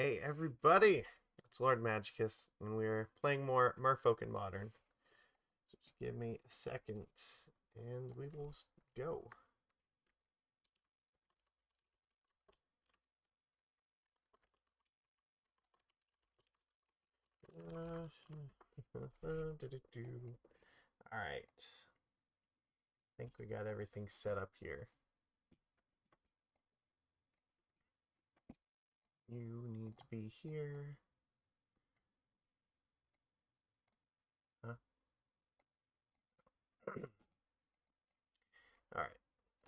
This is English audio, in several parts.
Hey everybody, it's Lord Magicus, and we're playing more Merfolk in Modern. So just give me a second, and we will go. Alright. I think we got everything set up here. You need to be here. Huh? Alright.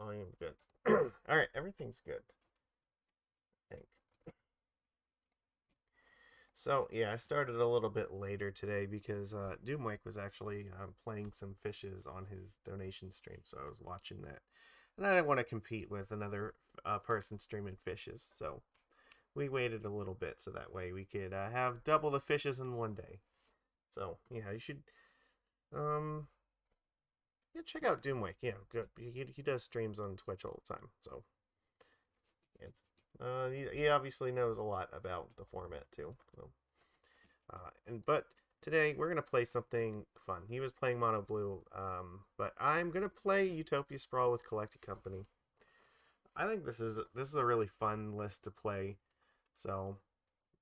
Volume good. Alright, everything's good. I think. So, yeah, I started a little bit later today because Doomwake was actually playing some fishes on his donation stream, so I was watching that. And I didn't want to compete with another person streaming fishes, so we waited a little bit so that way we could have double the fishes in one day. So, yeah, you should yeah, check out Doomwake. Yeah, good. He does streams on Twitch all the time, so yeah. He obviously knows a lot about the format too. So. But today we're gonna play something fun. He was playing Mono Blue, but I'm gonna play Utopia Sprawl with Collector Company. I think this is a really fun list to play. So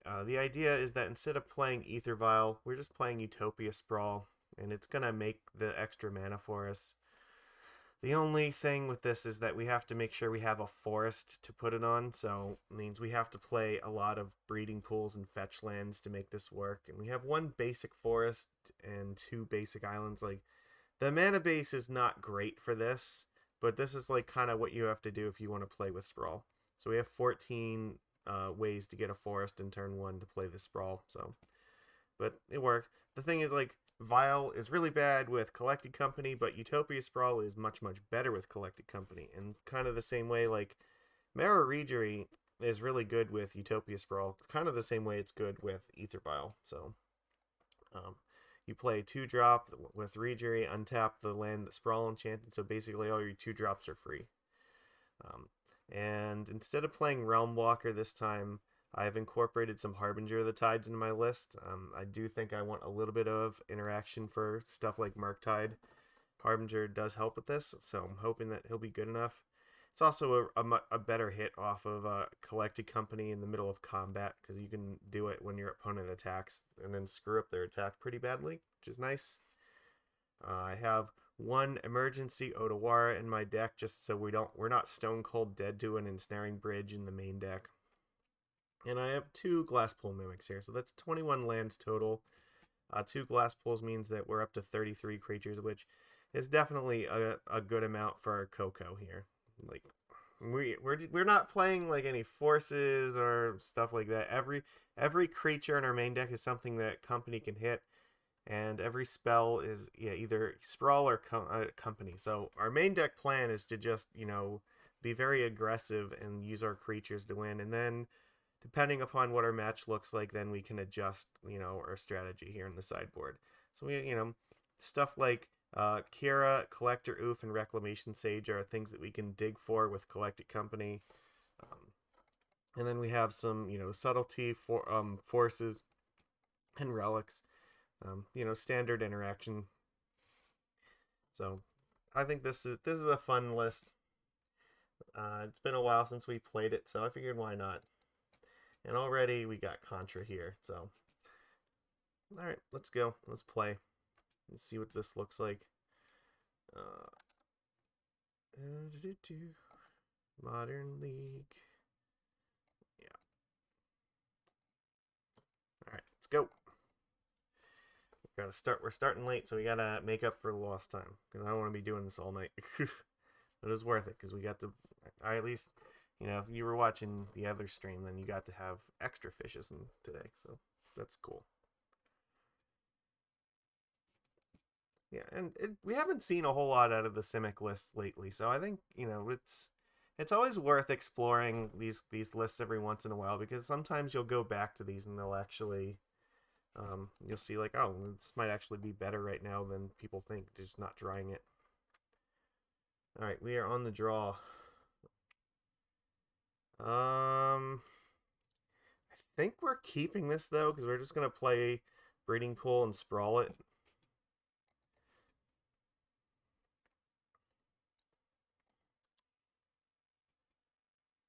the idea is that instead of playing Ether Vial, we're just playing Utopia Sprawl, and it's gonna make the extra mana for us. The only thing with this is that we have to make sure we have a forest to put it on, so it means we have to play a lot of breeding pools and fetch lands to make this work. And we have one basic forest and two basic islands. Like, the mana base is not great for this, but this is like kind of what you have to do if you want to play with Sprawl. So we have 14 ways to get a forest in turn one to play the Sprawl. So, but it worked. The thing is, like, Vial is really bad with Collected Company, but Utopia Sprawl is much, much better with Collected Company. And kind of the same way, like, Merrow Reejerey is really good with Utopia Sprawl. Kind of the same way it's good with Ether Vial. So, you play 2-drop with Reejerey, untap the land that Sprawl enchanted, so basically all your 2-drops are free. And instead of playing Realm Walker this time, I've incorporated some Harbinger of the Tides into my list. I do think I want a little bit of interaction for stuff like Murktide. Harbinger does help with this, so I'm hoping that he'll be good enough. It's also a better hit off of Collected Company in the middle of combat, because you can do it when your opponent attacks and then screw up their attack pretty badly, which is nice. I have one emergency Otawara in my deck just so we're not stone cold dead to an ensnaring bridge in the main deck. And I have 2 Glasspool Mimics here, so that's 21 lands total. 2 Glasspools means that we're up to 33 creatures, which is definitely a good amount for Coco here. Like, we're not playing like any forces or stuff like that. Every creature in our main deck is something that company can hit, and every spell is either Sprawl or Company. So our main deck plan is to just be very aggressive and use our creatures to win, and then depending upon what our match looks like, then we can adjust, our strategy here in the sideboard. So we, stuff like Kira, Collector Ouphe, and Reclamation Sage are things that we can dig for with Collected Company. And then we have some, Subtlety, forces, and relics. Standard interaction. So I think this is a fun list. It's been a while since we played it, so I figured why not. And already we got Contra here, so. Alright, let's go. Let's play. Let's see what this looks like. Modern League. Yeah. Alright, let's go. We're starting late, so we gotta make up for lost time. Because I don't want to be doing this all night. But it was worth it, because we got to. I at least. If you were watching the other stream, then you got to have extra fishes in today, so that's cool. Yeah, and we haven't seen a whole lot out of the Simic lists lately, so I think it's always worth exploring these lists every once in a while, because sometimes you'll go back to these and they'll actually you'll see like, oh, this might actually be better right now than people think, just not drawing it. All right, we are on the draw. I think we're keeping this, though, because we're just going to play Breeding Pool and Sprawl it.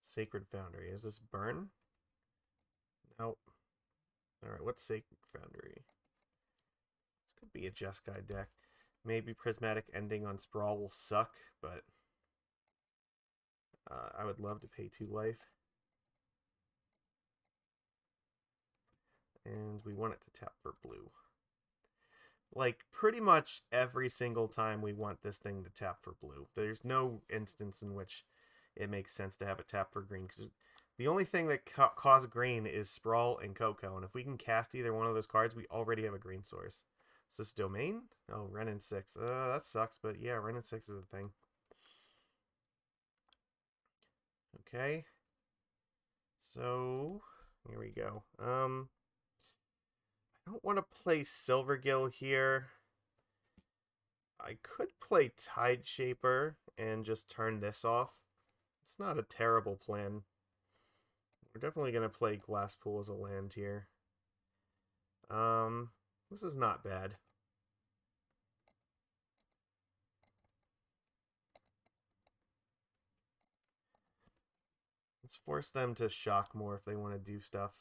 Sacred Foundry. Is this burn? Nope. Alright, what's Sacred Foundry? This could be a Jeskai deck. Maybe Prismatic Ending on Sprawl will suck, but I would love to pay 2 life. And we want it to tap for blue. Like, pretty much every single time we want this thing to tap for blue. There's no instance in which it makes sense to have it tap for green, because the only thing that causes green is Sprawl and Coco, and if we can cast either one of those cards, we already have a green source. Is this Domain? Oh, Renin 6. That sucks, but yeah, Renin 6 is a thing. Okay. So, here we go. I don't want to play Silvergill here. I could play Tideshaper and just turn this off. It's not a terrible plan. We're definitely going to play Glasspool as a land here. This is not bad. Let's force them to shock more if they want to do stuff.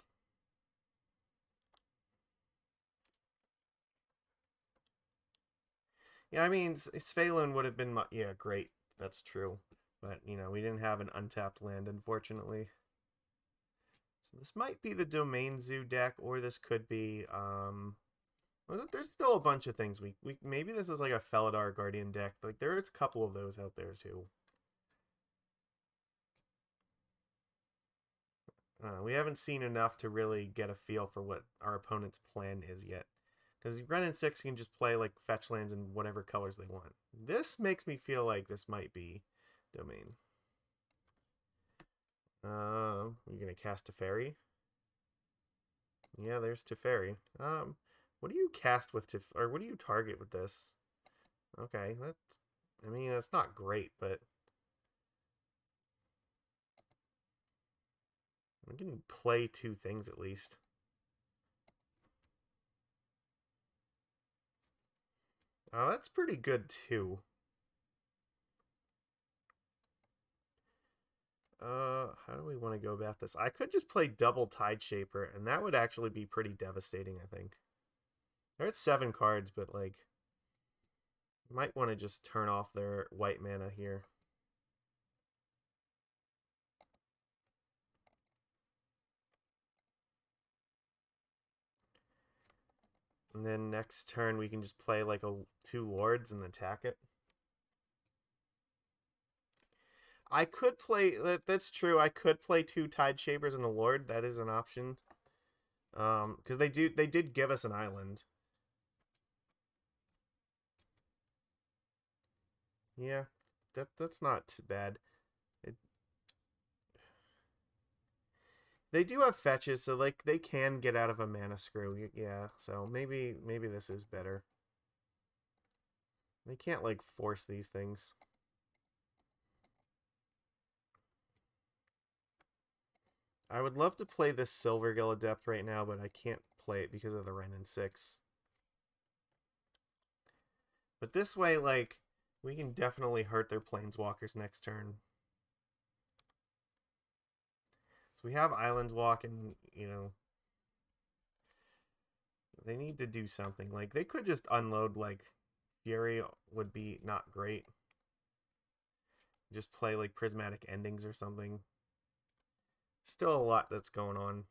Yeah, I mean, Svyelun would have been... Yeah, great. That's true. But, you know, we didn't have an untapped land, unfortunately. So this might be the Domain Zoo deck, or this could be... there's still a bunch of things. Maybe this is like a Felidar Guardian deck. Like, there's a couple of those out there, too. We haven't seen enough to really get a feel for what our opponent's plan is yet. Because Renin 6 can just play like fetch lands in whatever colors they want. This makes me feel like this might be Domain. You're going to cast Teferi? Yeah, there's Teferi. What do you cast with or what do you target with this? Okay, I mean, that's not great, but we can play 2 things at least. Oh, that's pretty good too. How do we want to go about this? I could just play double Tideshaper, and that would actually be pretty devastating, I think. They're at 7 cards, but, like, might want to just turn off their white mana here. And then next turn, we can just play, like, 2 Lords and attack it. I could play... That's true. I could play 2 Tideshapers and a Lord. That is an option. Because they did give us an island. Yeah, that's not too bad. They do have fetches, so like they can get out of a mana screw. Yeah, so maybe this is better. They can't like force these things. I would love to play this Silvergill Adept right now, but I can't play it because of the Renin 6. But this way, like, we can definitely hurt their Planeswalkers next turn. So we have Islands Walk, and, you know, they need to do something. Like, they could just unload, like, Fury would be not great. Just play, like, Prismatic Endings or something. Still a lot that's going on.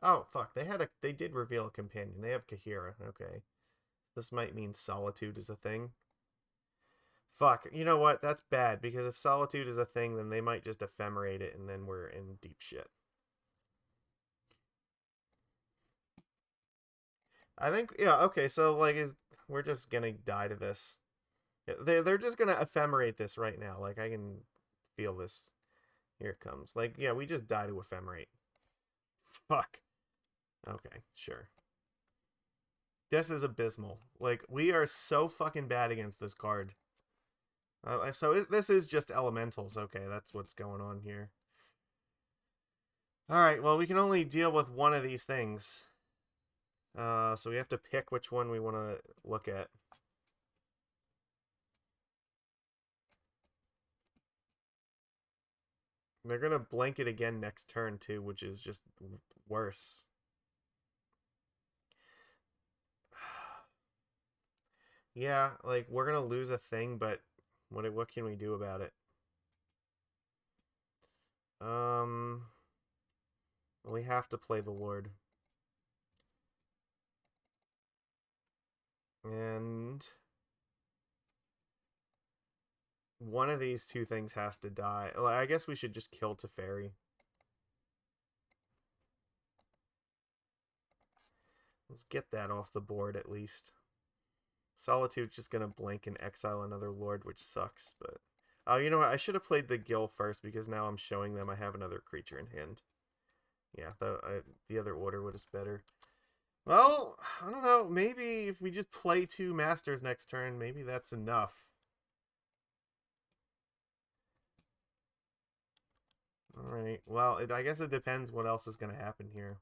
Oh, fuck. They did reveal a companion. They have Kahira. Okay. This might mean Solitude is a thing. Fuck. You know what? That's bad, because if Solitude is a thing, then they might just ephemerate it, and then we're in deep shit. I think, yeah, okay, so, like, we're just gonna die to this. They're just gonna ephemerate this right now. Like, I can feel this. Here it comes. Like, yeah, we just die to ephemerate. fuck. Okay, sure. This is abysmal. Like, we are so fucking bad against this card. This is just elementals. Okay, that's what's going on here. Alright, well, we can only deal with one of these things. So we have to pick which one we want to look at. They're going to blanket again next turn, too, which is just worse. Yeah, like, we're going to lose a thing, but what can we do about it? We have to play the Lord. And one of these two things has to die. Well, I guess we should just kill Teferi. Let's get that off the board at least. Solitude's just gonna blink and exile another Lord, which sucks, but... Oh, you know what? I should have played the Gill first, because now I'm showing them I have another creature in hand. Yeah, the other order was better. Well, I don't know. Maybe if we just play 2 Masters next turn, maybe that's enough. Alright, well, I guess it depends what else is going to happen here.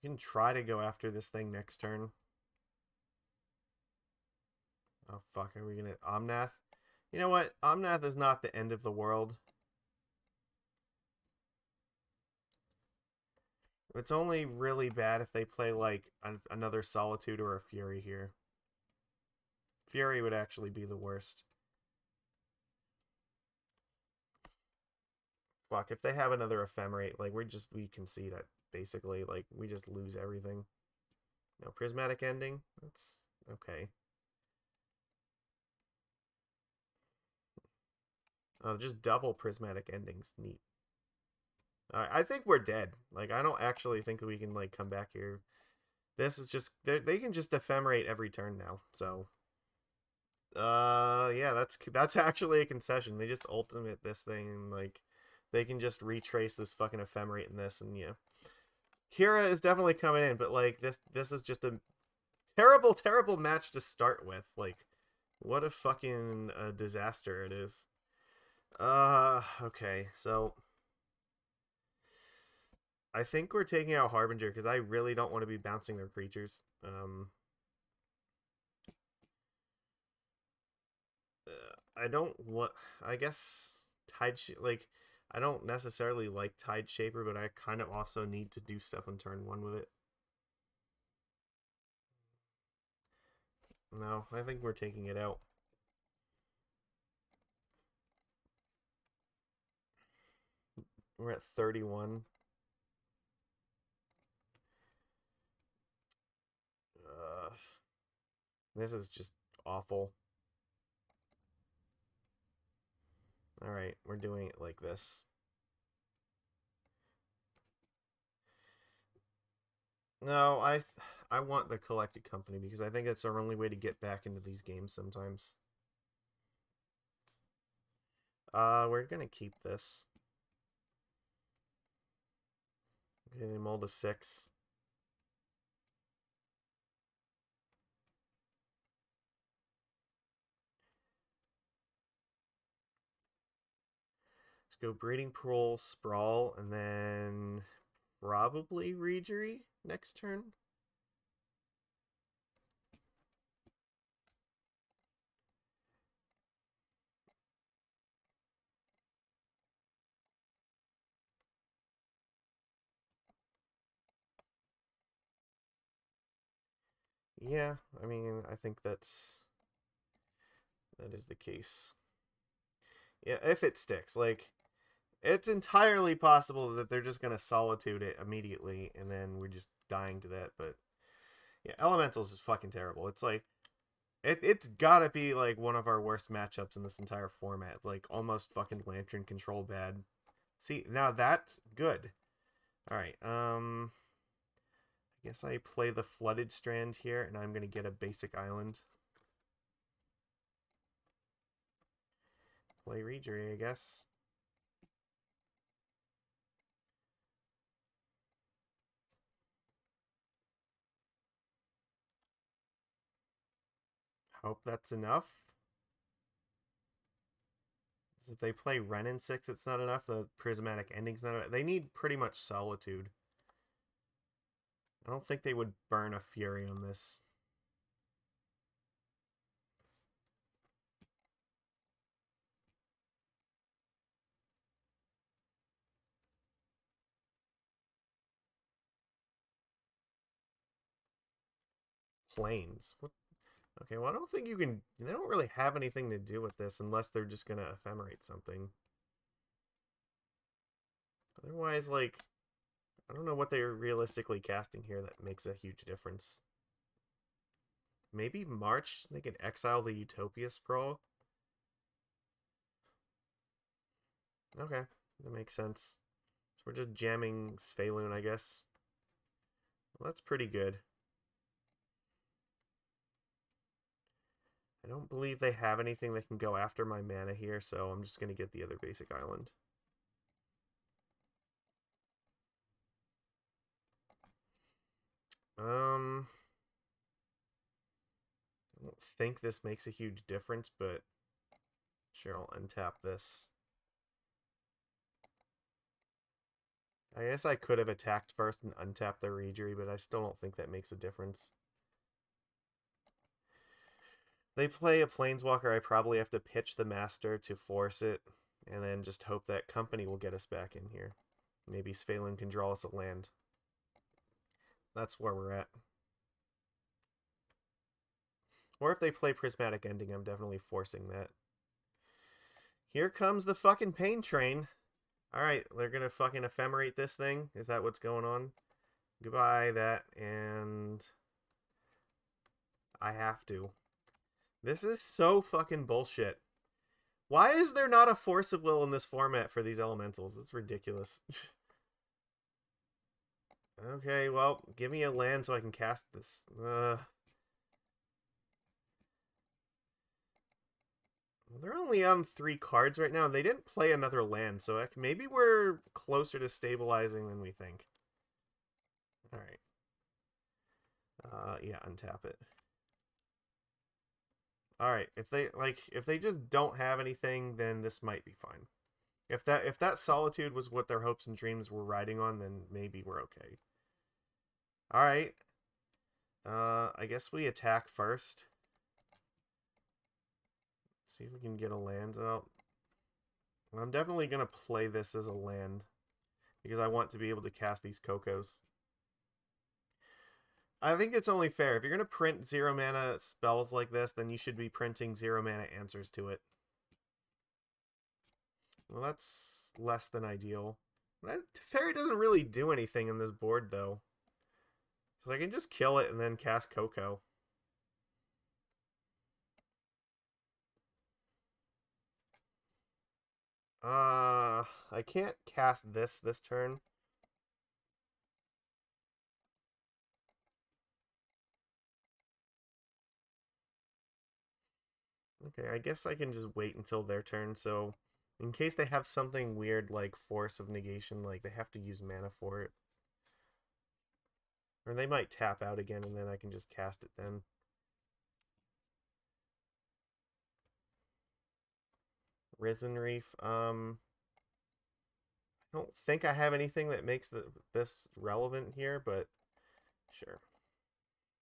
You can try to go after this thing next turn. Oh, fuck, are we going to... Omnath? You know what? Omnath is not the end of the world. It's only really bad if they play, like, another Solitude or a Fury here. Fury would actually be the worst. Fuck, if they have another Ephemerate, like, we concede it, basically. Like, we just lose everything. No, Prismatic Ending? That's okay. Oh, just double Prismatic Endings. Neat. I think we're dead. Like, I don't actually think we can, like, come back here. This is just... They can just Ephemerate every turn now, so... Yeah, that's actually a concession. They just ultimate this thing, and, like... They can just retrace this fucking Ephemerate in this, and, yeah. Kira is definitely coming in, but, like, this is just a terrible, terrible match to start with. Like, what a fucking disaster it is. Okay, so... I think we're taking out Harbinger, because I really don't want to be bouncing their creatures. I don't... I guess... Like... I don't necessarily like Tide Shaper, but I kind of also need to do stuff on turn 1 with it. No, I think we're taking it out. We're at 31. This is just awful. Alright, we're doing it like this. No, I want the Collected Company because I think it's our only way to get back into these games sometimes. We're gonna keep this. Okay, they mold a 6. Let's go Breeding Pool, Sprawl, and then probably Reejerey next turn. Yeah, I mean, I think that is the case. Yeah, if it sticks, like, it's entirely possible that they're just gonna Solitude it immediately, and then we're just dying to that, but yeah, Elementals is fucking terrible. It's like, it's gotta be, like, one of our worst matchups in this entire format. It's like, almost fucking Lantern Control bad. See, now that's good. Alright, I guess I play the Flooded Strand here, and I'm gonna get a basic island. play Reejerey, I guess. Hope that's enough. If they play Wrenn and 6, it's not enough. The Prismatic Ending's not enough. They need pretty much Solitude. I don't think they would burn a Fury on this. Planes. What? Okay, well, I don't think you can... They don't really have anything to do with this unless they're just going to ephemerate something. Otherwise, like... I don't know what they're realistically casting here that makes a huge difference. Maybe March, they can exile the Utopia Sprawl. Okay, that makes sense. So we're just jamming Svyelun, I guess. Well, that's pretty good. I don't believe they have anything that can go after my mana here, so I'm just going to get the other basic island. I don't think this makes a huge difference, but sure, I'll untap this. I guess I could have attacked first and untapped the Reejerey, but I still don't think that makes a difference. They play a Planeswalker, I probably have to pitch the Master to force it, and then just hope that Company will get us back in here. Maybe Svyelun can draw us a land. That's where we're at. Or if they play Prismatic Ending, I'm definitely forcing that. Here comes the fucking Pain Train. Alright, they're gonna fucking ephemerate this thing. Is that what's going on? Goodbye, that, and... I have to. This is so fucking bullshit. Why is there not a Force of Will in this format for these elementals? It's ridiculous. Okay, well, give me a land so I can cast this. Well, they're only on 3 cards right now, and they didn't play another land, so maybe we're closer to stabilizing than we think. Alright. Yeah, untap it. Alright, if they just don't have anything, then this might be fine. If that Solitude was what their hopes and dreams were riding on, then maybe we're okay. Alright. I guess we attack first. See if we can get a land. Oh, I'm definitely going to play this as a land because I want to be able to cast these Cocos. I think it's only fair. If you're going to print 0 mana spells like this, then you should be printing 0 mana answers to it. Well, that's less than ideal. Teferi doesn't really do anything in this board, though. Because I can just kill it and then cast Coco. I can't cast this turn. Okay, I guess I can just wait until their turn, so in case they have something weird like Force of Negation, like they have to use mana for it. Or they might tap out again and then I can just cast it then. Risen Reef, I don't think I have anything that makes this relevant here, but sure.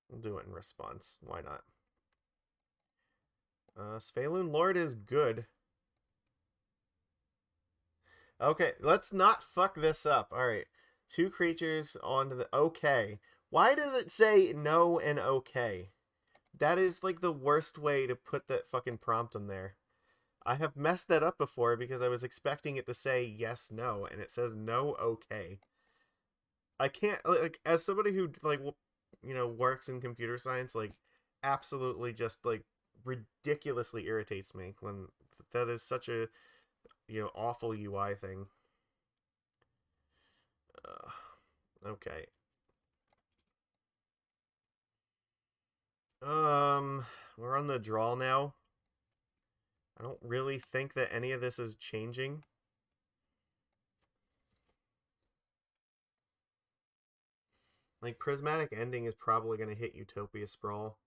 We'll do it in response. Why not? Svyelun Lord is good. Okay, let's not fuck this up. Alright. 2 creatures onto the... Okay. Why does it say no and okay? That is like the worst way to put that fucking prompt in there. I have messed that up before because I was expecting it to say yes, no, and it says no, okay. I can't, like, as somebody who, like, you know, works in computer science, like, absolutely just, like, ridiculously irritates me when that is such a, you know, awful UI thing. Okay. We're on the draw now. I don't really think that any of this is changing. Like, Prismatic Ending is probably going to hit Utopia Sprawl.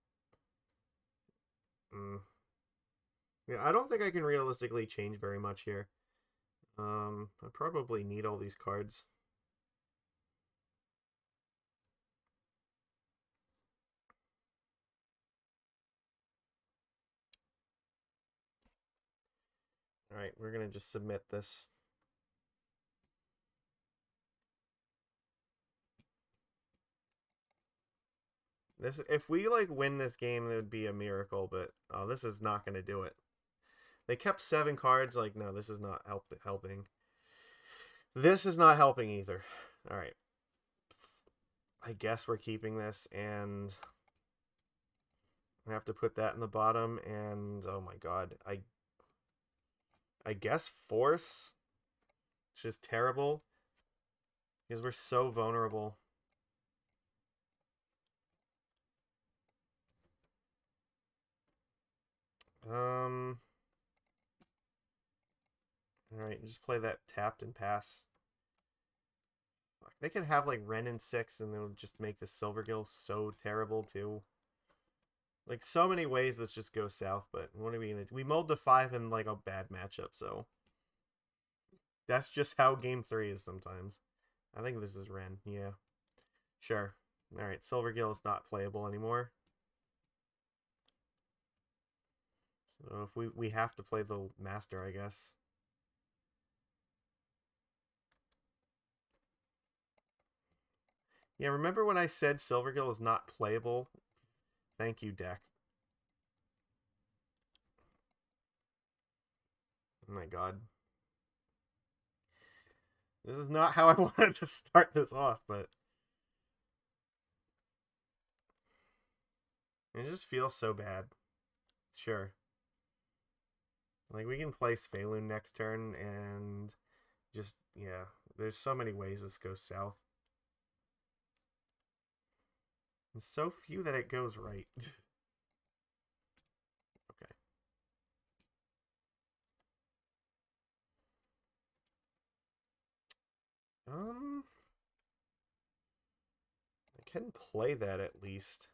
Yeah, I don't think I can realistically change very much here. I probably need all these cards. Alright, we're going to just submit this. If we like win this game, it would be a miracle, but this is not going to do it. They kept 7 cards. Like, no, this is not helping. This is not helping either. All right. I guess we're keeping this, and I have to put that in the bottom. And oh my god, I guess Force, which is terrible because we're so vulnerable. Alright, just play that tapped and pass. Fuck, they could have like Ren and 6 and they'll just make the Silvergill so terrible too. Like, so many ways this just goes south, but what are we gonna do? We mulled to 5 in like a bad matchup, so that's just how game 3 is sometimes. I think this is Ren, yeah. Sure. Alright, Silvergill is not playable anymore. So if we have to play the Master, I guess. Yeah, remember when I said Silvergill is not playable? Thank you, deck. Oh my god. This is not how I wanted to start this off, but it just feels so bad. Sure. Like, we can play Svyelun next turn, and just, yeah, there's so many ways this goes south. And so few that it goes right. Okay. I can play that at least.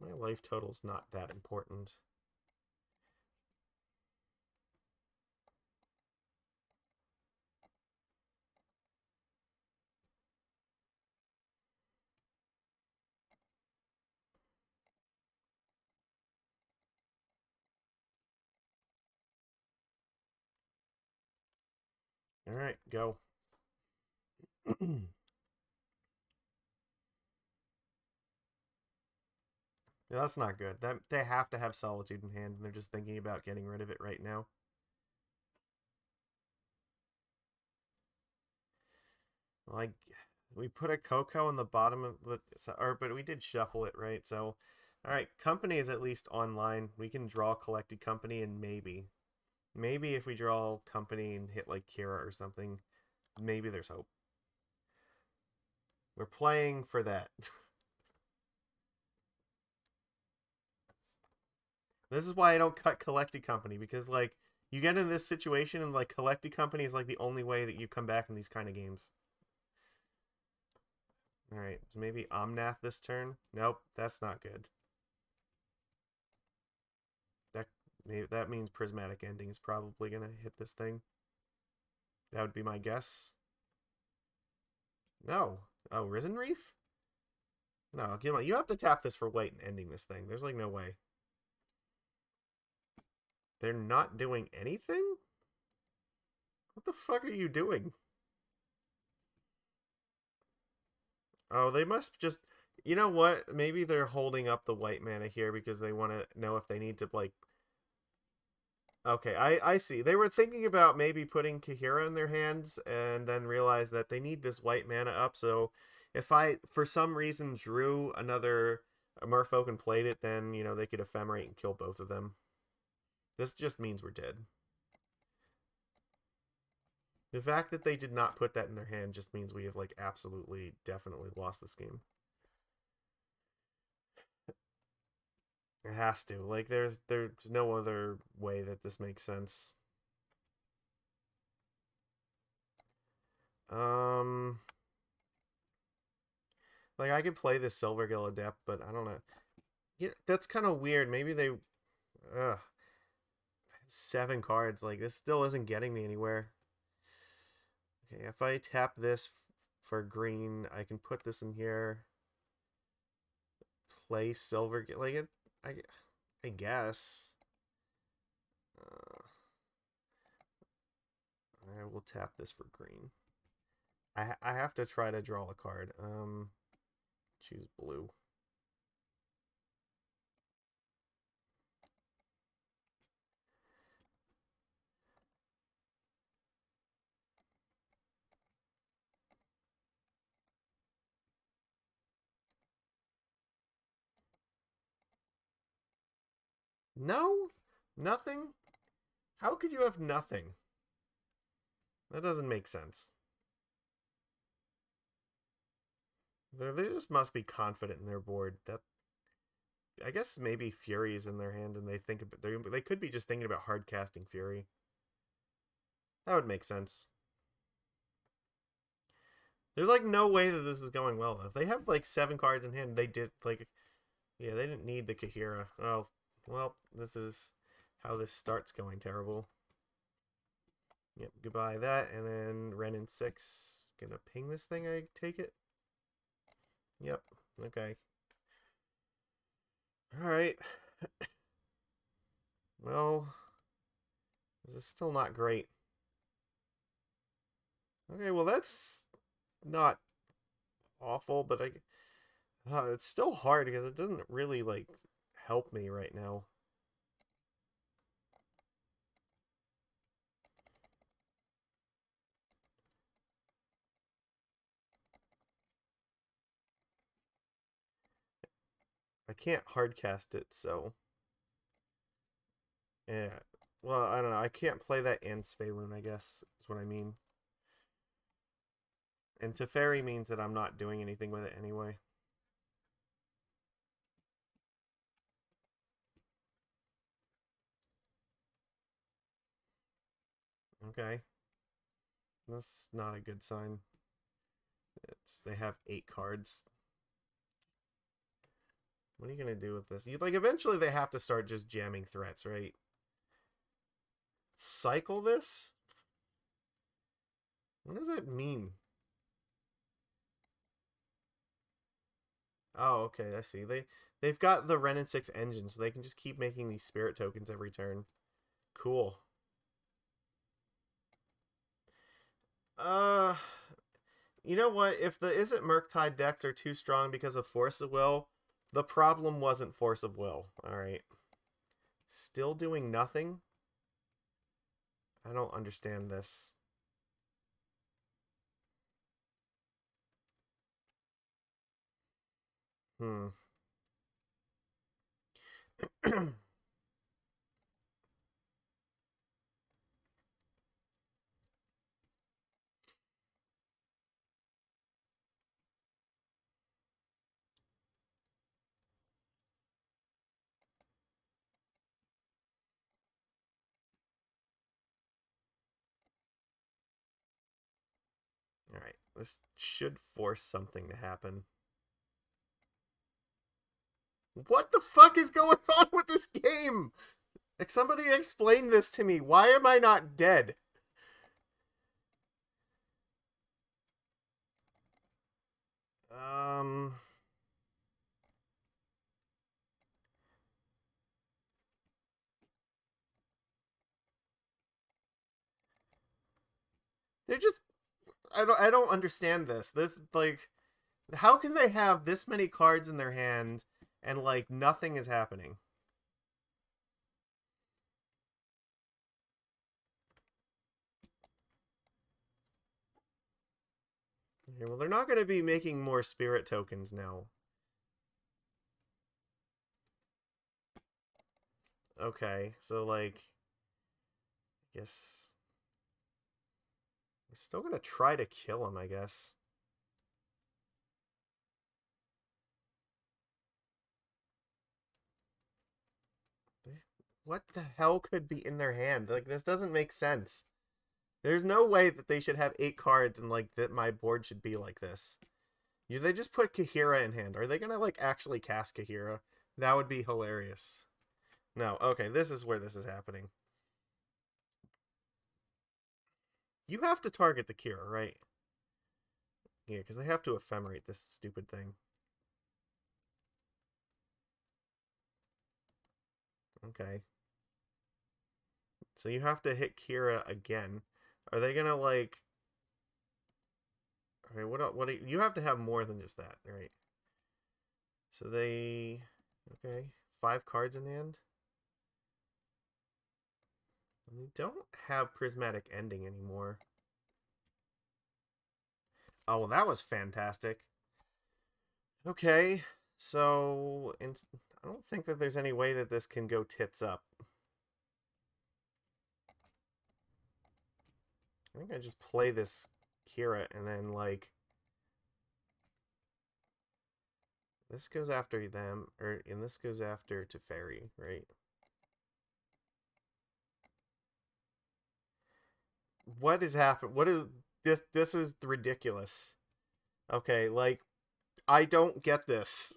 My life total's not that important. Alright, go. Yeah, that's not good. They have to have Solitude in hand, and they're just thinking about getting rid of it right now. Like, we put a Coco in the bottom of it, but we did shuffle it, right? So, all right, Company is at least online. We can draw Collected Company, and maybe if we draw Company and hit like Kira or something, maybe there's hope. We're playing for that. This is why I don't cut Collected Company, because like you get in this situation and like Collected Company is like the only way that you come back in these kind of games. Alright, so maybe Omnath this turn? Nope, that's not good. That means Prismatic Ending is probably going to hit this thing. That would be my guess. No. Oh, Risen Reef? No, come on. You have to tap this for white and ending this thing. There's like no way. They're not doing anything? What the fuck are you doing? Oh, they must just... You know what? Maybe they're holding up the white mana here because they want to know if they need to, like... Okay, I see. They were thinking about maybe putting Kahira in their hands and then realized that they need this white mana up, so if I, for some reason, drew another Merfolk and played it, then, you know, they could ephemerate and kill both of them. This just means we're dead. The fact that they did not put that in their hand just means we have, like, absolutely, definitely lost this game. It has to. Like, there's no other way that this makes sense. Um, like I could play this Silvergill Adept, but I don't know. Yeah, that's kind of weird. Maybe they, 7 cards. Like this still isn't getting me anywhere. Okay, if I tap this for green, I can put this in here. Play Silvergill, like it. I guess. Uh, I will tap this for green. I have to try to draw a card. Choose blue. No? Nothing? How could you have nothing? That doesn't make sense. They just must be confident in their board. That I guess maybe Fury is in their hand, and they think about they could be just thinking about hard casting Fury. That would make sense. There's like no way that this is going well. If they have like 7 cards in hand, they did like, yeah, they didn't need the Kahira. Oh, well, this is how this starts going terrible. Yep, goodbye that, and then Ren in 6. Gonna ping this thing, I take it? Yep, okay. Alright. Well, this is still not great. Okay, well that's not awful, but it's still hard because it doesn't really, like, help me right now. I can't hardcast it, so... Yeah. Well, I don't know. I can't play that and Svyelun, I guess, is what I mean. And Teferi means that I'm not doing anything with it anyway. Okay. That's not a good sign. They have 8 cards. What are you gonna do with this? Like eventually they have to start just jamming threats, right? Cycle this? What does that mean? Oh, okay, I see. They've got the Ren and 6 engine, so they can just keep making these spirit tokens every turn. Cool. Uh You know what? If the Isn't Murktide decks are too strong because of Force of Will, the problem wasn't Force of Will. Alright. Still doing nothing? I don't understand this. Hmm. Alright. This should force something to happen. What the fuck is going on with this game? Like, somebody explain this to me. Why am I not dead? Um... They're just... I don't understand this. This, like... How can they have this many cards in their hand and, like, nothing is happening? Okay, well, they're not going to be making more spirit tokens now. Okay, so, like... I guess... We're still going to try to kill him, I guess. What the hell could be in their hand? Like, this doesn't make sense. There's no way that they should have 8 cards and, like, that my board should be like this. They just put Kahira in hand. Are they gonna, like, actually cast Kahira? That would be hilarious. No, okay, this is where this is happening. You have to target the Kira, right? Yeah, because they have to ephemerate this stupid thing. Okay. So you have to hit Kira again. Are they gonna, like... Okay, what you have to have more than just that, right? So they... Okay, 5 cards in hand. And they don't have Prismatic Ending anymore. Oh, well, that was fantastic. Okay, so I don't think that there's any way that this can go tits up. I think I just play this Kira and then, like... This goes after them, and this goes after Teferi, right? What is happening? What is this? This is ridiculous. Okay, like, I don't get this.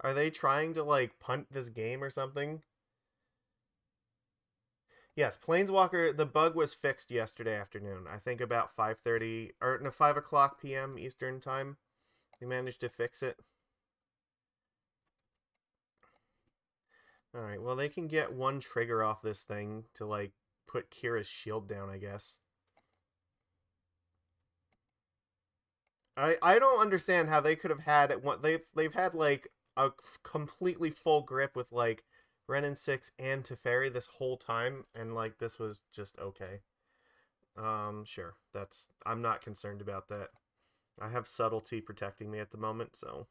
Are they trying to, like, punt this game or something? Yes, Planeswalker, the bug was fixed yesterday afternoon. I think about 5:30, or no, 5 o'clock p.m. Eastern time. They managed to fix it. Alright, well, they can get one trigger off this thing to, like, put Kira's shield down, I guess. I don't understand how they could have had it. They've had, like, a completely full grip with, like, Renin 6 and Teferi this whole time, and, like, this was just okay. Sure. I'm not concerned about that. I have Subtlety protecting me at the moment, so...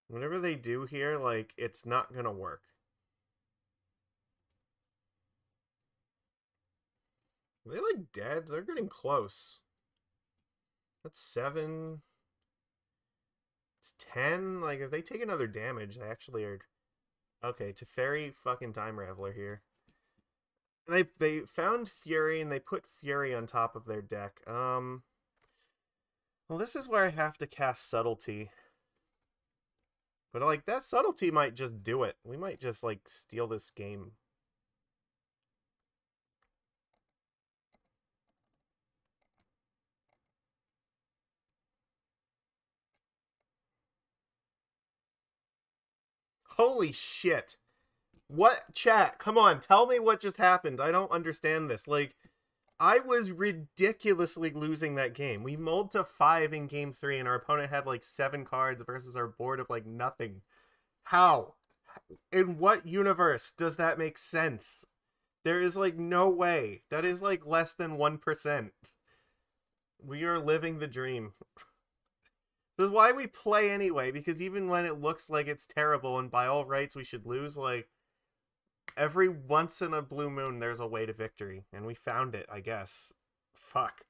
Whatever they do here, like, it's not gonna work. Are they, like, dead? They're getting close. That's 7. It's 10. Like, if they take another damage, they actually are... Okay, Teferi fucking Time Raveler here. They found Fury, and they put Fury on top of their deck. Well, this is where I have to cast Subtlety. But, like, that Subtlety might just do it. We might just, like, steal this game. Holy shit. What? Chat, come on, tell me what just happened. I don't understand this. Like, I was ridiculously losing that game. We mulled to 5 in game 3, and our opponent had, like, 7 cards versus our board of, like, nothing. How? In what universe does that make sense? There is, like, no way. That is, like, less than 1%. We are living the dream. This is why we play anyway, because even when it looks like it's terrible and by all rights we should lose, like, every once in a blue moon there's a way to victory, and we found it, I guess. Fuck.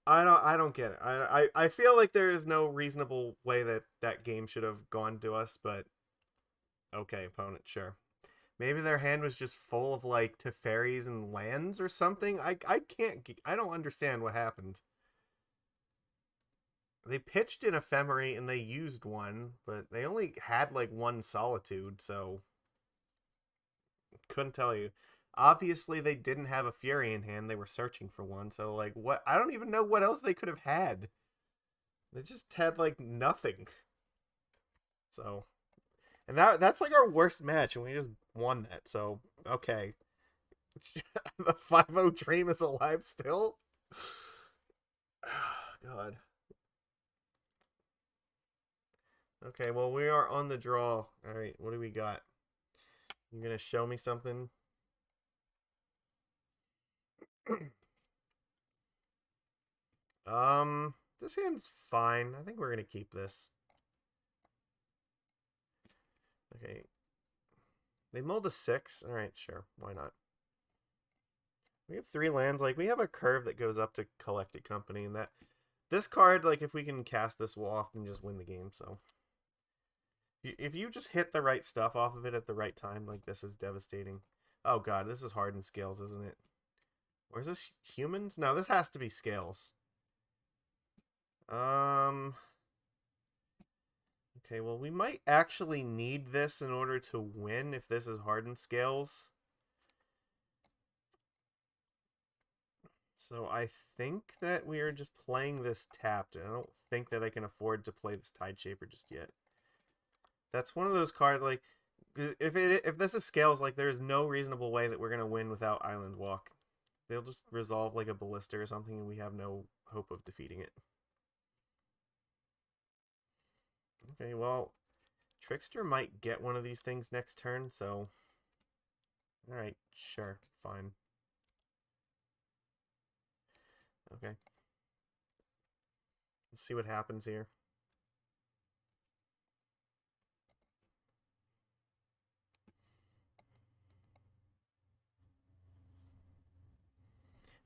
I don't get it. I feel like there is no reasonable way that that game should have gone to us, but okay, opponent, sure. Maybe their hand was just full of, like, Teferis and lands or something. I don't understand what happened. They pitched an Ephemery and they used one, but they only had, like, 1 Solitude, so couldn't tell you. Obviously, they didn't have a Fury in hand. They were searching for one, so, like, what? I don't even know what else they could have had. They just had, like, nothing. So, and that's, like, our worst match, and we just won that, so, okay. The 5-0 dream is alive still? God. Okay, well, we are on the draw. Alright, what do we got? You gonna show me something? This hand's fine. I think we're gonna keep this. Okay. They mulled a 6. Alright, sure. Why not? We have 3 lands. Like, we have a curve that goes up to Collected Company, and that this card, like, if we can cast this, we'll often just win the game. So if you just hit the right stuff off of it at the right time, like, this is devastating. Oh god, this is Hardened Scales, isn't it? Or is this humans? No, this has to be Scales. Okay, well, we might actually need this in order to win if this is Hardened Scales. So I think that we are just playing this tapped. I don't think that I can afford to play this Tide Shaper just yet. That's one of those cards, like, if this is Scales, like, there's no reasonable way that we're going to win without Island Walk. They'll just resolve, like, a Ballista or something, and we have no hope of defeating it. Okay, well, Trickster might get one of these things next turn, so... Alright, sure, fine. Okay. Let's see what happens here.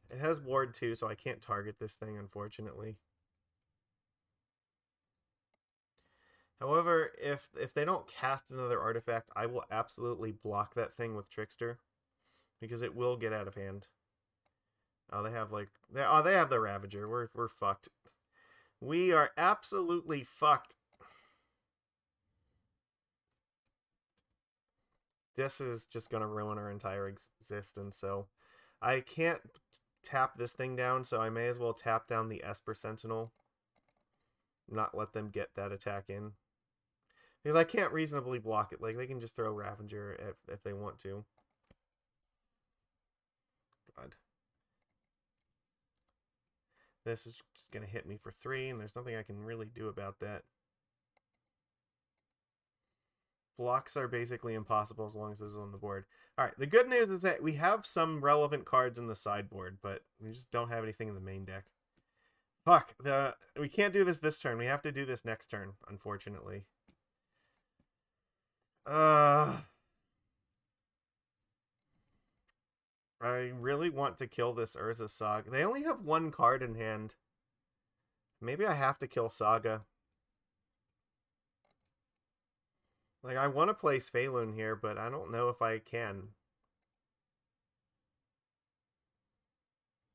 It has Ward too, so I can't target this thing, unfortunately. However, if they don't cast another artifact, I will absolutely block that thing with Trickster, because it will get out of hand. Oh, they have like they have the Ravager. We're fucked. We are absolutely fucked. This is just gonna ruin our entire existence. So I can't tap this thing down, so I may as well tap down the Esper Sentinel. Not let them get that attack in. Because I can't reasonably block it. Like, they can just throw Ravager if they want to. God. This is just going to hit me for 3, and there's nothing I can really do about that. Blocks are basically impossible as long as this is on the board. Alright, the good news is that we have some relevant cards in the sideboard, but we just don't have anything in the main deck. Fuck, we can't do this turn. We have to do this next turn, unfortunately. I really want to kill this Urza Saga. They only have 1 card in hand. Maybe I have to kill Saga. Like, I want to play Svyelun here, but I don't know if I can.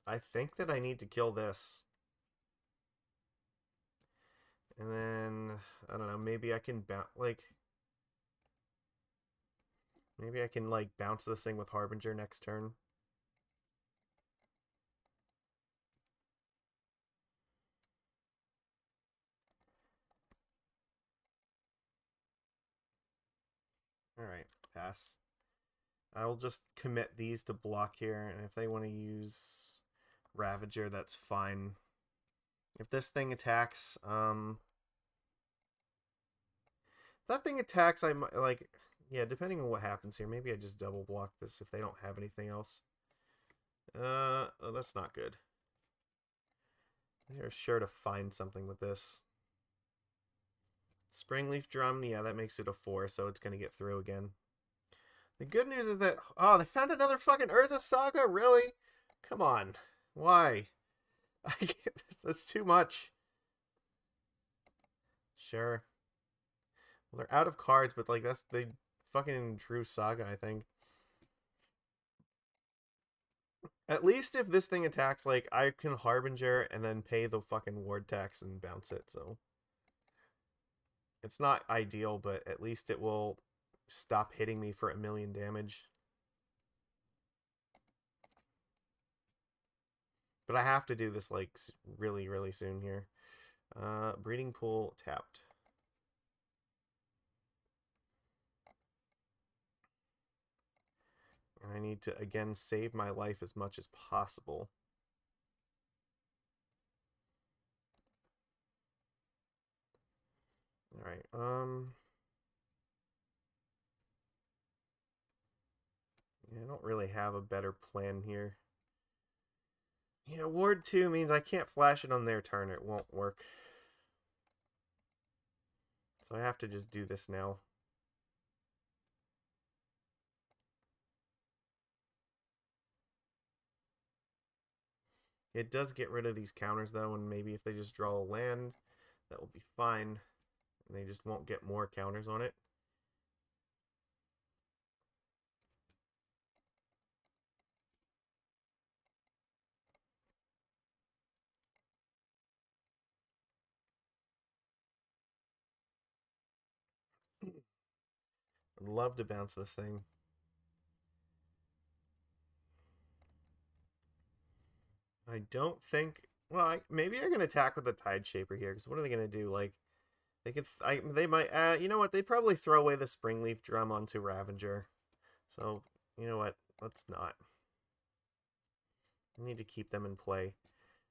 I think that I need to kill this. And then, I don't know, maybe I can maybe I can, like, bounce this thing with Harbinger next turn. Alright, pass. I'll just commit these to block here, and if they want to use Ravager, that's fine. If this thing attacks, if that thing attacks, I might, like, yeah, depending on what happens here, maybe I just double block this if they don't have anything else. Oh, that's not good. They're sure to find something with this. Springleaf Drum, yeah, that makes it a 4, so it's going to get through again. The good news is that, oh, they found another fucking Urza Saga? Really? Come on. Why? I get this. That's too much. Sure. Well, they're out of cards, but, like, they fucking drew Saga, I think. At least if this thing attacks, like, I can Harbinger and then pay the fucking ward tax and bounce it, so. It's not ideal, but at least it will stop hitting me for 1,000,000 damage. But I have to do this, like, really, really soon here. Breeding Pool tapped. And I need to, again, save my life as much as possible. Alright, yeah, I don't really have a better plan here. Yeah, Ward 2 means I can't flash it on their turn. It won't work. So I have to just do this now. It does get rid of these counters, though, and maybe if they just draw a land, that will be fine. And they just won't get more counters on it. I'd love to bounce this thing. I don't think... Well, maybe I can attack with the Tide Shaper here, because what are they going to do? Like, they could... they might... you know what? They'd probably throw away the Springleaf Drum onto Ravager. So, you know what? Let's not. I need to keep them in play.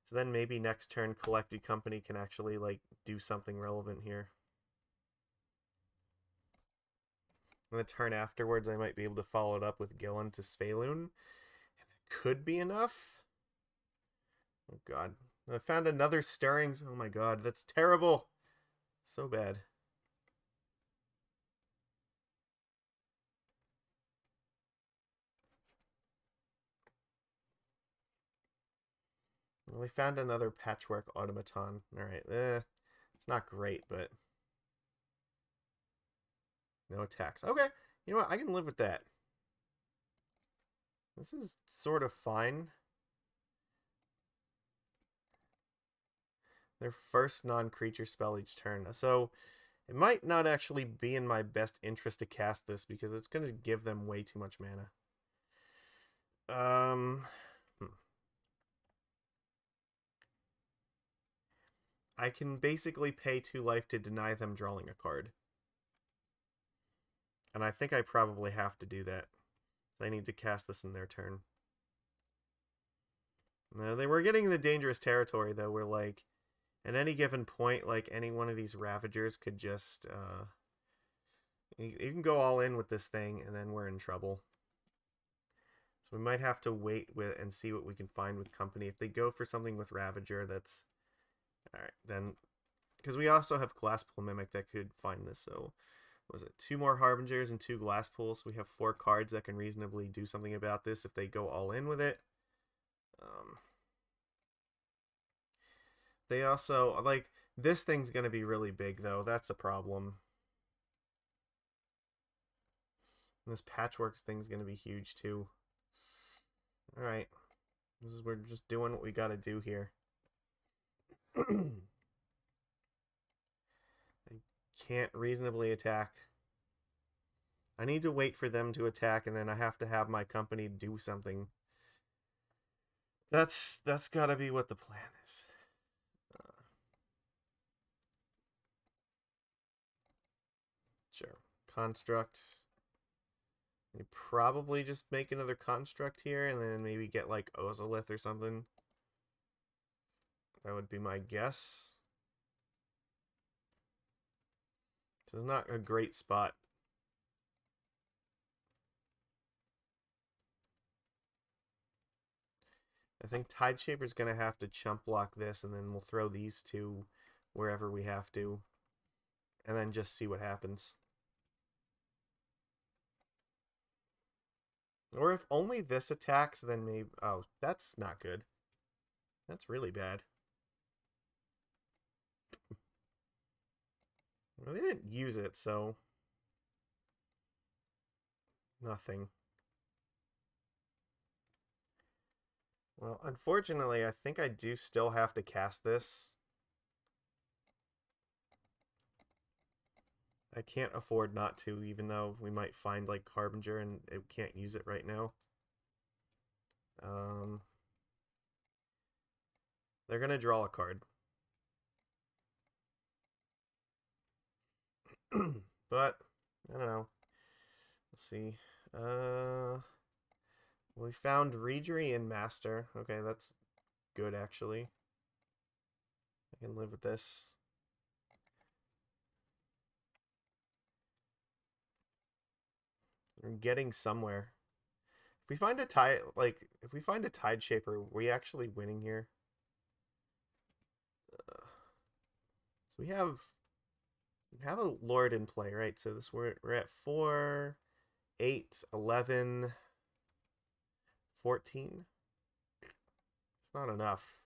So then maybe next turn Collected Company can actually, like, do something relevant here. And the turn afterwards, I might be able to follow it up with Gillen to Svyelun. And that could be enough. Oh, God. I found another Stirrings. Oh, my God. That's terrible. So bad. Well, we found another Patchwork Automaton. Alright, it's not great, but... No attacks. Okay, you know what? I can live with that. This is sort of fine. Their first non-creature spell each turn. So, it might not actually be in my best interest to cast this, because it's going to give them way too much mana. I can basically pay 2 life to deny them drawing a card. And I think I probably have to do that. I need to cast this in their turn. Now, they were getting in the dangerous territory, though, where, like, at any given point, like, any one of these Ravagers could just, you can go all in with this thing, and then we're in trouble. So we might have to wait and see what we can find with Company. If they go for something with Ravager, that's... Alright, then... Because we also have Glasspool Mimic that could find this, so... Was it 2 more Harbingers and 2 Glasspools? So we have 4 cards that can reasonably do something about this if they go all in with it. They also, like, this thing's going to be really big, though. That's a problem. And this Patchworks thing's going to be huge, too. Alright. We're just doing what we got to do here. I can't reasonably attack. I need to wait for them to attack, and then I have to have my company do something. That's got to be what the plan is. Sure. Construct. You probably just make another construct here, and then maybe get, like, Ozolith or something. That would be my guess. This is not a great spot. I think Tide Shaper's going to have to chump block this, and then we'll throw these 2 wherever we have to. And then just see what happens. Or if only this attacks, then maybe... Oh, that's not good. That's really bad. Well, they didn't use it, so... Nothing. Well, unfortunately, I think I do still have to cast this. I can't afford not to, even though we might find, like, Harbinger and it can't use it right now. They're going to draw a card. But, I don't know. Let's see. We found Reejerey and Master. Okay, that's good, actually. I can live with this. We're getting somewhere. If we find a tide, like, if we find a Tide Shaper, are we actually winning here? So we have a Lord in play, right? So this we're at 4, 8, 11, 14. It's not enough.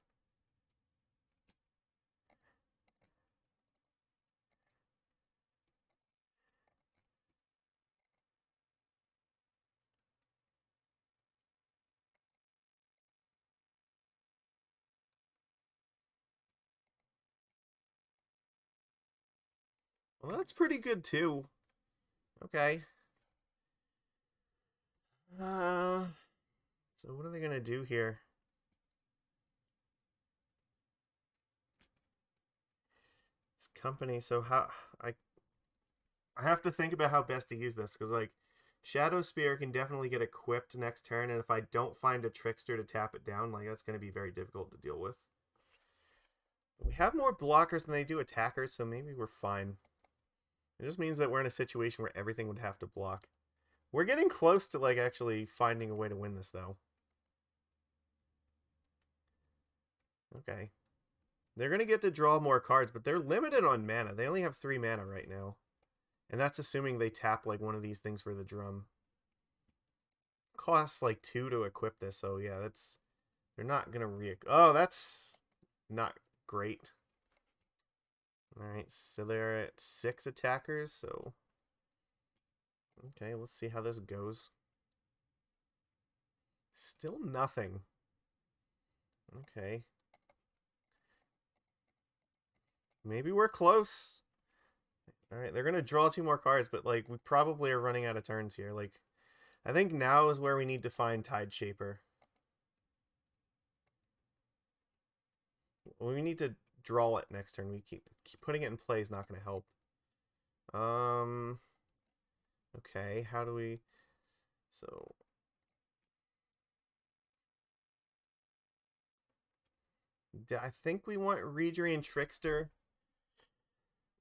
Well, that's pretty good too. Okay. So what are they gonna do here? This company. So how I have to think about how best to use this because like Shadow Spear can definitely get equipped next turn, and if I don't find a Trickster to tap it down, like that's gonna be very difficult to deal with. We have more blockers than they do attackers, so maybe we're fine. It just means that we're in a situation where everything would have to block. We're getting close to like actually finding a way to win this though. Okay. They're going to get to draw more cards, but they're limited on mana. They only have 3 mana right now. And that's assuming they tap like one of these things for the drum. Costs like 2 to equip this, so yeah, that's... They're not going to Oh, that's not great. Alright, so they're at 6 attackers, so... Okay, let's see how this goes. Still nothing. Okay. Maybe we're close. Alright, they're going to draw 2 more cards, but, like, we probably are running out of turns here. Like, I think now is where we need to find Tide Shaper. We need to draw it next turn. We keep putting it in play is not going to help. Okay, how do we... So... I think we want Reejerey and Trickster.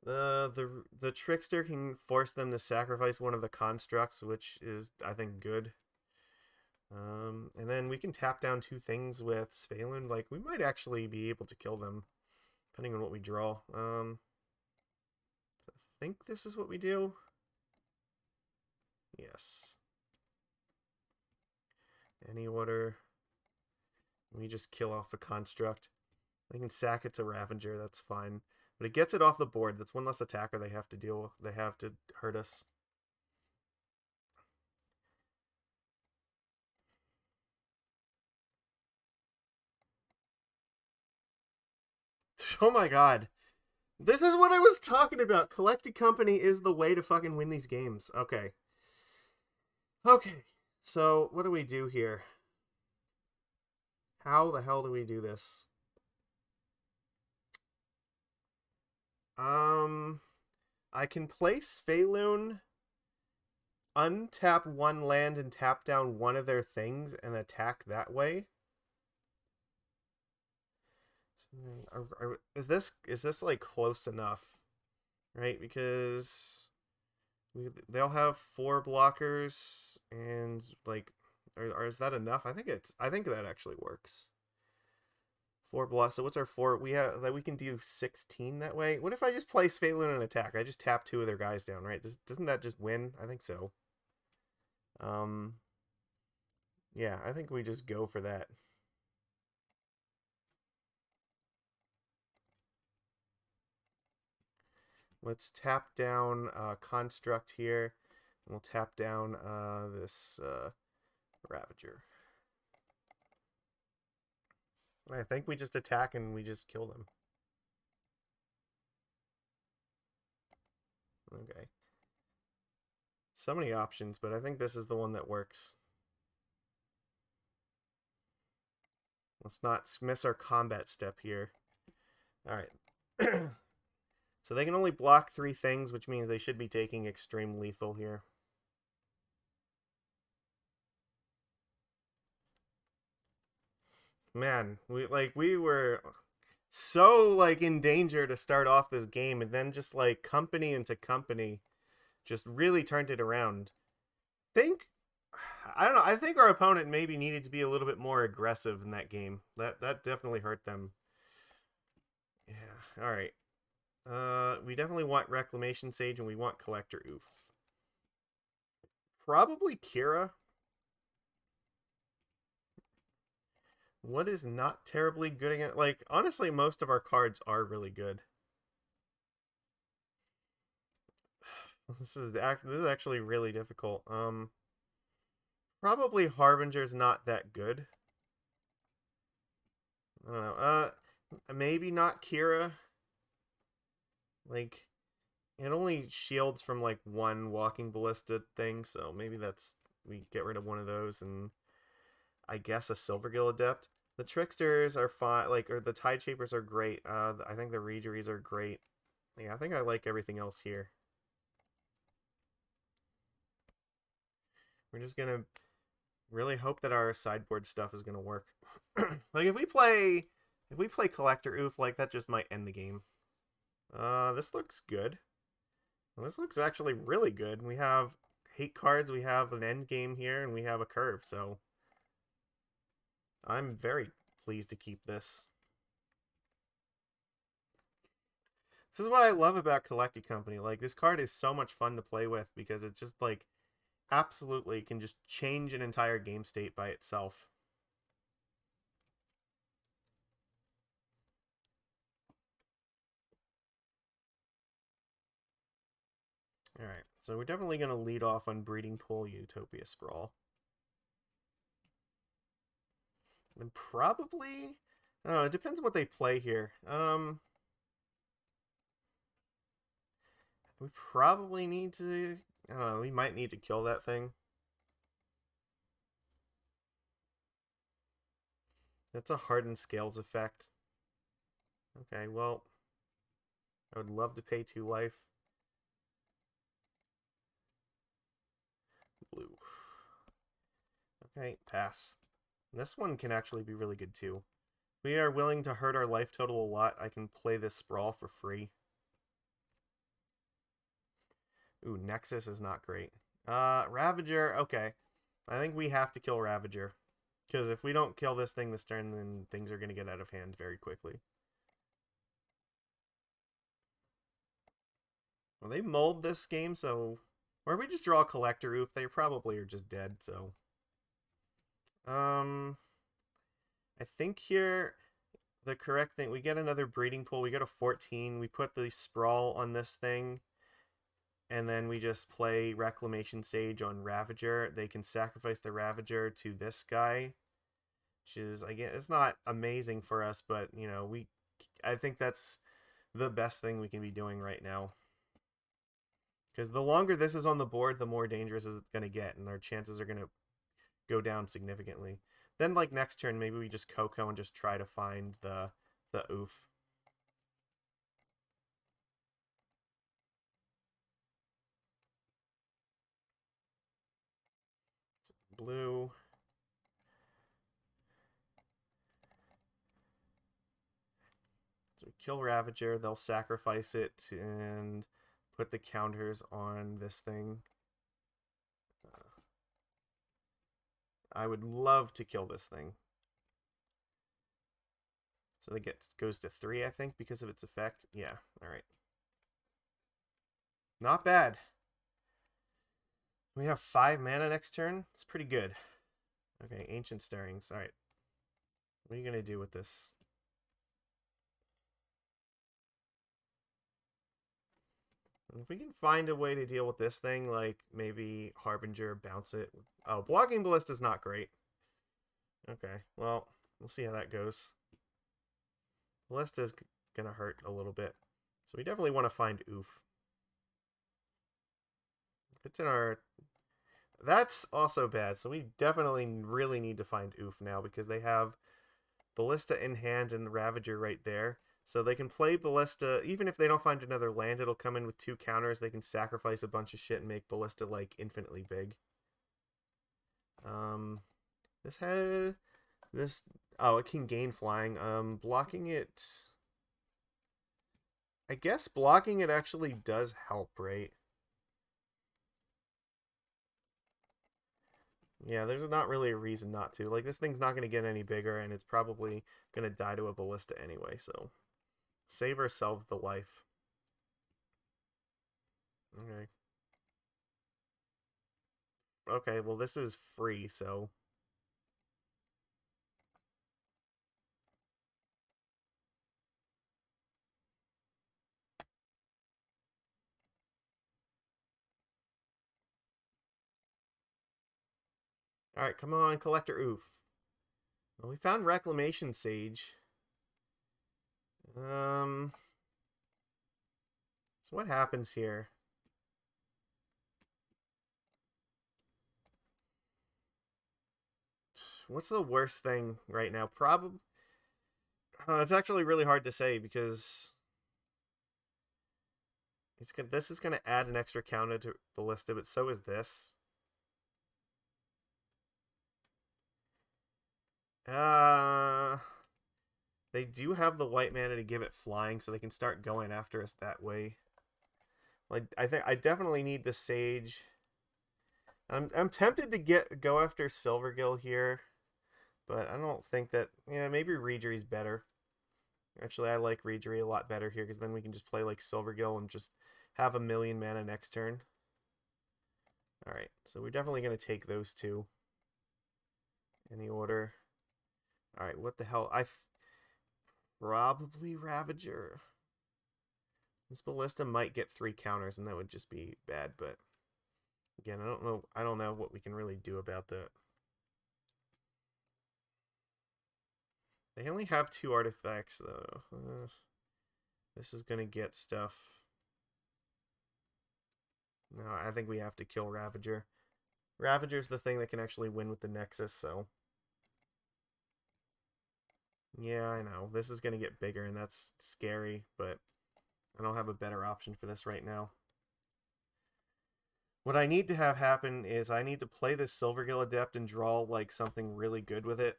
The Trickster can force them to sacrifice one of the constructs, which is, I think, good. And then we can tap down 2 things with Svyelun. Like, we might actually be able to kill them, depending on what we draw. So I think this is what we do. Yes. Any order. We just kill off a construct. They can sack it to Ravager, that's fine. But it gets it off the board. That's one less attacker they have to deal with. They have to hurt us. Oh my god. This is what I was talking about. Collected Company is the way to fucking win these games. Okay. Okay. So, what do we do here? How the hell do we do this? I can play Svyelun, untap 1 land and tap down one of their things and attack that way. Is this like close enough? Right, because they'll have 4 blockers and like or is that enough? I think that actually works. 4 blocks. So what's our 4? We have that we can do 16 that way. What if I just play Svyelun and attack? I just tap 2 of their guys down, right? Doesn't that just win? I think so. Yeah, I think we just go for that. Let's tap down Construct here. And we'll tap down this Ravager. I think we just attack and we just kill them. Okay. So many options, but I think this is the one that works. Let's not miss our combat step here. Alright. So they can only block 3 things, which means they should be taking extreme lethal here. Man, we were so like in danger to start off this game, and then just like company into company just really turned it around. I don't know, I think our opponent maybe needed to be a little bit more aggressive in that game. That definitely hurt them. Yeah, alright. We definitely want Reclamation Sage and we want Collector Ouphe. Probably Kira. What is not terribly good against... Like, honestly, most of our cards are really good. This is actually really difficult. Probably Harbinger's not that good. I don't know. Maybe not Kira. Like, it only shields from like one walking ballista thing, so maybe we get rid of one of those, and I guess a Silvergill Adept. The Tricksters are fine, like, or the Tide Shapers are great. I think the Reejereys are great. Yeah, I think I like everything else here. We're just gonna really hope that our sideboard stuff is gonna work. Like, if we play Collector Ouphe, like, that just might end the game. This looks good. Well, this looks actually really good. We have 8 cards, we have an end game here, and we have a curve, so I'm very pleased to keep this. This is what I love about Collecting Company. Like, this card is so much fun to play with because it just, like, absolutely can just change an entire game state by itself. Alright, so we're definitely going to lead off on Breeding Pool Utopia Sprawl. And probably... I don't know, it depends on what they play here. We probably need to... I don't know, we might need to kill that thing. That's a Hardened Scales effect. Okay, well... I would love to pay 2 life. Blue. Okay, pass. This one can actually be really good too. We are willing to hurt our life total a lot. I can play this Sprawl for free. Ooh, Nexus is not great. Ravager, okay. I think we have to kill Ravager. Because if we don't kill this thing this turn, then things are going to get out of hand very quickly. Well, they mold this game, so... Or if we just draw a Collector Ouphe, they probably are just dead, so... I think here the correct thing, we get another breeding pool, we get a 14, we put the Sprawl on this thing, and then we just play Reclamation Sage on Ravager. They can sacrifice the Ravager to this guy, which is, again, it's not amazing for us, but, you know, I think that's the best thing we can be doing right now. Because the longer this is on the board, the more dangerous it's going to get, and our chances are going to go down significantly. Then, like, next turn, maybe we just Coco and just try to find the Ouphe. Blue. So we kill Ravager, they'll sacrifice it and put the counters on this thing. I would love to kill this thing. So it goes to 3, I think, because of its effect. Yeah, alright. Not bad. We have 5 mana next turn. It's pretty good. Okay, Ancient Stirrings. Alright. What are you going to do with this? If we can find a way to deal with this thing, like maybe Harbinger, bounce it. Oh, Blocking Ballista is not great. Okay, well, we'll see how that goes. Ballista is going to hurt a little bit. So we definitely want to find Ouphe. It's in our... That's also bad, so we definitely really need to find Ouphe now because they have Ballista in hand and Ravager right there. So they can play Ballista, even if they don't find another land, it'll come in with 2 counters. They can sacrifice a bunch of shit and make Ballista, like, infinitely big. Oh, it can gain flying. Blocking it... I guess blocking it actually does help, right? Yeah, there's not really a reason not to. Like, this thing's not going to get any bigger, and it's probably going to die to a Ballista anyway, so... Save ourselves the life. Okay. Okay, well, this is free, so... Alright, come on, Collector Ouphe. Well, we found Reclamation Sage. So what happens here? What's the worst thing right now? Probably. It's actually really hard to say because this is gonna add an extra counter to Ballista, but so is this. They do have the white mana to give it flying, so they can start going after us that way. Like I definitely need the Sage. I'm tempted to go after Silvergill here, but I don't think that. Yeah, maybe Reejerey's better. Actually, I like Reejerey a lot better here because then we can just play like Silvergill and just have a million mana next turn. All right, so we're definitely gonna take those two. Any order? All right, what the hell? Probably Ravager. This Ballista might get 3 counters, and that would just be bad. But again, I don't know. I don't know what we can really do about that. They only have 2 artifacts, though. This is gonna get stuff. No, I think we have to kill Ravager. Ravager's the thing that can actually win with the Nexus, so. Yeah, I know. This is gonna get bigger, and that's scary, but I don't have a better option for this right now. What I need to have happen is I need to play this Silvergill Adept and draw like something really good with it.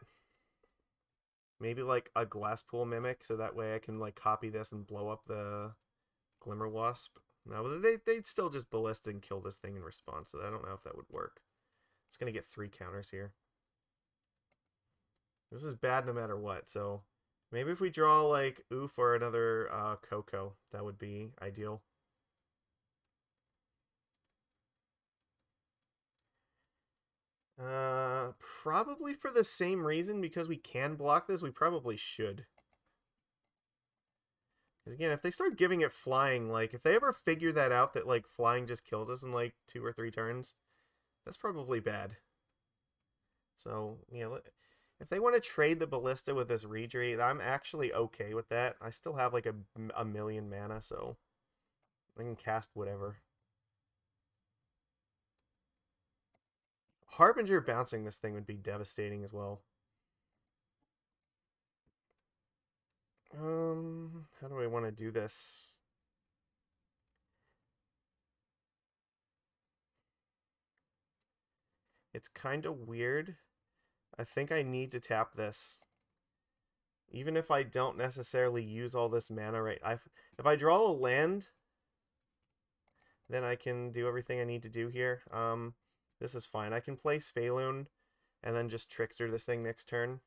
Maybe like a Glasspool Mimic, so that way I can like copy this and blow up the Glimmer Wasp. No, they'd still just Ballista and kill this thing in response, so I don't know if that would work. It's going to get 3 counters here. This is bad no matter what, so maybe if we draw like Ouphe or another Coco, that would be ideal. Probably for the same reason, because we can block this, we probably should. Because again, if they start giving it flying, like, if they ever figure that out, that, like, flying just kills us in, like, 2 or 3 turns, that's probably bad. So, yeah, if they want to trade the Ballista with this Reejerey, I'm actually okay with that. I still have, like, a million mana, so I can cast whatever. Harbinger bouncing this thing would be devastating as well. How do I want to do this? It's kind of weird. I think I need to tap this. Even if I don't necessarily use all this mana right. If I draw a land, then I can do everything I need to do here. This is fine. I can play Svyelun and then just Trickster this thing next turn.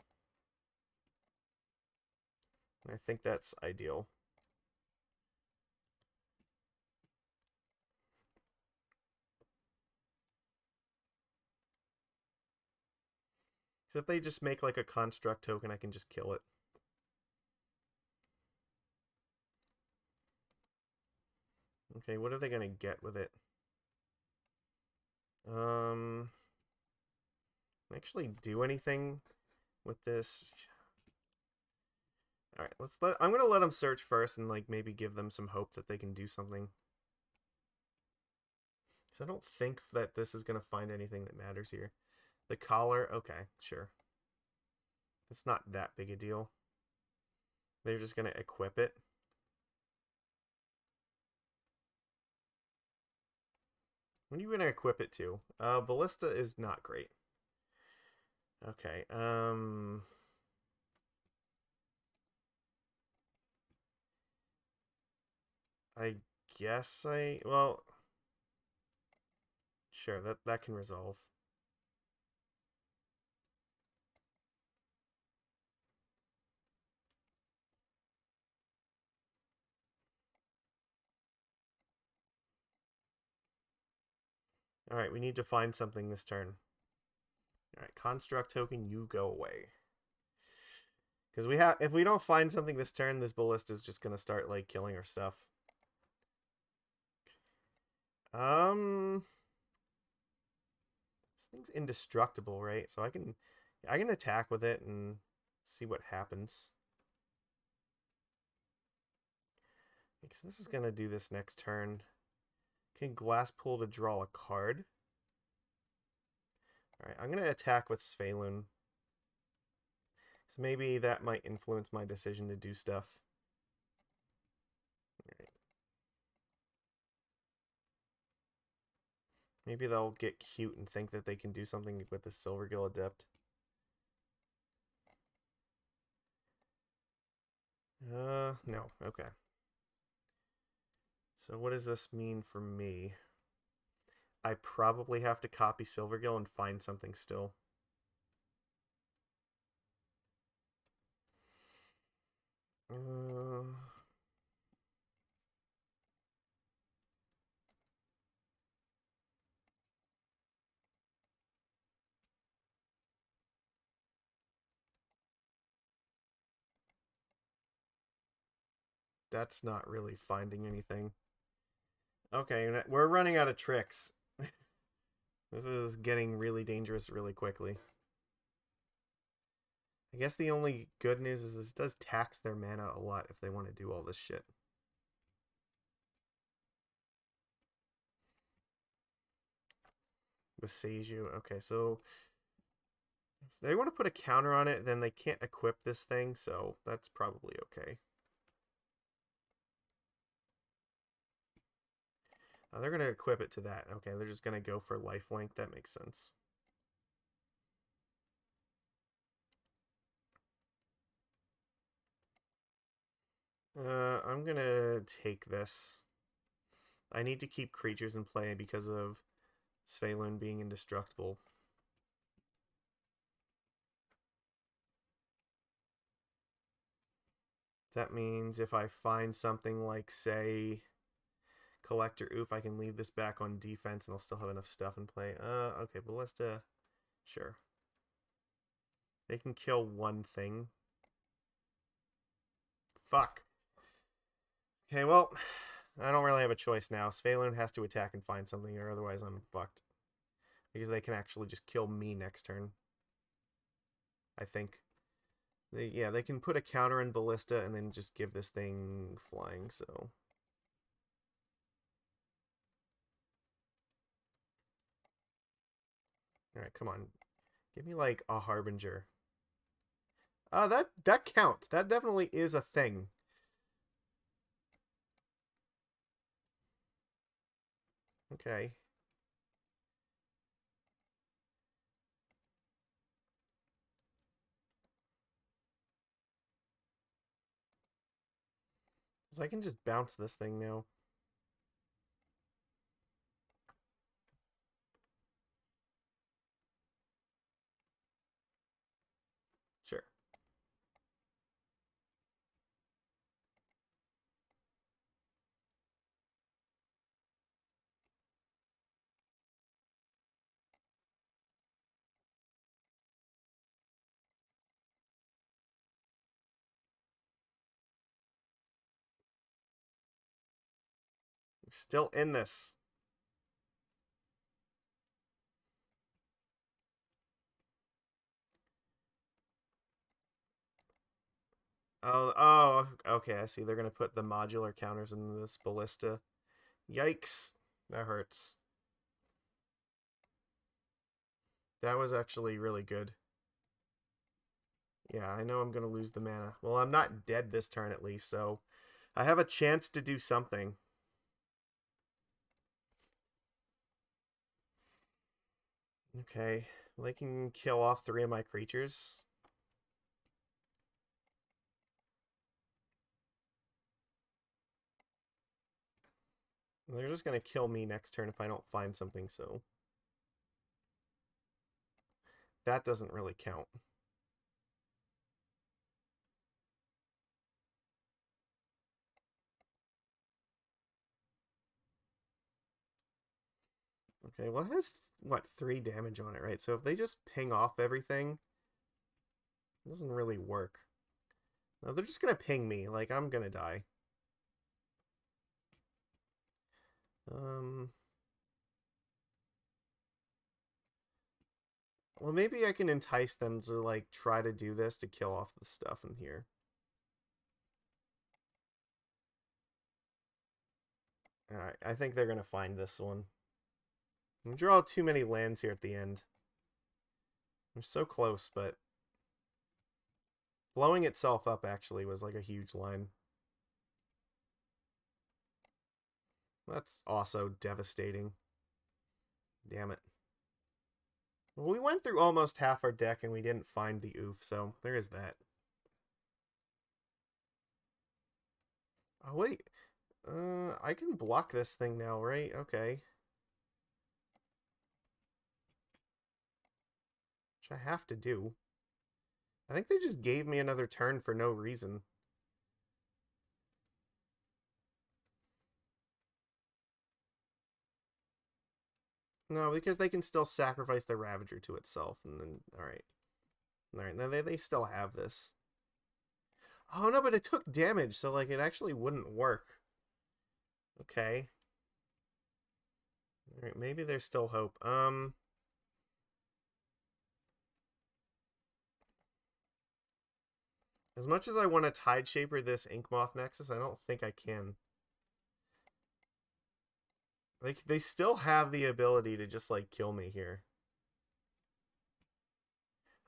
I think that's ideal. So if they just make like a construct token, I can just kill it. Okay, what are they gonna get with it? Actually do anything with this? All right, I'm gonna let them search first and like maybe give them some hope that they can do something. Because I don't think that this is gonna find anything that matters here. The collar, okay, sure. It's not that big a deal. They're just gonna equip it. When are you gonna equip it to? Ballista is not great. Okay, I guess well, sure, that can resolve. Alright, we need to find something this turn. Alright, construct token, you go away. Because if we don't find something this turn, this Ballista is just gonna start like killing our stuff. thing's indestructible, right? So I can attack with it and see what happens. Because this is gonna do this next turn. Can Glasspool to draw a card. Alright, I'm gonna attack with Svyelun. So maybe that might influence my decision to do stuff. Alright. Maybe they'll get cute and think that they can do something with the Silvergill Adept. No. Okay. So what does this mean for me? I probably have to copy Silvergill and find something still. That's not really finding anything. Okay, we're running out of tricks. This is getting really dangerous really quickly. I guess the only good news is this does tax their mana a lot if they want to do all this shit. With Seiju. Okay, so if they want to put a counter on it, then they can't equip this thing, so that's probably okay. Oh, they're going to equip it to that. Okay, they're just going to go for lifelink. That makes sense. I'm going to take this. I need to keep creatures in play because of Svyelun being indestructible. That means if I find something like, say, Collector Ouphe, I can leave this back on defense and I'll still have enough stuff in play. Okay, Ballista, sure. They can kill one thing. Fuck. Okay, well, I don't really have a choice now. Svyelun has to attack and find something, or otherwise I'm fucked. Because they can actually just kill me next turn. I think. Yeah, they can put a counter in Ballista and then just give this thing flying, so... Alright, come on. Give me, like, a Harbinger. That counts. That definitely is a thing. Okay. So I can just bounce this thing now. Sure. We're still in this. Oh, okay, I see. They're going to put the modular counters in this Ballista. Yikes. That hurts. That was actually really good. Yeah, I know I'm going to lose the mana. Well, I'm not dead this turn at least, so I have a chance to do something. Okay, well, they can kill off 3 of my creatures. They're just going to kill me next turn if I don't find something, so... That doesn't really count. Okay, well, it has, what, 3 damage on it, right? So if they just ping off everything, it doesn't really work. No, they're just going to ping me. Like, I'm going to die. Well, maybe I can entice them to, like, try to do this to kill off the stuff in here. Alright, I think they're gonna find this one. We draw too many lands here at the end. We're so close, but blowing itself up actually was like a huge line. That's also devastating. Damn it. Well, we went through almost half our deck and we didn't find the Ouphe, so there is that. Oh, wait. I can block this thing now, right? Okay. Which I have to do. I think they just gave me another turn for no reason. No, because they can still sacrifice the Ravager to itself, and then, alright. Alright, now they still have this. Oh, no, but it took damage, so, like, it actually wouldn't work. Okay. Alright, maybe there's still hope. As much as I want to Tide Shaper this Inkmoth Nexus, I don't think I can. Like, they still have the ability to just, like, kill me here.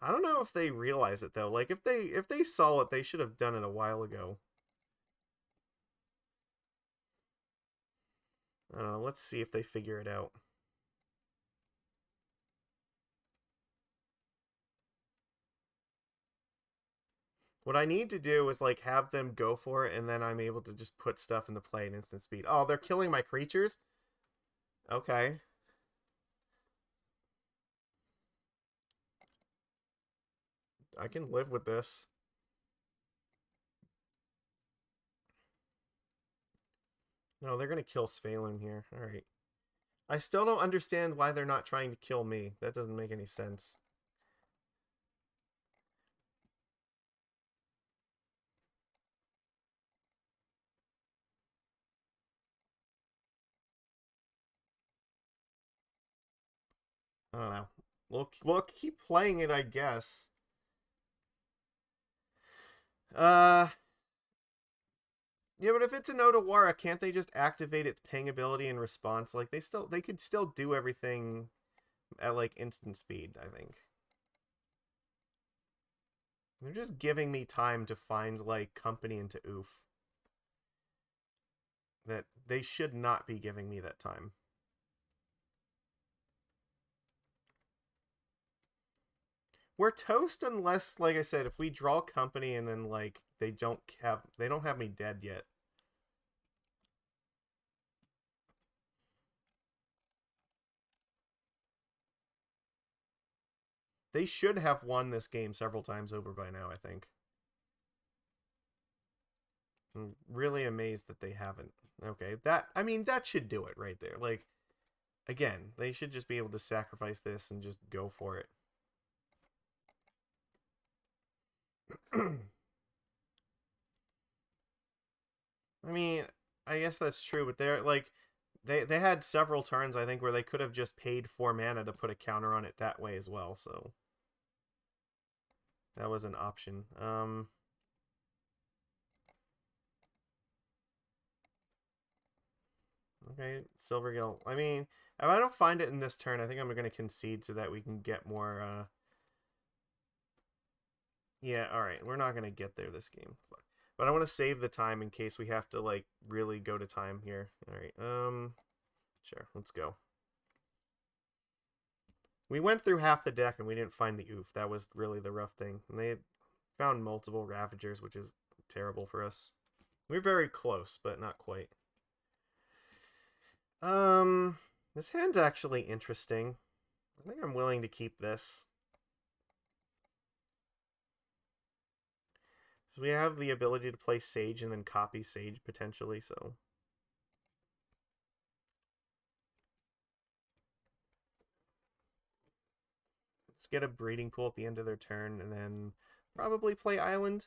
I don't know if they realize it, though. Like, if they saw it, they should have done it a while ago. I don't know. Let's see if they figure it out. What I need to do is, like, have them go for it, and then I'm able to just put stuff into play at instant speed. Oh, they're killing my creatures? Okay. I can live with this. No, they're going to kill Svyelun here. Alright. I still don't understand why they're not trying to kill me. That doesn't make any sense. I don't know. We'll keep playing it, I guess. Yeah, but if it's an Otawara, can't they just activate its ping ability in response? Like, they could still do everything at, like, instant speed, I think. They're just giving me time to find, like, company into Ouphe. That they should not be giving me that time. We're toast unless, like I said, if we draw company and then, like, they don't have me dead yet. They should have won this game several times over by now, I think. I'm really amazed that they haven't. Okay, I mean, that should do it right there. Like, again, they should just be able to sacrifice this and just go for it. I mean, I guess that's true, but they're like they had several turns I think where they could have just paid 4 mana to put a counter on it that way as well, so that was an option. Okay, Silvergill. I mean, if I don't find it in this turn, I think I'm going to concede so that we can get more yeah, alright, we're not going to get there this game. But I want to save the time in case we have to, like, really go to time here. Alright, sure, let's go. We went through half the deck and we didn't find the Ouphe. That was really the rough thing. And they found multiple Ravagers, which is terrible for us. We're very close, but not quite. This hand's actually interesting. I think I'm willing to keep this. So we have the ability to play Sage and then copy Sage potentially, so. Let's get a breeding pool at the end of their turn and then probably play Island.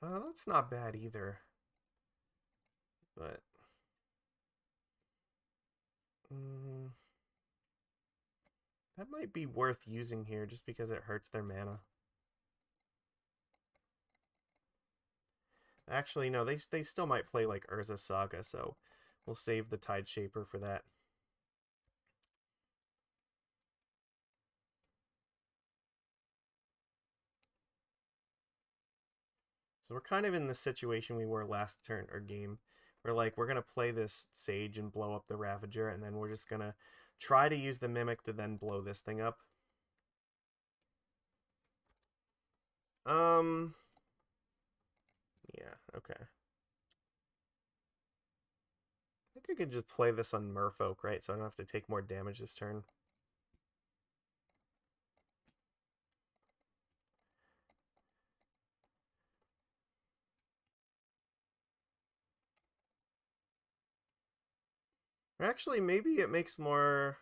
That's not bad either. But that might be worth using here just because it hurts their mana. Actually, no, they still might play like Urza Saga, so we'll save the Tide Shaper for that. So we're kind of in the situation we were last turn or game. We're like, we're going to play this Sage and blow up the Ravager, and then we're just going to try to use the Mimic to then blow this thing up. Yeah, okay. I think I could just play this on Merfolk, right? So I don't have to take more damage this turn. Or actually, maybe it makes more...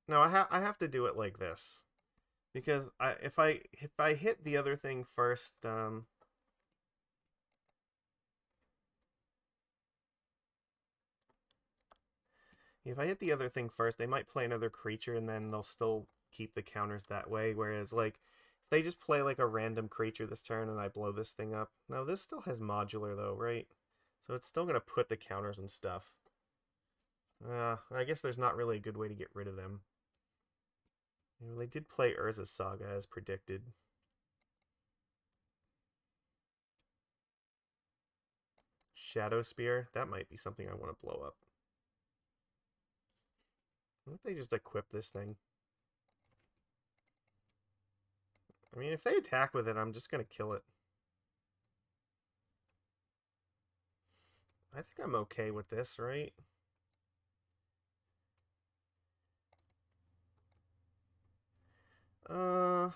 No, I have to do it like this. Because if I hit the other thing first, if I hit the other thing first, they might play another creature and then they'll still keep the counters that way. Whereas, like, if they just play like a random creature this turn and I blow this thing up. No, this still has modular though, right? So it's still gonna put the counters and stuff. I guess there's not really a good way to get rid of them. Well, they did play Urza Saga as predicted. Shadow Spear, that might be something I want to blow up. Why don't they just equip this thing? I mean, if they attack with it, I'm just going to kill it. I think I'm okay with this, right? You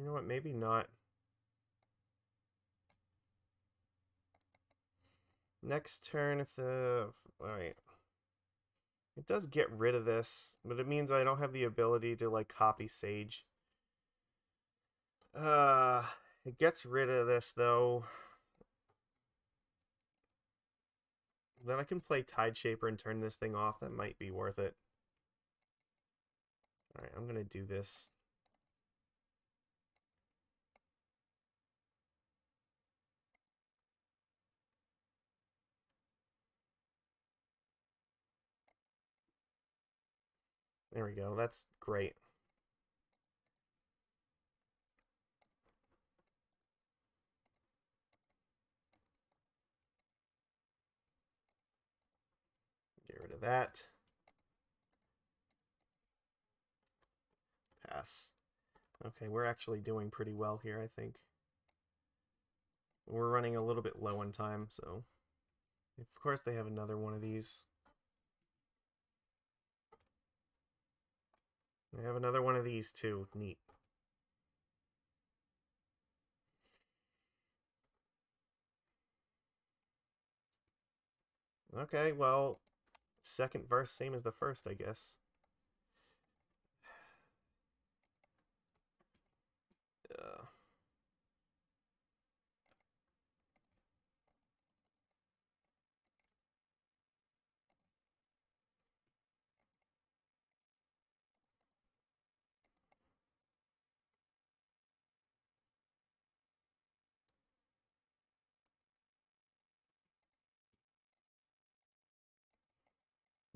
know what? Maybe not. Next turn, if the... Alright. It does get rid of this, but it means I don't have the ability to, like, copy Sage. It gets rid of this, though. Then I can play Tide Shaper and turn this thing off. That might be worth it. Alright, I'm going to do this. There we go. That's great. Get rid of that. Pass. Okay, we're actually doing pretty well here, I think. We're running a little bit low on time, so... Of course they have another one of these. They have another one of these, too. Neat. Okay, well... Second verse, same as the first, I guess.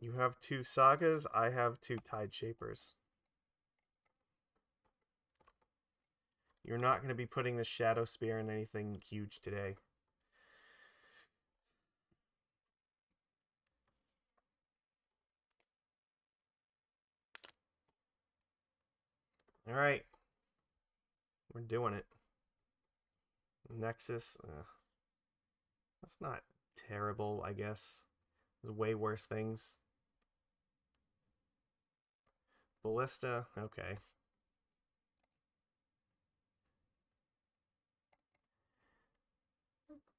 You have 2 Sagas, I have 2 Tide Shapers. You're not going to be putting the Shadow Spear in anything huge today. Alright. We're doing it. Nexus. That's not terrible, I guess. There's way worse things. Ballista. Okay.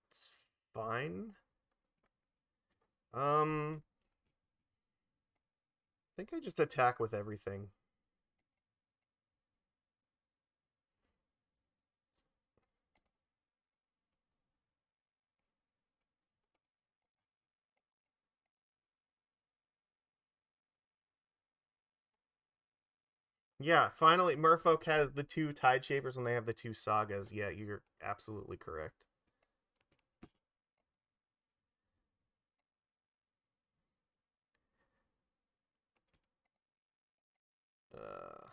It's fine. I think I just attack with everything. Yeah, finally, Merfolk has the 2 Tide Shapers when they have the 2 Sagas. Yeah, you're absolutely correct. Uh,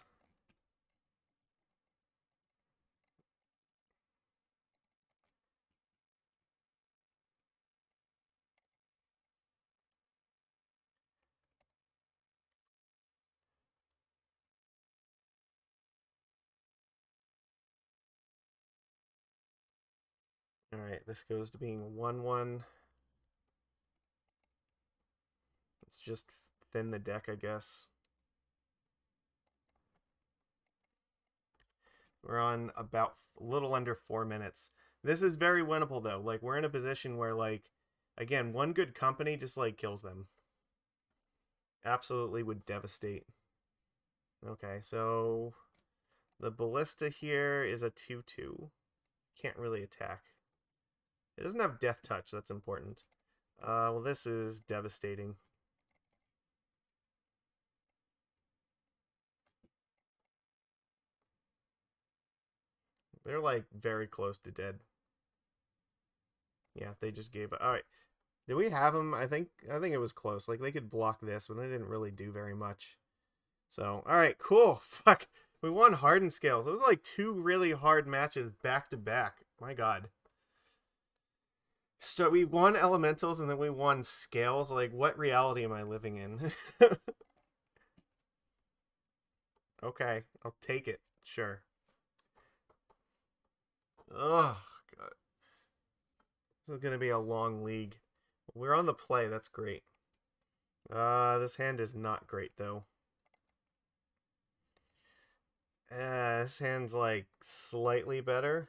Alright, this goes to being 1-1. Let's just thin the deck, I guess. We're on about a little under 4 minutes. This is very winnable, though. Like, we're in a position where, like, again, one good company just, like, kills them. Absolutely would devastate. Okay, so the Ballista here is a 2-2. Can't really attack. It doesn't have Death Touch, that's important. Well, this is devastating. They're, like, very close to dead. Yeah, they just gave up. Alright. Did we have them? I think it was close. Like, they could block this, but they didn't really do very much. So, alright, cool. Fuck. We won Hardened Scales. It was like 2 really hard matches back to back. My god. So we won Elementals and then we won Scales. Like, what reality am I living in? Okay, I'll take it. Sure. Oh, god. This is going to be a long league. We're on the play. That's great. This hand is not great, though. This hand's, like, slightly better.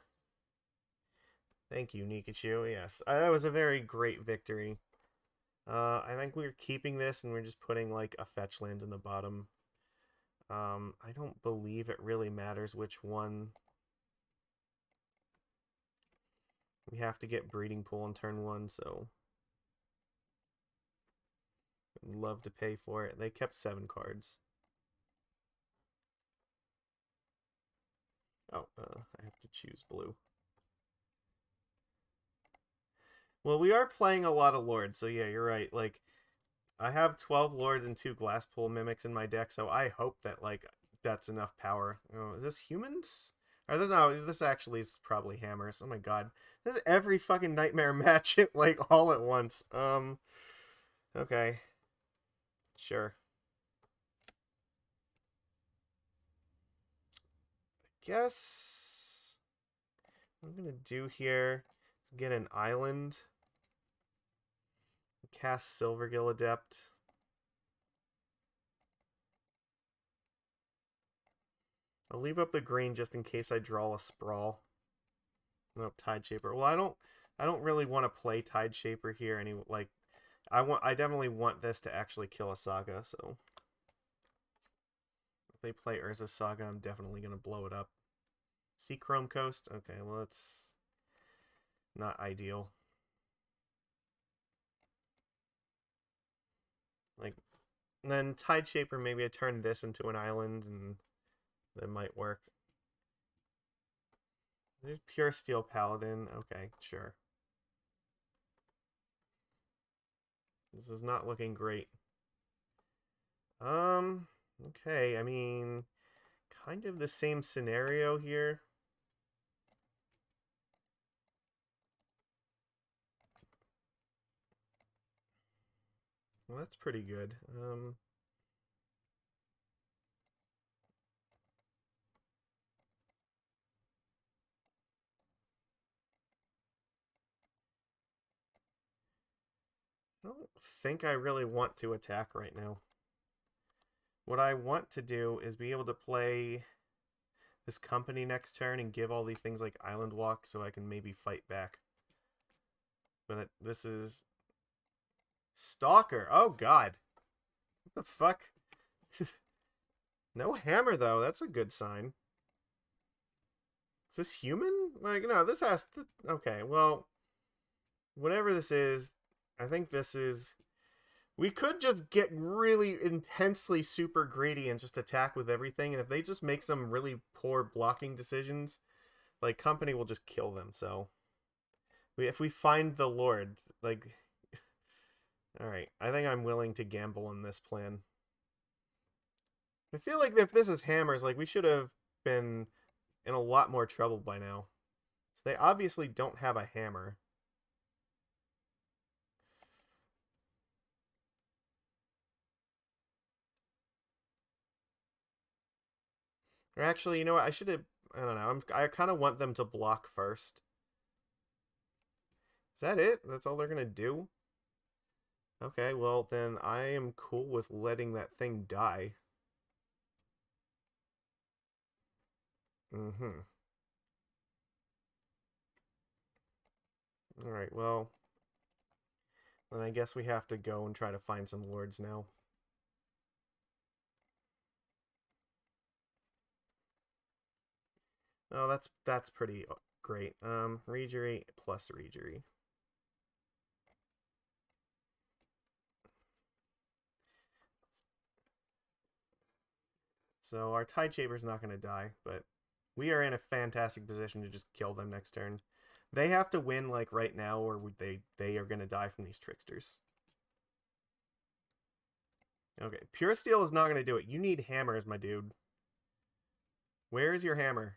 Thank you, Nikachu. Yes, that was a very great victory. I think we're keeping this and we're just putting, like, a fetch land in the bottom. I don't believe it really matters which one. We have to get Breeding Pool in turn 1, so I'd love to pay for it. They kept 7 cards. Oh, I have to choose blue. Well, we are playing a lot of Lords, so yeah, you're right. Like, I have 12 Lords and 2 Glasspool Mimics in my deck, so I hope that, like, that's enough power. Oh, is this humans? Or this, no, this actually is probably hammers. Oh my god. This is every fucking nightmare match, like, all at once. Okay. Sure. I guess what I'm gonna do here is get an island. Cast Silvergill Adept. I'll leave up the green just in case I draw a Sprawl. Nope, Tide Shaper. Well, I don't really want to play Tide Shaper here. Like, I definitely want this to actually kill a Saga. So if they play Urza Saga, I'm definitely gonna blow it up. See Chrome Coast. Okay, well it's not ideal. Like, and then Tide Shaper. Maybe I turn this into an island, and that might work. There's Pure Steel Paladin. Okay, sure. This is not looking great. Okay, I mean, kind of the same scenario here. Well, that's pretty good. I don't think I really want to attack right now. What I want to do is be able to play this company next turn and give all these things like Island Walk so I can maybe fight back. But this is Stalker. Oh god. What the fuck? No hammer though. That's a good sign. Is this human? Like, no, this has to... Okay, well, whatever this is, I think this is... We could just get really intensely super greedy and just attack with everything, and if they just make some really poor blocking decisions, like, company will just kill them, so... if we find the Lord, like... Alright, I think I'm willing to gamble on this plan. I feel like if this is hammers, like, we should have been in a lot more trouble by now. So they obviously don't have a hammer. Or actually, you know what? I should have... I don't know. I kind of want them to block first. Is that it? That's all they're going to do? Okay, well, then I am cool with letting that thing die. Mm-hmm. Alright, well... then I guess we have to go and try to find some lords now. Oh, that's pretty great. Reejerey plus Reejerey. So our Tide Shaper's not going to die, but we are in a fantastic position to just kill them next turn. They have to win, like, right now, or they are going to die from these Tricksters. Okay, Pure Steel is not going to do it. You need hammers, my dude. Where is your hammer?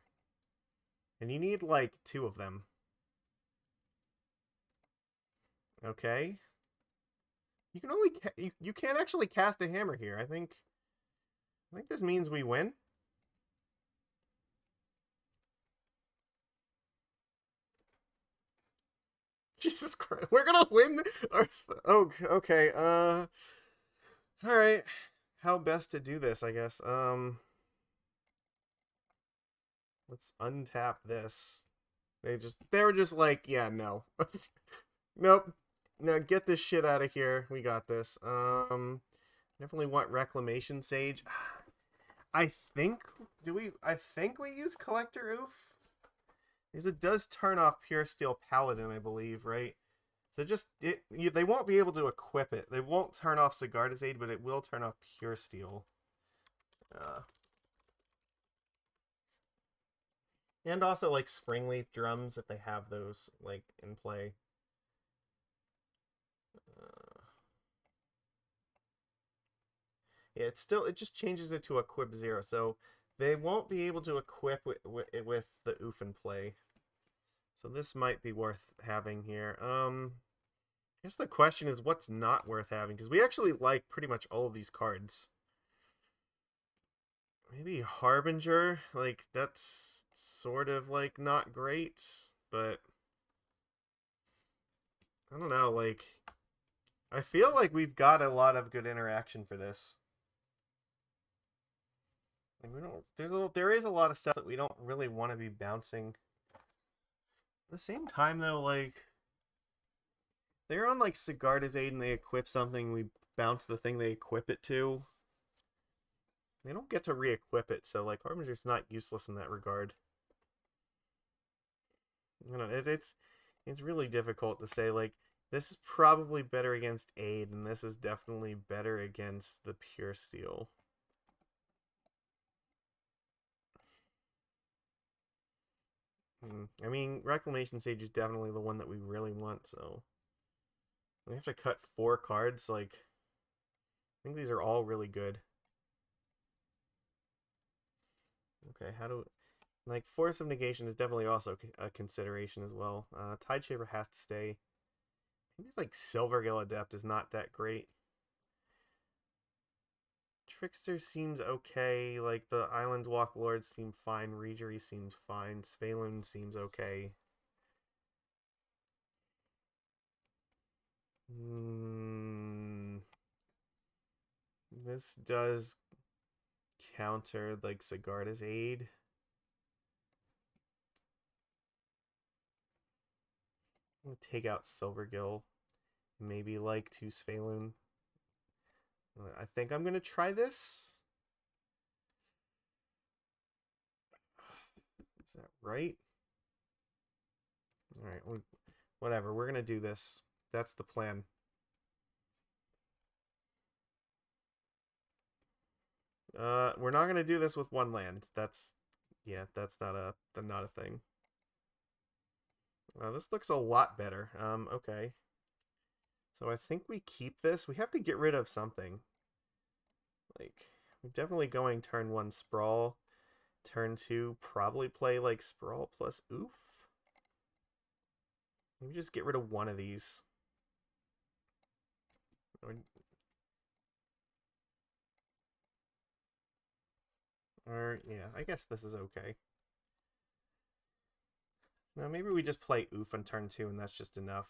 And you need, like, 2 of them. Okay. You can only... you can't actually cast a hammer here. I think this means we win. Jesus Christ. We're gonna win? Oh, okay. Alright. How best to do this, I guess. Let's untap this. They were just like, yeah, no. Nope. No, get this shit out of here. We got this. Definitely want Reclamation Sage. I think we use Collector Ouphe? Because it does turn off Pure Steel Paladin, I believe, right? So they won't be able to equip it. They won't turn off Sigarda's Aid, but it will turn off Pure Steel. And also, like, Springleaf Drums, if they have those, like, in play. Yeah, it just changes it to equip 0, so they won't be able to equip it with the Ouphe in play. So this might be worth having here. I guess the question is what's not worth having, because we actually like pretty much all of these cards. Maybe Harbinger, like, that's sort of, like, not great, but I don't know, like, I feel like we've got a lot of good interaction for this. Like, there is a lot of stuff that we don't really want to be bouncing. At the same time, though, like, they're on, like, Sigarda's Aid and they equip something, we bounce the thing they equip it to. They don't get to re-equip it, so, like, Harbinger's not useless in that regard. I don't know, it's really difficult to say, like, this is probably better against Aid, and this is definitely better against the Pure Steel. I mean, Reclamation Sage is definitely the one that we really want, so... we have to cut 4 cards, like... I think these are all really good. Okay, how do... like, Force of Negation is definitely also a consideration as well. Tide Shaper has to stay. Maybe, like, Silvergill Adept is not that great. Trickster seems okay. Like, the Island Walk Lords seem fine. Reejerey seems fine. Svyelun seems okay. This does counter, like, Sigarda's Aid. I'm gonna take out Silvergill. Maybe, like, to Svyelun. I think I'm gonna try this. Is that right? Alright, whatever. We're gonna do this. That's the plan. We're not gonna do this with one land. That's that's not a thing. This looks a lot better. Okay. So I think we keep this. We have to get rid of something. Like, we're definitely going turn 1 Sprawl. Turn 2, probably play like Sprawl plus Ouphe. Maybe just get rid of one of these. Or yeah, I guess this is okay. No, maybe we just play Ouphe on turn 2 and that's just enough.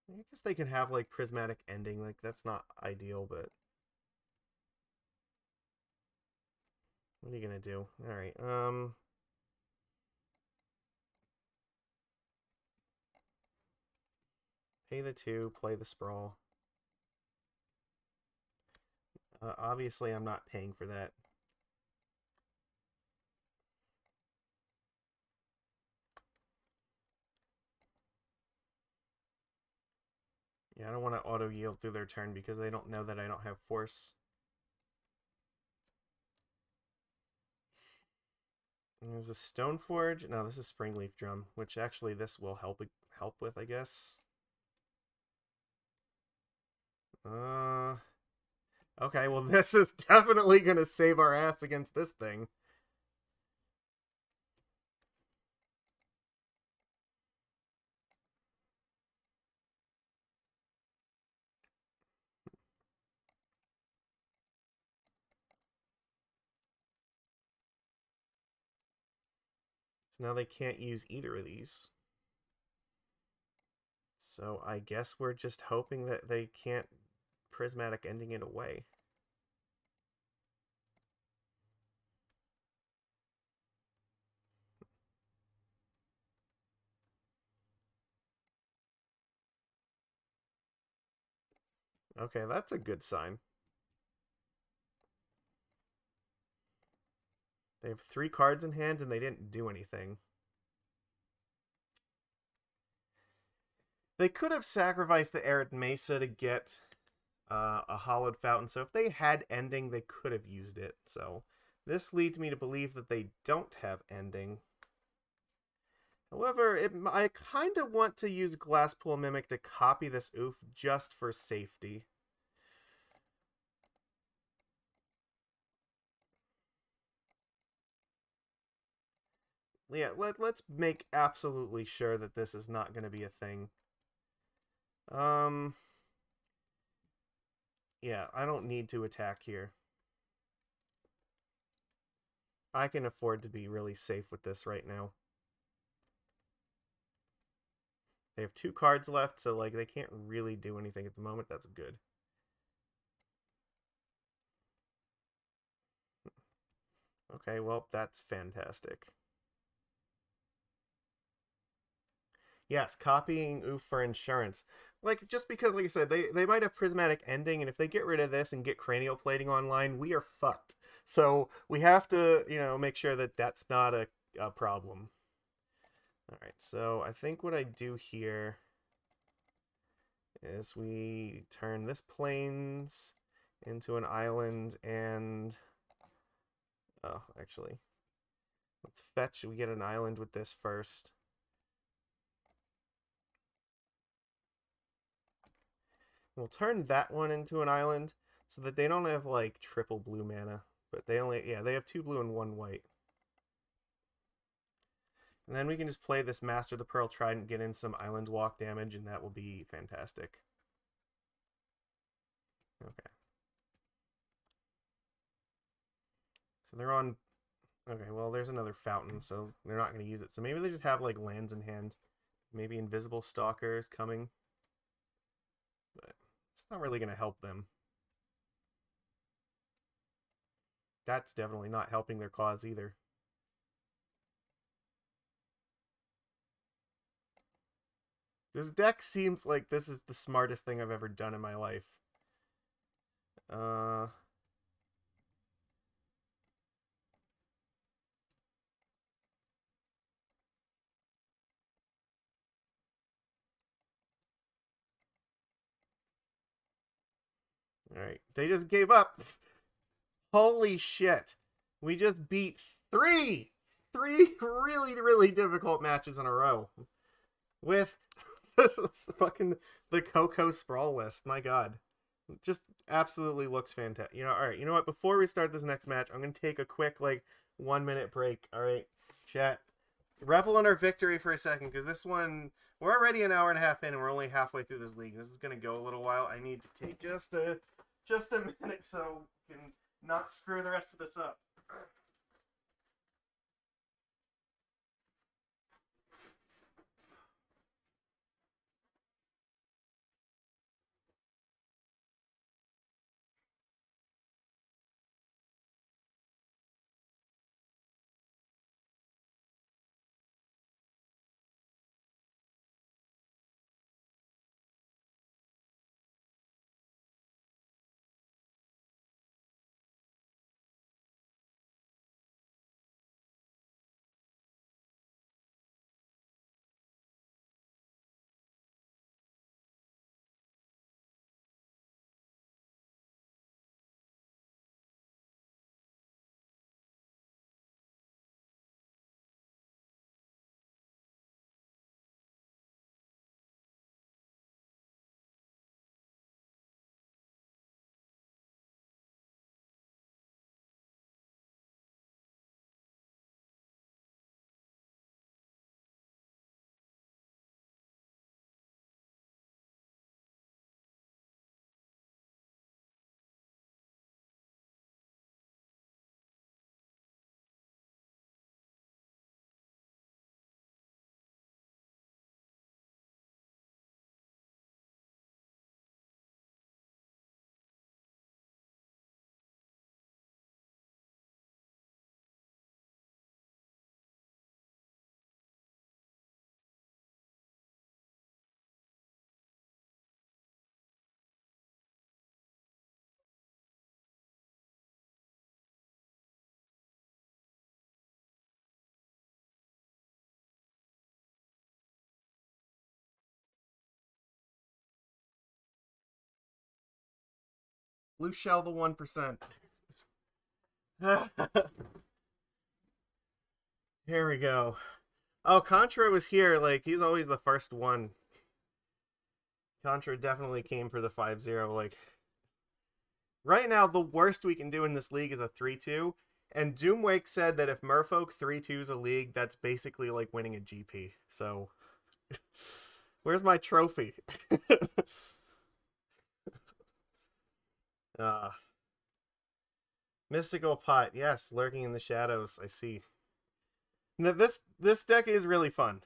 I guess they can have like Prismatic Ending, like that's not ideal, but what are you gonna do? Alright, pay the 2, play the Sprawl. Obviously I'm not paying for that. Yeah, I don't want to auto-yield through their turn because they don't know that I don't have Force. There's a Stoneforge. No, this is Springleaf Drum, which actually this will help with, I guess. Okay, well this is definitely going to save our ass against this thing. So now they can't use either of these. So I guess we're just hoping that they can't Prismatic Ending it away. Okay, that's a good sign. They have 3 cards in hand and they didn't do anything. They could have sacrificed the Arid Mesa to get a Hollowed Fountain, so if they had Ending, they could have used it. So this leads me to believe that they don't have Ending. However, I kind of want to use Glasspool Mimic to copy this Ouphe just for safety. Yeah, let's make absolutely sure that this is not going to be a thing. Yeah, I don't need to attack here. I can afford to be really safe with this right now. They have 2 cards left, so like they can't really do anything at the moment. That's good. Okay, well, that's fantastic. Yes, copying Ouphe for insurance. Like, just because, like I said, they might have Prismatic Ending, and if they get rid of this and get Cranial Plating online, we are fucked. So we have to, make sure that that's not a problem. Alright, so I think what I do here is we turn this plains into an island, and... Oh, actually. Let's fetch. We get an island with this first. We'll turn that one into an island so that they don't have like triple blue mana, but they have 2 blue and 1 white. And then we can just play this Master the Pearl Trident, get in some island walk damage, and that will be fantastic. Okay. So they're on... Okay, well, there's another fountain, so they're not going to use it. So maybe they just have like lands in hand. Maybe Invisible Stalker is coming. But it's not really going to help them. That's definitely not helping their cause either. This deck seems like this is the smartest thing I've ever done in my life. Alright, they just gave up. Holy shit. We just beat three really, really difficult matches in a row. With fucking the Coco Sprawl list. My god. Just absolutely looks fantastic. You know, alright, you know what? Before we start this next match, I'm going to take a quick, like, 1 minute break. Alright, chat. Revel in our victory for a second, because this one, we're already an hour and a half in, and we're only halfway through this league. This is going to go a little while. I need to take just a minute so we can not screw the rest of this up. Blue Shell the 1%. Here we go. Oh, Contra was here. Like, he's always the first one. Contra definitely came for the 5-0. Like, right now, the worst we can do in this league is a 3-2. And Doomwake said that if Merfolk 3-2's a league, that's basically like winning a GP. So, where's my trophy? Mystical Pot, yes, lurking in the shadows. I see. This deck is really fun.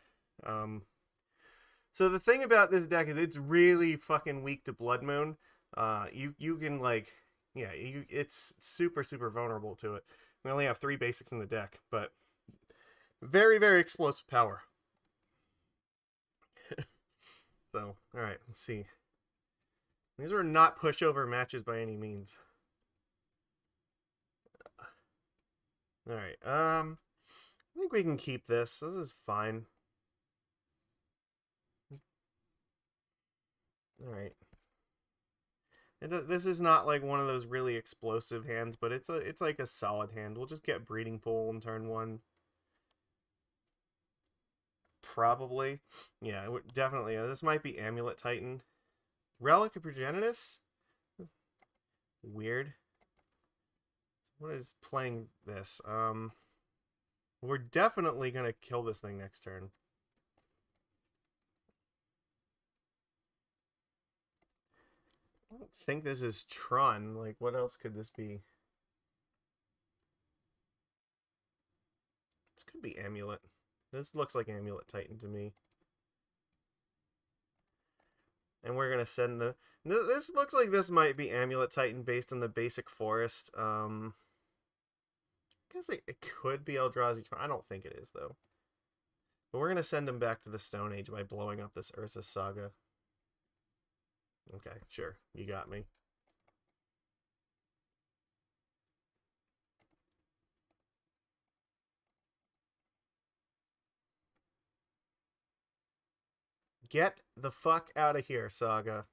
So the thing about this deck is it's really fucking weak to Blood Moon. You can like, yeah, it's super vulnerable to it. We only have 3 basics in the deck, but very, very explosive power. So, all right, let's see. These are not pushover matches by any means. All right, I think we can keep this. This is fine. All right. This is not like one of those really explosive hands, but it's like a solid hand. We'll just get Breeding Pool in turn 1. Probably. Yeah, definitely. This might be Amulet Titan. Relic of Progenitus? Weird. What is playing this? We're definitely gonna kill this thing next turn. I don't think this is Tron. Like, what else could this be? This could be Amulet. This looks like Amulet Titan to me. And we're gonna send the... This looks like this might be Amulet Titan based on the basic forest. I guess it could be Eldrazi Tron. I don't think it is, though. But we're gonna send him back to the Stone Age by blowing up this Urza Saga. Okay, sure. You got me. Get the fuck out of here, Saga.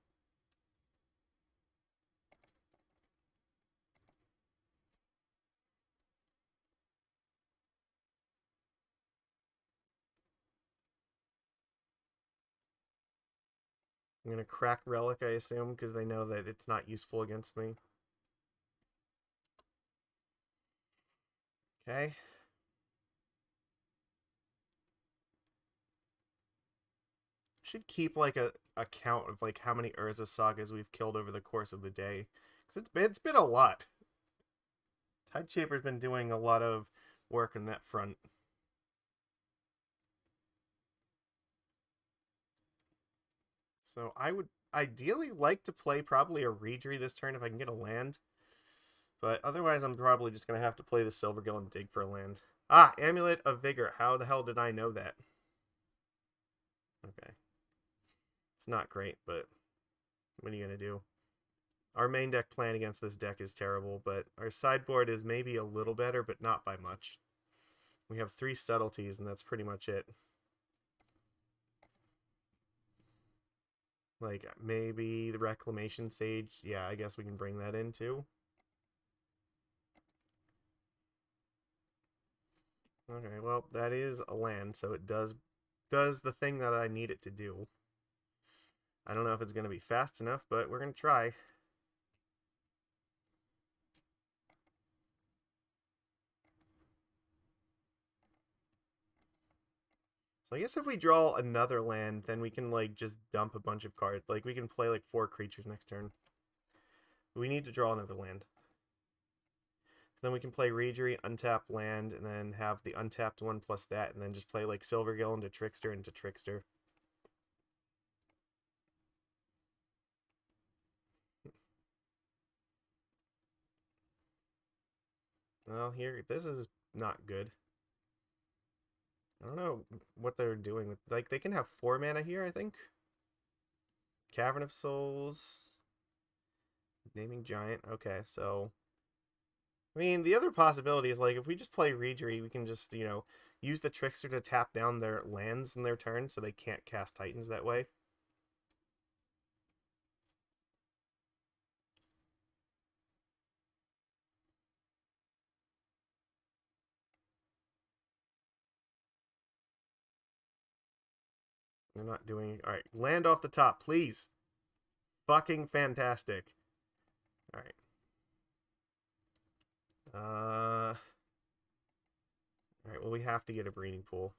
I'm going to crack Relic, I assume, because they know that it's not useful against me. Okay. Should keep like a count of like how many Urza sagas we've killed over the course of the day, because it's been a lot. Tideshaper's been doing a lot of work on that front. So I would ideally like to play probably a Reejerey this turn if I can get a land. But otherwise, I'm probably just going to have to play the Silvergill and dig for a land. Ah, Amulet of Vigor. How the hell did I know that? Okay. It's not great, but what are you going to do? Our main deck plan against this deck is terrible, but our sideboard is maybe a little better, but not by much. We have 3 subtleties, and that's pretty much it. Like, maybe the Reclamation Sage. Yeah, I guess we can bring that in, too. Okay, well, that is a land, so it does the thing that I need it to do. I don't know if it's going to be fast enough, but we're going to try. So I guess if we draw another land, then we can, like, just dump a bunch of cards. Like, we can play, like, 4 creatures next turn. We need to draw another land. So then we can play Reejerey, untap land, and then have the untapped one plus that, and then just play, like, Silvergill into Trickster. Well, here, this is not good. I don't know what they're doing with, like, they can have 4 mana here, I think. Cavern of Souls. Naming Giant. Okay, so I mean, the other possibility is, like, if we just play Reejerey, we can just, you know, use the Trickster to tap down their lands in their turn so they can't cast Titans that way. They're not doing... Alright, land off the top, please. Fucking fantastic. Alright. Alright, well, we have to get a breeding pool.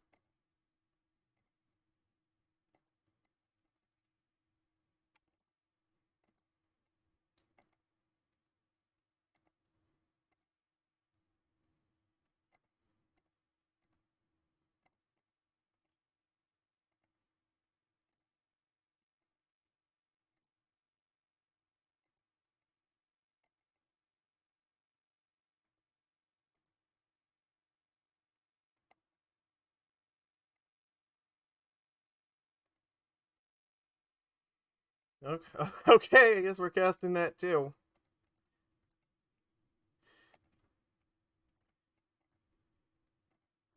Okay, okay, I guess we're casting that too.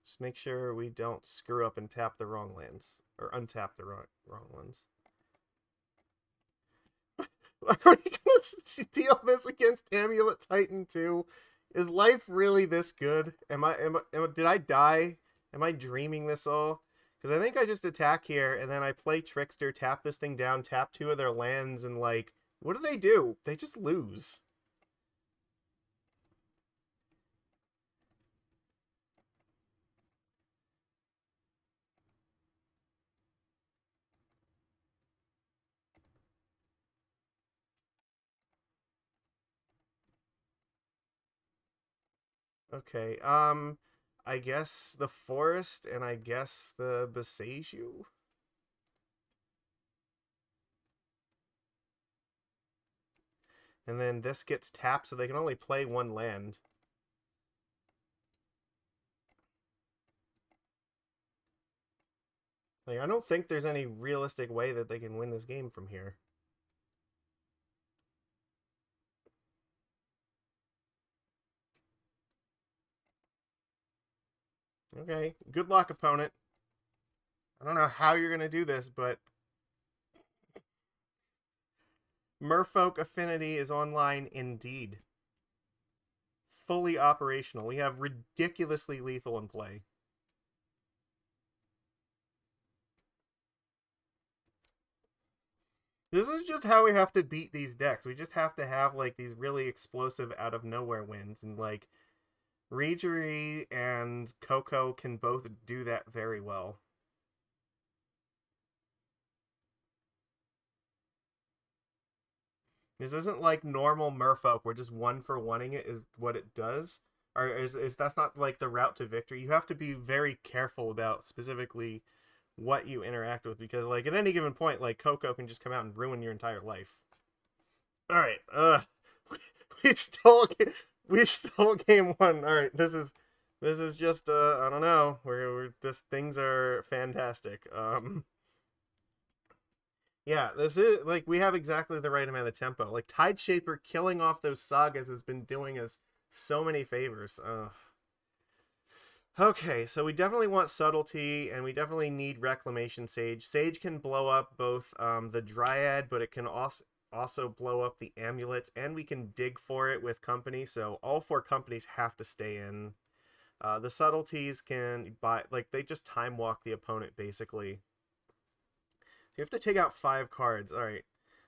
Just make sure we don't screw up and tap the wrong lands. Or untap the wrong ones. Are we gonna deal this against Amulet Titan too? Is life really this good? Did I die? Am I dreaming this all? Because I think I just attack here, and then I play Trickster, tap this thing down, tap 2 of their lands, and, like, what do? They just lose. Okay, I guess the Forest, and I guess the Beseiju? And then this gets tapped, so they can only play 1 land. Like, I don't think there's any realistic way that they can win this game from here. Okay, good luck, opponent. I don't know how you're going to do this, but Merfolk Affinity is online indeed. Fully operational. We have ridiculously lethal in play. This is just how we have to beat these decks. We just have to have like these really explosive out of nowhere wins, and like Reejerey and Coco can both do that very well. This isn't like normal Merfolk where just one for oneing it is what it does. Or is that's not like the route to victory. You have to be very careful about specifically what you interact with, because like at any given point, like Coco can just come out and ruin your entire life. Alright, we stole we stole game one. Alright, this is just I don't know. We're this things are fantastic. Yeah, this is like we have exactly the right amount of tempo. Like Tide Shaper killing off those sagas has been doing us so many favors. Okay, so we definitely want Subtlety, and we definitely need Reclamation Sage. Sage can blow up both the Dryad, but it can also blow up the Amulet, and we can dig for it with Company, so all 4 companies have to stay in. The Subtleties can buy, like, they just time walk the opponent, basically. You have to take out 5 cards. Alright.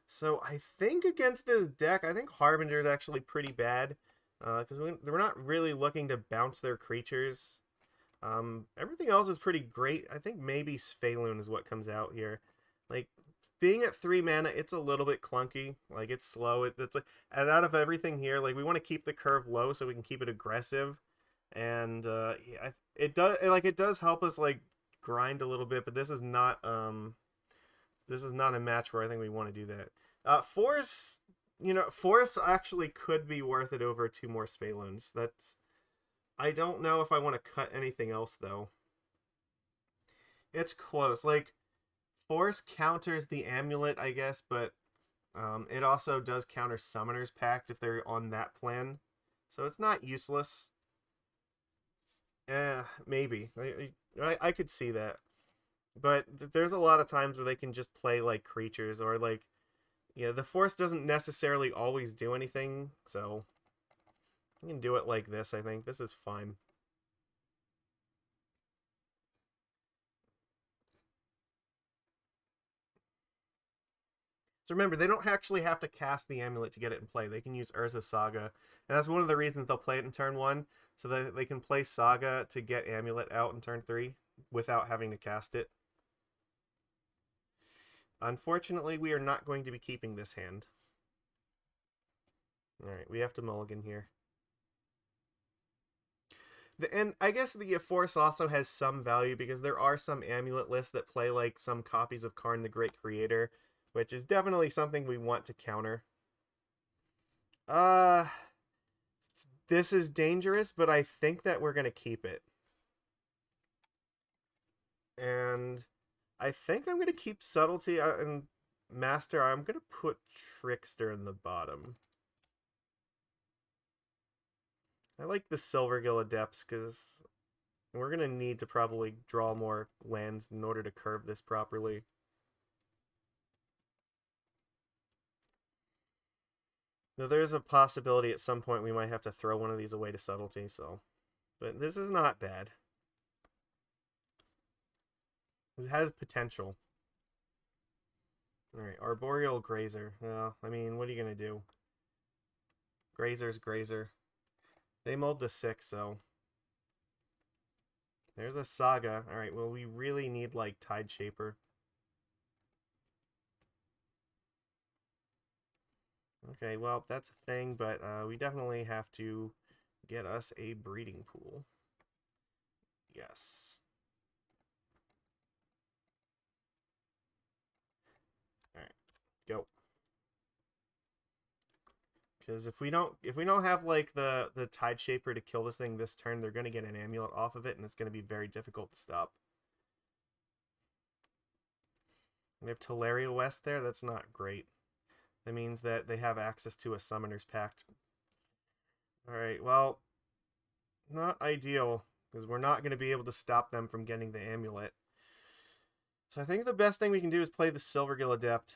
So I think against this deck, I think Harbinger is actually pretty bad. Because we're not really looking to bounce their creatures. Everything else is pretty great. I think maybe Svyelun is what comes out here. Like, being at 3 mana, it's a little bit clunky. Like, it's slow. It's like, and out of everything here, like, we want to keep the curve low so we can keep it aggressive. And, yeah, it does help us, like, grind a little bit, but this is not a match where I think we want to do that. Force, Force actually could be worth it over 2 more Svyluns. I don't know if I want to cut anything else, though. It's close. Like, Force counters the Amulet, I guess, but it also does counter Summoner's Pact if they're on that plan. So it's not useless. Maybe. I could see that. But there's a lot of times where they can just play, like, creatures, or, like, the Force doesn't necessarily always do anything, so you can do it like this, I think. This is fine. So remember, they don't actually have to cast the Amulet to get it in play. They can use Urza Saga, and that's one of the reasons they'll play it in turn 1, so that they can play Saga to get Amulet out in turn 3 without having to cast it. Unfortunately, we are not going to be keeping this hand. Alright, we have to mulligan here. And I guess the Force also has some value, because there are some Amulet lists that play like some copies of Karn the Great Creator, which is definitely something we want to counter. This is dangerous, but I think that we're going to keep it. And I think I'm going to keep Subtlety and Master. I'm going to put Trickster in the bottom. I like the Silvergill Adepts because we're going to need to probably draw more lands in order to curve this properly. Now, there's a possibility at some point we might have to throw one of these away to Subtlety, so... But this is not bad. It has potential. Alright, Arboreal Grazer. Well, I mean, what are you going to do? Grazer's Grazer. They mulled to 6, so... There's a Saga. Alright, well, we really need, like, Tide Shaper. Okay, well, that's a thing, but we definitely have to get us a breeding pool. Yes. Alright, go. Because if we don't have like the Tide Shaper to kill this thing this turn, they're gonna get an Amulet off of it, and it's gonna be very difficult to stop. We have Teleria West there. That's not great. That means that they have access to a Summoner's Pact. Alright, well, not ideal, because we're not going to be able to stop them from getting the Amulet. So I think the best thing we can do is play the Silvergill Adept.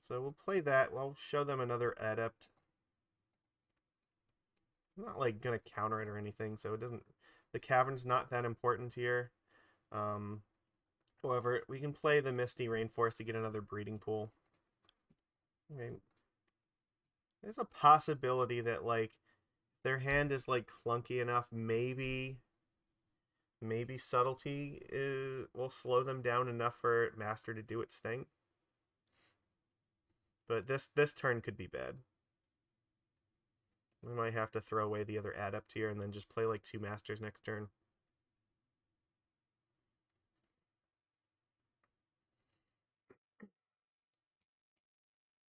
So we'll play that. We'll show them another Adept. I'm not, like, going to counter it or anything, so it doesn't... The Cavern's not that important here. However, we can play the Misty Rainforest to get another breeding pool. Okay. There's a possibility that, like, their hand is, like, clunky enough. Maybe Subtlety will slow them down enough for Master to do its thing. But this turn could be bad. We might have to throw away the other Adept here and then just play, like, 2 Masters next turn.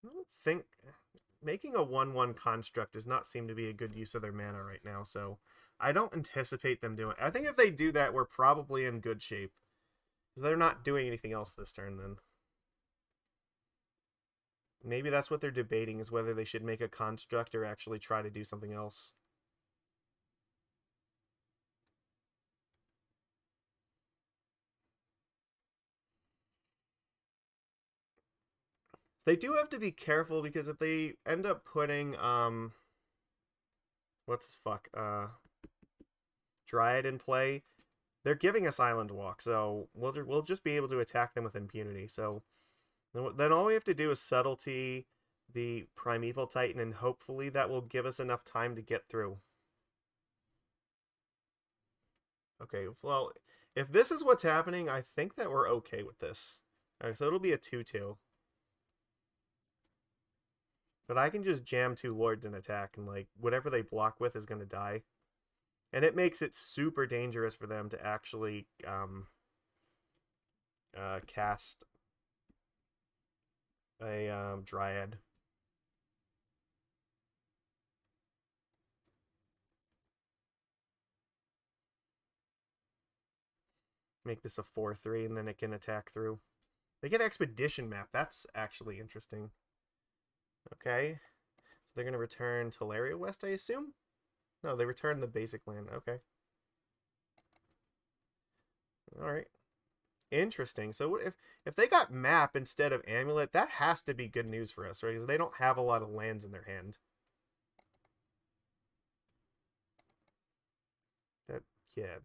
I don't think making a 1/1 construct does not seem to be a good use of their mana right now, so I don't anticipate them doing it. I think if they do that, we're probably in good shape. Because they're not doing anything else this turn, then. Maybe that's what they're debating, is whether they should make a construct or actually try to do something else. They do have to be careful, because if they end up putting, Dryad in play, they're giving us Island Walk, so we'll just be able to attack them with impunity. So then all we have to do is Subtlety the Primeval Titan, and hopefully that will give us enough time to get through. Okay, well, if this is what's happening, I think that we're okay with this. Okay, so it'll be a 2/2. But I can just jam 2 Lords and attack, and, like, whatever they block with is going to die. And it makes it super dangerous for them to actually cast a Dryad. Make this a 4/3, and then it can attack through. They get Expedition Map. That's actually interesting. Okay. So they're going to return Teleria West, I assume? No, they return the basic land. Okay. Alright. Interesting. So if they got Map instead of Amulet, that has to be good news for us, right? Because they don't have a lot of lands in their hand.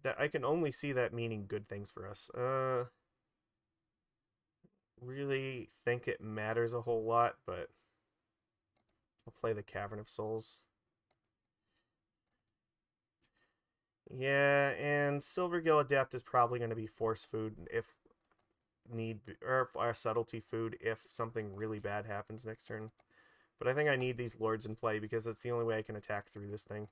That I can only see that meaning good things for us. Really think it matters a whole lot, but I'll play the Cavern of Souls. Yeah, and Silvergill Adept is probably going to be force food if need, or subtlety food if something really bad happens next turn. But I think I need these Lords in play because that's the only way I can attack through this thing.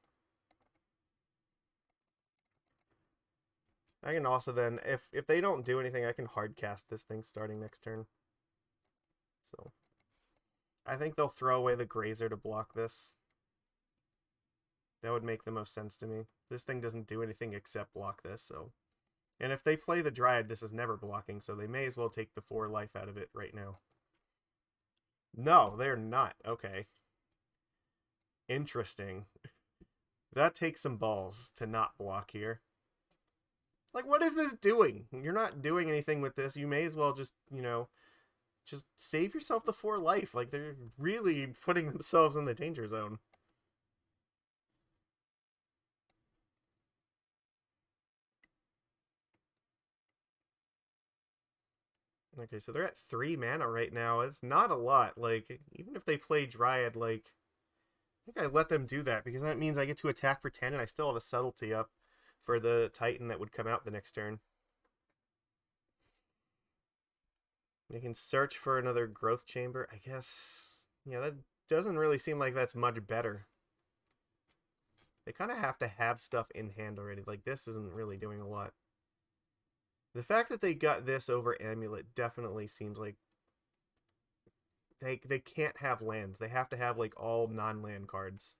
I can also then, if they don't do anything, I can hard cast this thing starting next turn. So I think they'll throw away the Grazer to block this. That would make the most sense to me. This thing doesn't do anything except block this, so. And if they play the Dryad, this is never blocking, so they may as well take the 4 life out of it right now. No, they're not. Okay. Interesting. That takes some balls to not block here. Like, what is this doing? You're not doing anything with this. You may as well just, just save yourself the 4 life. Like, they're really putting themselves in the danger zone. Okay, so they're at 3 mana right now. It's not a lot. Like, even if they play Dryad, like, I think I let them do that because that means I get to attack for 10 and I still have a Subtlety up for the Titan that would come out the next turn. They can search for another growth chamber. I guess, yeah, that doesn't really seem like that's much better. They kind of have to have stuff in hand already. Like, this isn't really doing a lot. The fact that they got this over Amulet definitely seems like they can't have lands. They have to have, like, all non-land cards.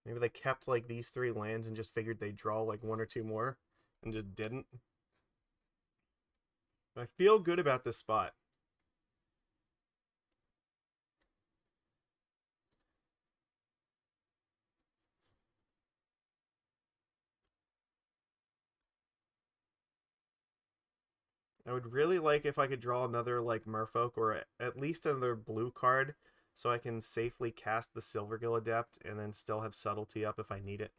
Maybe they kept, like, these 3 lands and just figured they'd draw, like, 1 or 2 more and just didn't. I feel good about this spot. I would really like if I could draw another, like, Merfolk or at least another blue card so I can safely cast the Silvergill Adept and then still have Subtlety up if I need it.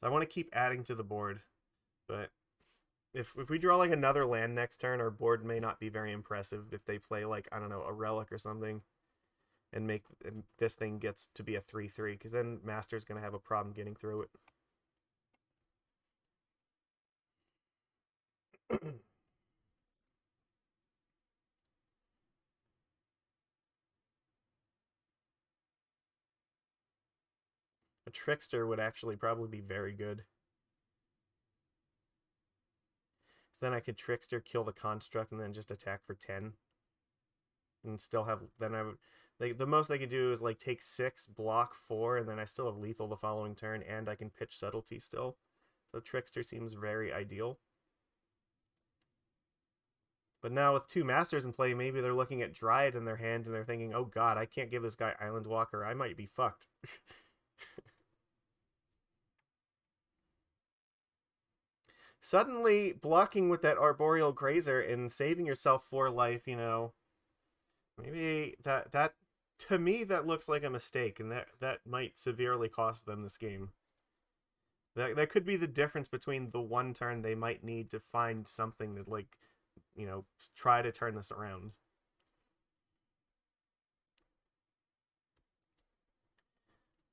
I want to keep adding to the board, but if we draw like another land next turn, our board may not be very impressive if they play like, I don't know, a relic or something, and this thing gets to be a 3/3, because then Master's gonna have a problem getting through it. A Trickster would actually probably be very good. So then I could Trickster, kill the Construct, and then just attack for 10. And still have, then I would, like, the most I could do is like take 6, block 4, and then I still have lethal the following turn, and I can pitch Subtlety still. So Trickster seems very ideal. But now with 2 Masters in play, maybe they're looking at Dryad in their hand and they're thinking, oh god, I can't give this guy Island Walker, I might be fucked. Suddenly, blocking with that Arboreal Grazer and saving yourself 4 life, you know, maybe that to me that looks like a mistake, and that might severely cost them this game. That could be the difference between the one turn they might need to find something that, like, you know, try to turn this around.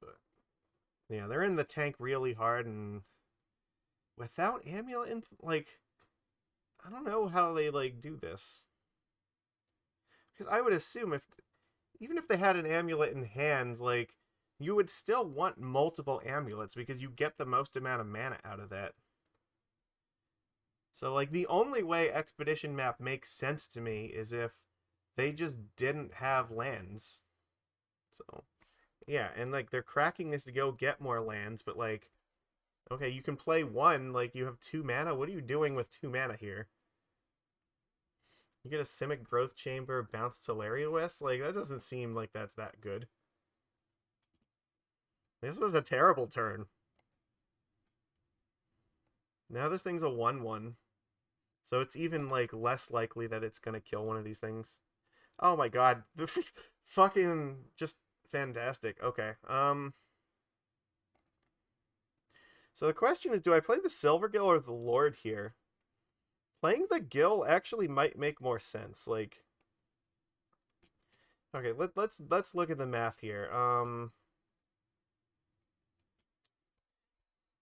But yeah, they're in the tank really hard, and without Amulet in, like, I don't know how they like do this. Because I would assume even if they had an amulet in hands, like, you would still want multiple amulets because you get the most amount of mana out of that. So, like, the only way Expedition Map makes sense to me is if they just didn't have lands. So, yeah, and, like, they're cracking this to go get more lands, but, like, okay, you can play 1, like, you have 2 mana. What are you doing with 2 mana here? You get a Simic Growth Chamber, bounce Telerios? Like, that doesn't seem like that's that good. This was a terrible turn. Now this thing's a 1/1. So it's even, like, less likely that it's gonna kill one of these things. Oh my god. Fucking just fantastic. Okay. So the question is, do I play the Silvergill or the Lord here? Playing the Gill actually might make more sense. Like, okay, let's look at the math here.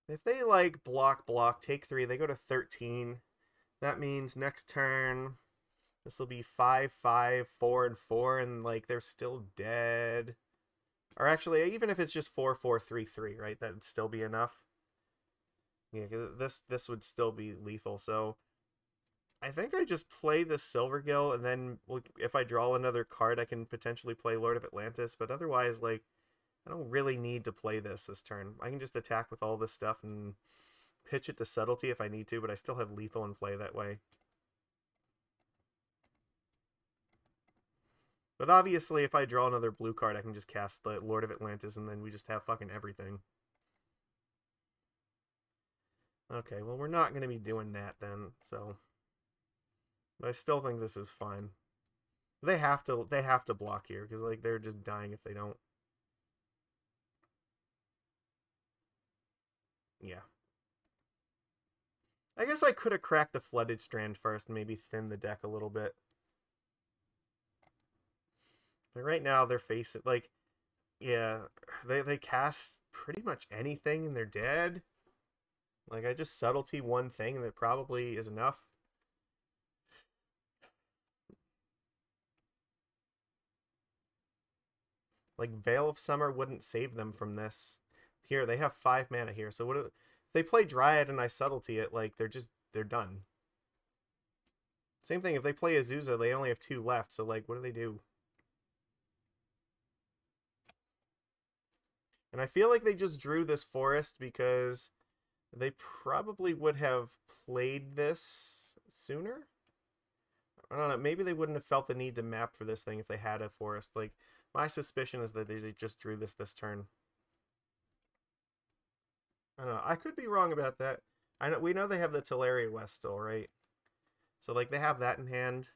If they, like, block, take 3, they go to 13. That means next turn, this will be 5, 5, 4, and 4, and, like, they're still dead. Or actually, even if it's just 4, 4, 3, 3, right? That would still be enough. Yeah, because this would still be lethal. So I think I just play the Silvergill, and then if I draw another card, I can potentially play Lord of Atlantis. But otherwise, like, I don't really need to play this turn. I can just attack with all this stuff and pitch it to Subtlety if I need to, but I still have lethal in play that way. But obviously, if I draw another blue card, I can just cast the Lord of Atlantis, and then we just have fucking everything. Okay, well, we're not going to be doing that then, so... But I still think this is fine. They have to block here, because, like, they're just dying if they don't. Yeah. I guess I could have cracked the Flooded Strand first and maybe thinned the deck a little bit. But right now they're facing, like, yeah, they cast pretty much anything and they're dead. Like, I just Subtlety one thing and that probably is enough. Like, Veil of Summer wouldn't save them from this. Here, they have 5 mana here, so if they play Dryad and I Subtlety it, like, they're done. Same thing, if they play Azusa, they only have 2 left, so, like, what do they do? And I feel like they just drew this forest because they probably would have played this sooner. I don't know, maybe they wouldn't have felt the need to map for this thing if they had a forest. Like, my suspicion is that they just drew this turn. I don't know, I could be wrong about that. We know they have the Telerios still, right? So, like, they have that in hand.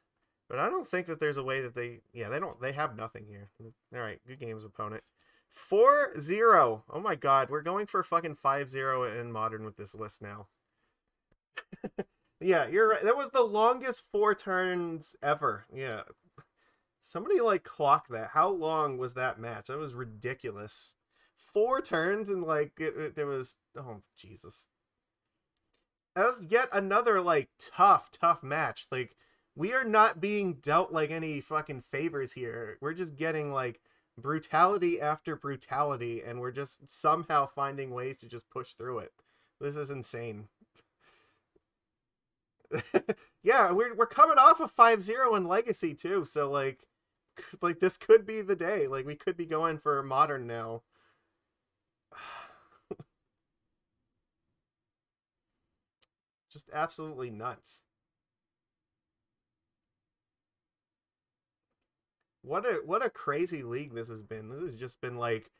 But I don't think that there's a way that they have nothing here. Alright, good games, opponent. 4-0. Oh my god, we're going for fucking 5-0 in Modern with this list now. Yeah, you're right. That was the longest 4 turns ever. Yeah. Somebody, like, clock that. How long was that match? That was ridiculous. 4 turns and, like, there was... Oh, Jesus. That was yet another, like, tough match. Like, we are not being dealt, like, any fucking favors here. We're just getting, like, brutality after brutality, and we're just somehow finding ways to just push through it. This is insane. Yeah, we're coming off of 5-0 in Legacy, too, so, like, this could be the day. Like, we could be going for Modern now. Just absolutely nuts. What a crazy league this has been. This has just been, like,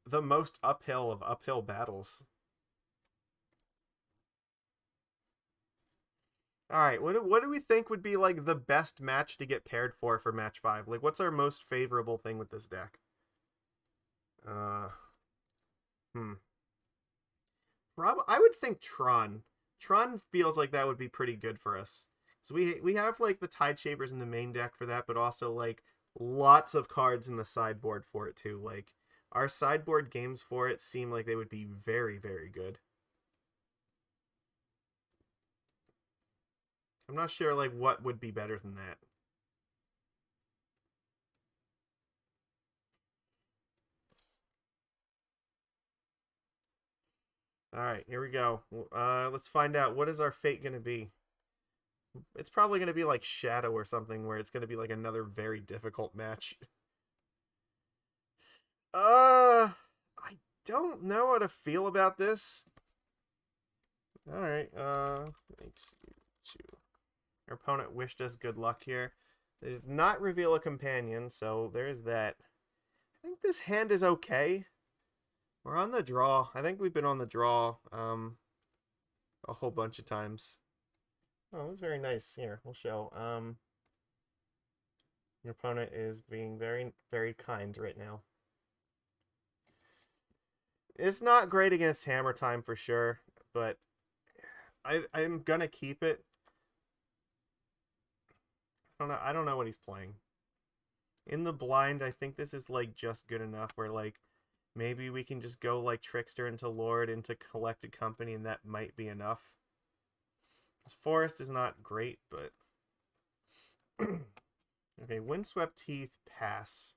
the most uphill of uphill battles. All right, what do we think would be, like, the best match to get paired for match 5? Like, what's our most favorable thing with this deck? Uh, I would think Tron. Tron feels like that would be pretty good for us. So we have, like, the Tide Shapers in the main deck for that, but also, like, lots of cards in the sideboard for it too. Like, our sideboard games for it seem like they would be very, very good. I'm not sure, like, what would be better than that. All right, here we go. Let's find out, what is our fate going to be? It's probably going to be like Shadow or something, where it's going to be like another very difficult match. I don't know how to feel about this. All right, thanks you. Our opponent wished us good luck here. They did not reveal a companion, so there's that. I think this hand is okay. We're on the draw. I think we've been on the draw a whole bunch of times. Oh, that's very nice. Here, we'll show. Your opponent is being very, very kind right now. It's not great against Hammer Time for sure, but I'm gonna keep it. I don't know what he's playing. In the blind, I think this is, like, just good enough where, like, maybe we can just go, like, Trickster into Lord into Collected Company, and that might be enough. This Forest is not great, but... Okay, Windswept Heath, pass.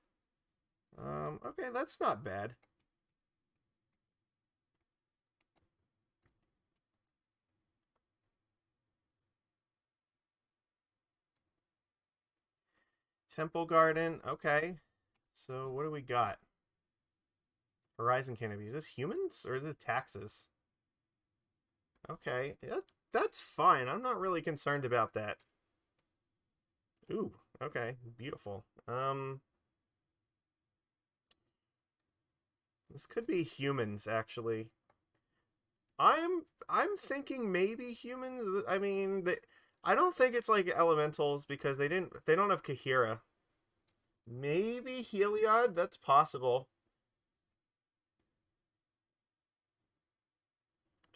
Okay, that's not bad. Temple Garden, okay. So, what do we got? Horizon Canopy. Is this humans, or is it taxes? Okay, that's fine. I'm not really concerned about that. Ooh, okay, beautiful. This could be humans, actually. I'm thinking maybe humans. I mean, I don't think it's like elementals because they don't have Kahira. Maybe Heliod, that's possible.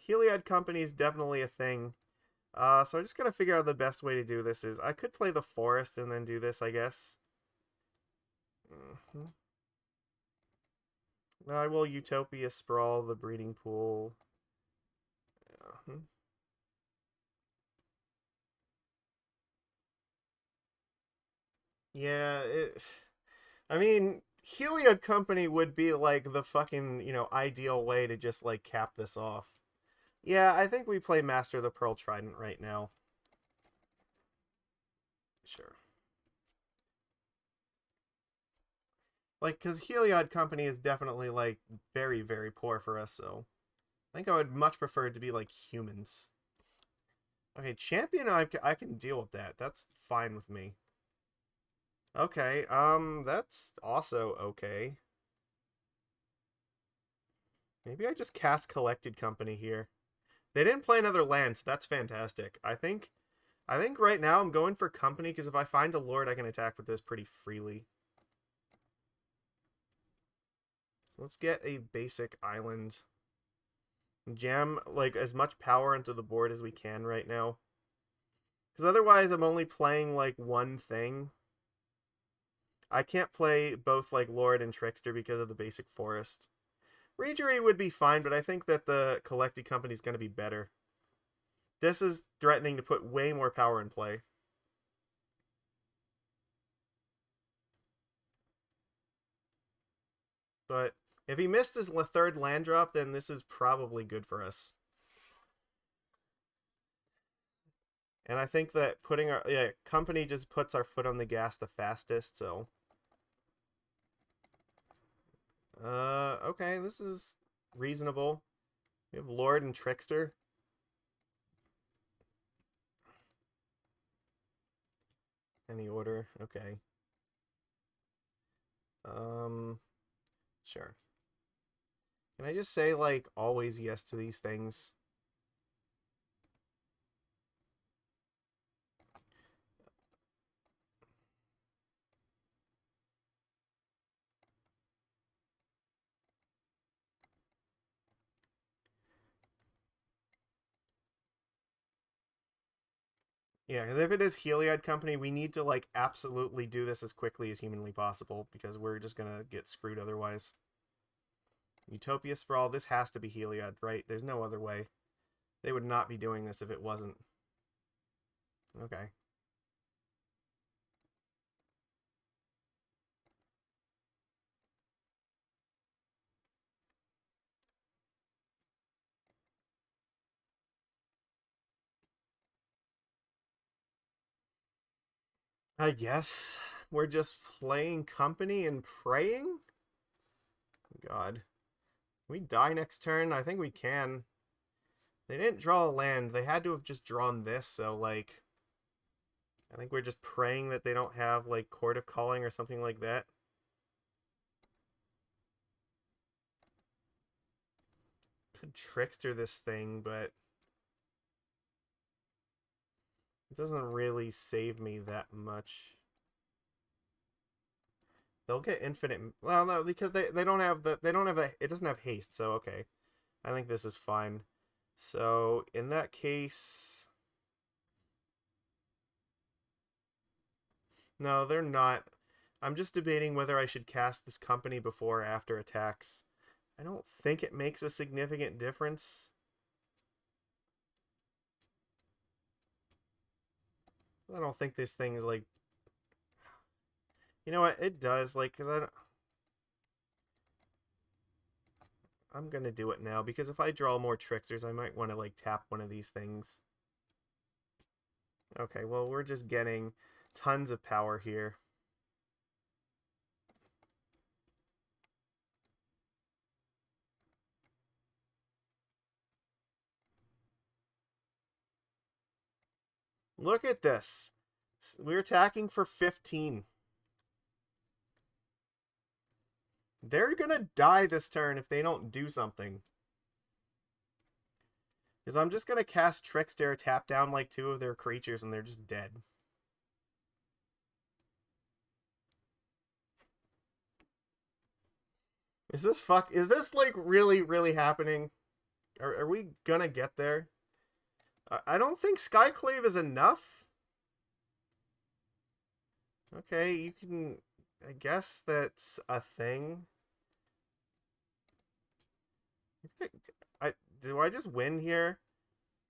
Heliod Company is definitely a thing. So I just gotta figure out the best way to do this is. I could play the Forest and then do this, I guess. I will Utopia Sprawl the Breeding Pool. Yeah, I mean, Heliod Company would be, like, the fucking, ideal way to just, like, cap this off. Yeah, I think we play Master of the Pearl Trident right now. Sure. Like, because Heliod Company is definitely, like, very, very poor for us, so... I think I would much prefer it to be, like, humans. Okay, Champion, I can deal with that. That's fine with me. Okay, that's also okay. Maybe I just cast Collected Company here. They didn't play another land, so that's fantastic. I think right now I'm going for Company, because if I find a Lord, I can attack with this pretty freely. Let's get a basic island. Jam, like, as much power into the board as we can right now. Because otherwise I'm only playing, like, one thing. I can't play both, like, Lord and Trickster because of the basic forest. Reejerey would be fine, but I think that the Collected Company is going to be better. This is threatening to put way more power in play. But if he missed his third land drop, then this is probably good for us. And I think that putting our company just puts our foot on the gas the fastest, so okay, this is reasonable. We have Lord and Trickster. Any order, okay. Sure. Can I just say, like, always yes to these things? Yeah, because if it is Heliod Company, we need to, like, absolutely do this as quickly as humanly possible, because we're just gonna get screwed otherwise. Utopia Sprawl, this has to be Heliod, right? There's no other way. They would not be doing this if it wasn't. Okay. I guess we're just playing company and praying? God. We die next turn? I think we can. They didn't draw a land. They had to have just drawn this, so, like, I think we're just praying that they don't have, like, Court of Calling or something like that. Could Trickster this thing, but it doesn't really save me that much. They'll get infinite. Well, no, because they don't have the it doesn't have haste, so okay. I think this is fine. So in that case, no, they're not. I'm just debating whether I should cast this company before or after attacks. I don't think it makes a significant difference. I don't think this thing is like. You know what? It does, like, because I don't. I'm gonna do it now because if I draw more Tricksters, I might want to, like, tap one of these things. Okay, well, we're just getting tons of power here. Look at this. We're attacking for 15. They're gonna die this turn if they don't do something. Because I'm just gonna cast Trickster, tap down like 2 of their creatures, and they're just dead. Is this like really, really happening? Are we gonna get there? I don't think Skyclave is enough. Okay, you can. I guess that's a thing. Do I just win here?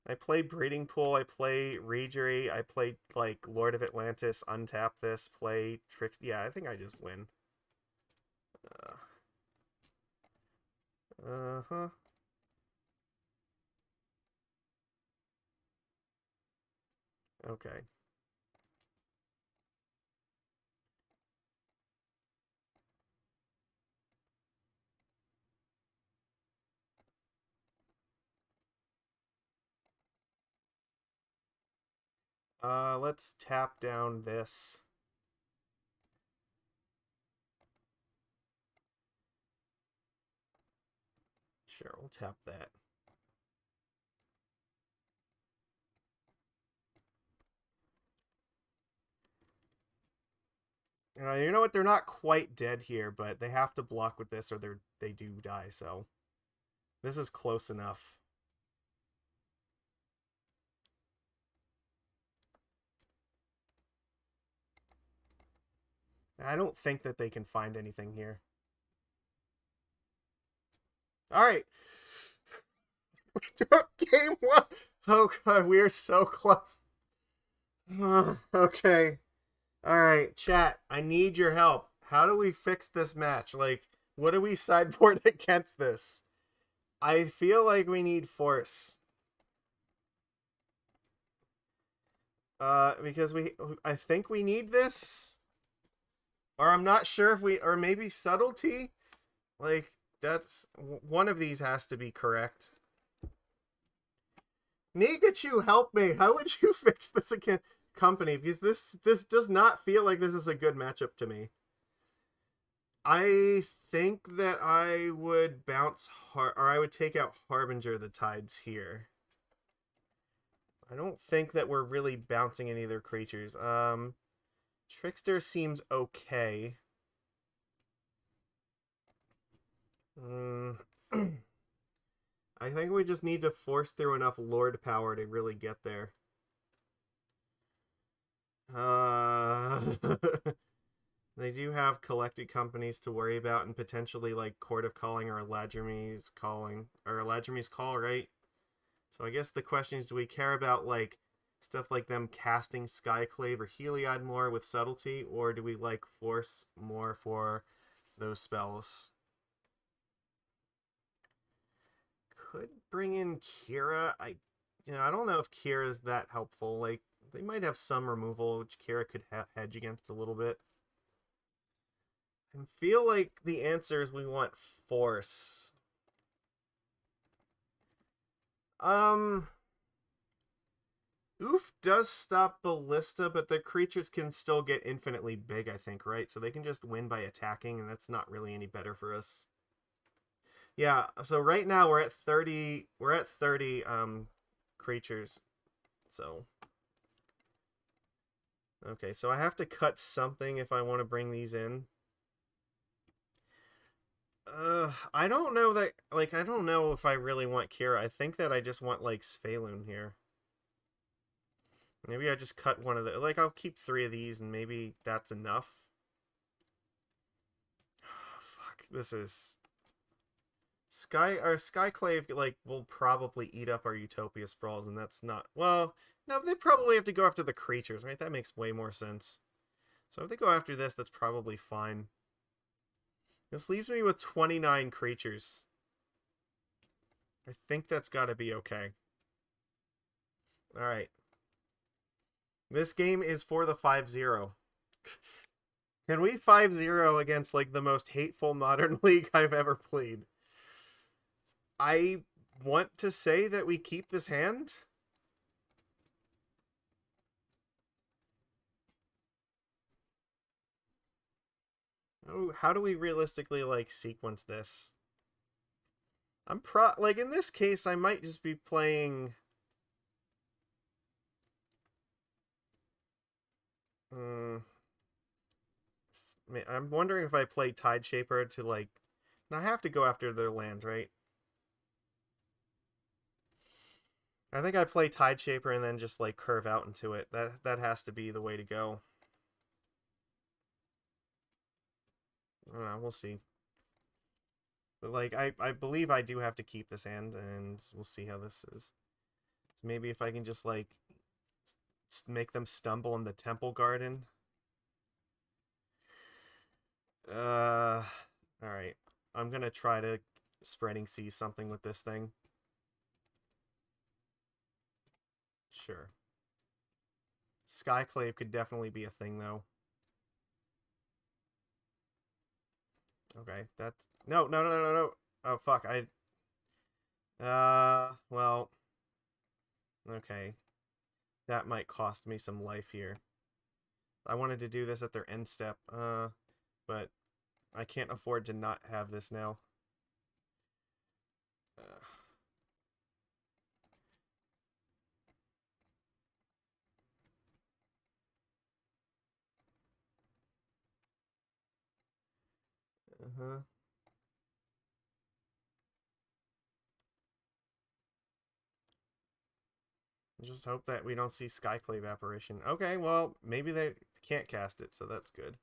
I play Breeding Pool, I play Reejerey, I play, like, Lord of Atlantis, untap this, play Tricks. Yeah, I think I just win. Uh-huh. Okay. Let's tap down this. Sure, we'll tap that. You know what? They're not quite dead here, but they have to block with this or they do die, so this is close enough. I don't think that they can find anything here. All right. Game 1. Oh god, we are so close. Okay. All right, chat. I need your help. How do we fix this match? Like, what do we sideboard against this? I feel like we need Force. Because I think we need this. Or I'm not sure if or maybe Subtlety? Like, that's, one of these has to be correct. Nikachu, help me. How would you fix this again, company? Because this does not feel like this is a good matchup to me. I think that I would bounce, or I would take out Harbinger the Tides here. I don't think that we're really bouncing any of their creatures. Trickster seems okay. I think we just need to force through enough Lord power to really get there. They do have collected companies to worry about and potentially like Court of Calling or Eladrim's Calling or Eladrim's Call, right? So I guess the question is, do we care about like stuff like them casting Skyclave or Heliod more with Subtlety, or do we like Force more for those spells? Could bring in Kira. I don't know if Kira is that helpful. Like, they might have some removal, which Kira could hedge against a little bit. I feel like the answer is we want Force. Ouphe does stop Ballista, but the creatures can still get infinitely big, I think, right? So they can just win by attacking, and that's not really any better for us. Yeah, so right now we're at 30 creatures. So okay, so I have to cut something if I want to bring these in. I don't know that, like, I don't know if I really want Kira. I think that I just want, like, Svyelun here. Maybe I just cut one of the, like, I'll keep 3 of these and maybe that's enough. Fuck, this is... Skyclave, like, will probably eat up our Utopia Sprawls, and that's not... Well, no, they probably have to go after the creatures, right? That makes way more sense. So if they go after this, that's probably fine. This leaves me with 29 creatures. I think that's got to be okay. Alright. This game is for the 5-0. Can we 5-0 against, like, the most hateful Modern League I've ever played? I want to say that we keep this hand. Oh, how do we realistically, like, sequence this? Like, in this case, I might just be playing... I'm wondering if I play Tide Shaper to, like... I have to go after their land, right? I think I play Tide Shaper and then just, like, curve out into it. That has to be the way to go. I don't know, we'll see. But, like, I believe I do have to keep this hand, and we'll see how this is. So maybe if I can just, like, make them stumble in the Temple Garden. Alright. I'm gonna try to Spreading Seas something with this thing. Sure. Skyclave could definitely be a thing, though. Okay, that's... No. Oh, fuck, well... Okay. That might cost me some life here. I wanted to do this at their end step, but I can't afford to not have this now. Uh-huh. Just hope that we don't see Skyclave Apparition. Okay, well, maybe they can't cast it, so that's good.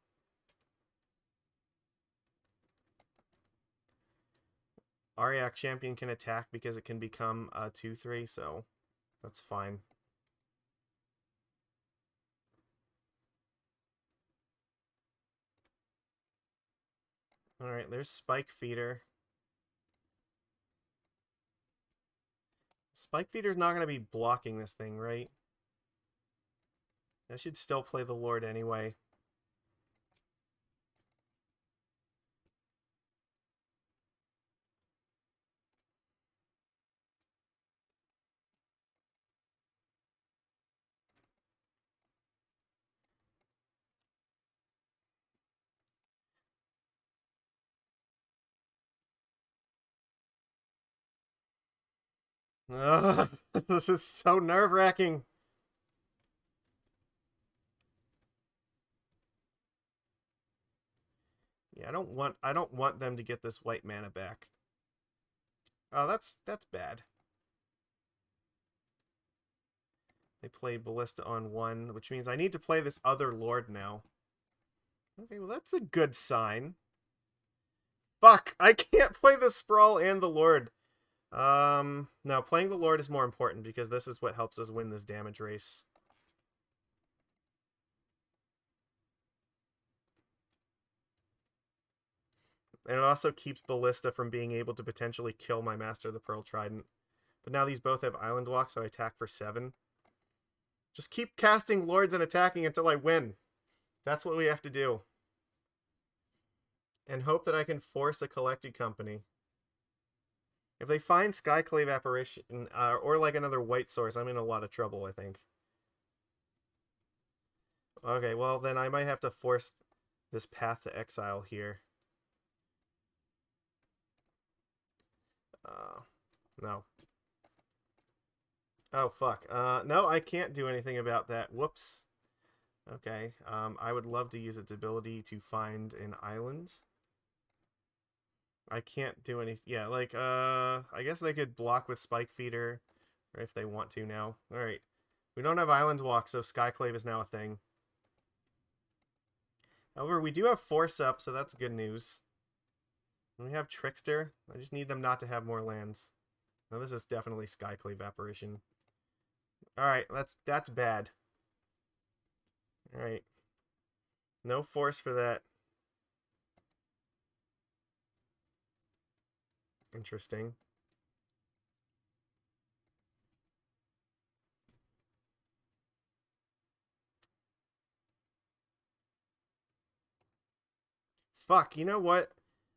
Ariak Champion can attack because it can become a 2/3, so that's fine. Alright, there's Spike Feeder. Spike Feeder's not going to be blocking this thing, right? I should still play the Lord anyway. Ugh, this is so nerve-wracking. Yeah, I don't want them to get this white mana back. Oh, that's bad. They play Ballista on 1, which means I need to play this other Lord now. Okay, well that's a good sign. Fuck, I can't play the Sprawl and the Lord. No, playing the Lord is more important because this is what helps us win this damage race. And it also keeps Ballista from being able to potentially kill my Master of the Pearl Trident. But now these both have Island Walk, so I attack for 7. Just keep casting Lords and attacking until I win. That's what we have to do. And hope that I can force a Collected Company. If they find Skyclave Apparition, or like another white source, I'm in a lot of trouble, I think. Okay, well then I might have to force this Path to Exile here. No. Oh, fuck. No, I can't do anything about that. Whoops. Okay, I would love to use its ability to find an island. I can't do anything. Yeah, like, I guess they could block with Spike Feeder, or if they want to now. Alright. We don't have Island Walk, so Skyclave is now a thing. However, we do have Force up, so that's good news. And we have Trickster. I just need them not to have more lands. Now this is definitely Skyclave Apparition. Alright, that's bad. Alright. No force for that. Interesting. Fuck, you know what?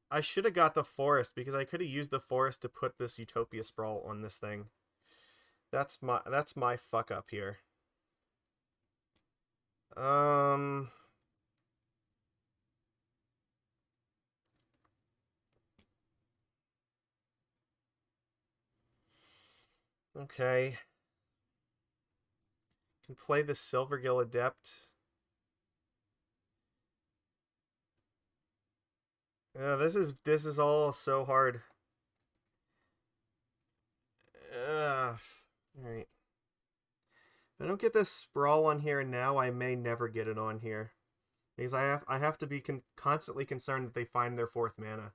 I should have got the forest because I could have used the forest to put this Utopia Sprawl on this thing. That's my fuck up here. Okay. Can play the Silvergill Adept. This is all so hard. Alright. If I don't get this Sprawl on here now, I may never get it on here. Because I have to be constantly concerned that they find their 4th mana.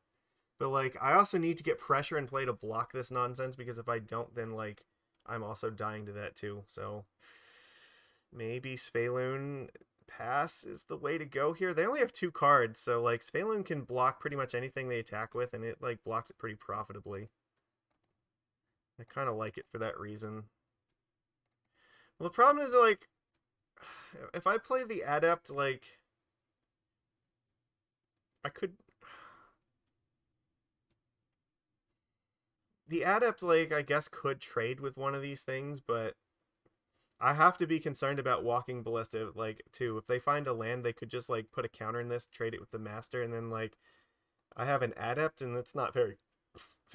But, like, I also need to get pressure in play to block this nonsense, because if I don't, then, like, I'm also dying to that, too. So, maybe Svyelun pass is the way to go here. They only have 2 cards, so, like, Svyelun can block pretty much anything they attack with, and it, like, blocks it pretty profitably. I kind of like it for that reason. Well, the problem is, like, if I play the Adept, like, I could... The Adept, like, I guess could trade with one of these things, but I have to be concerned about walking Ballista, like, too. If they find a land, they could just, like, put a counter in this, trade it with the Master, and then, like, I have an Adept, and that's not very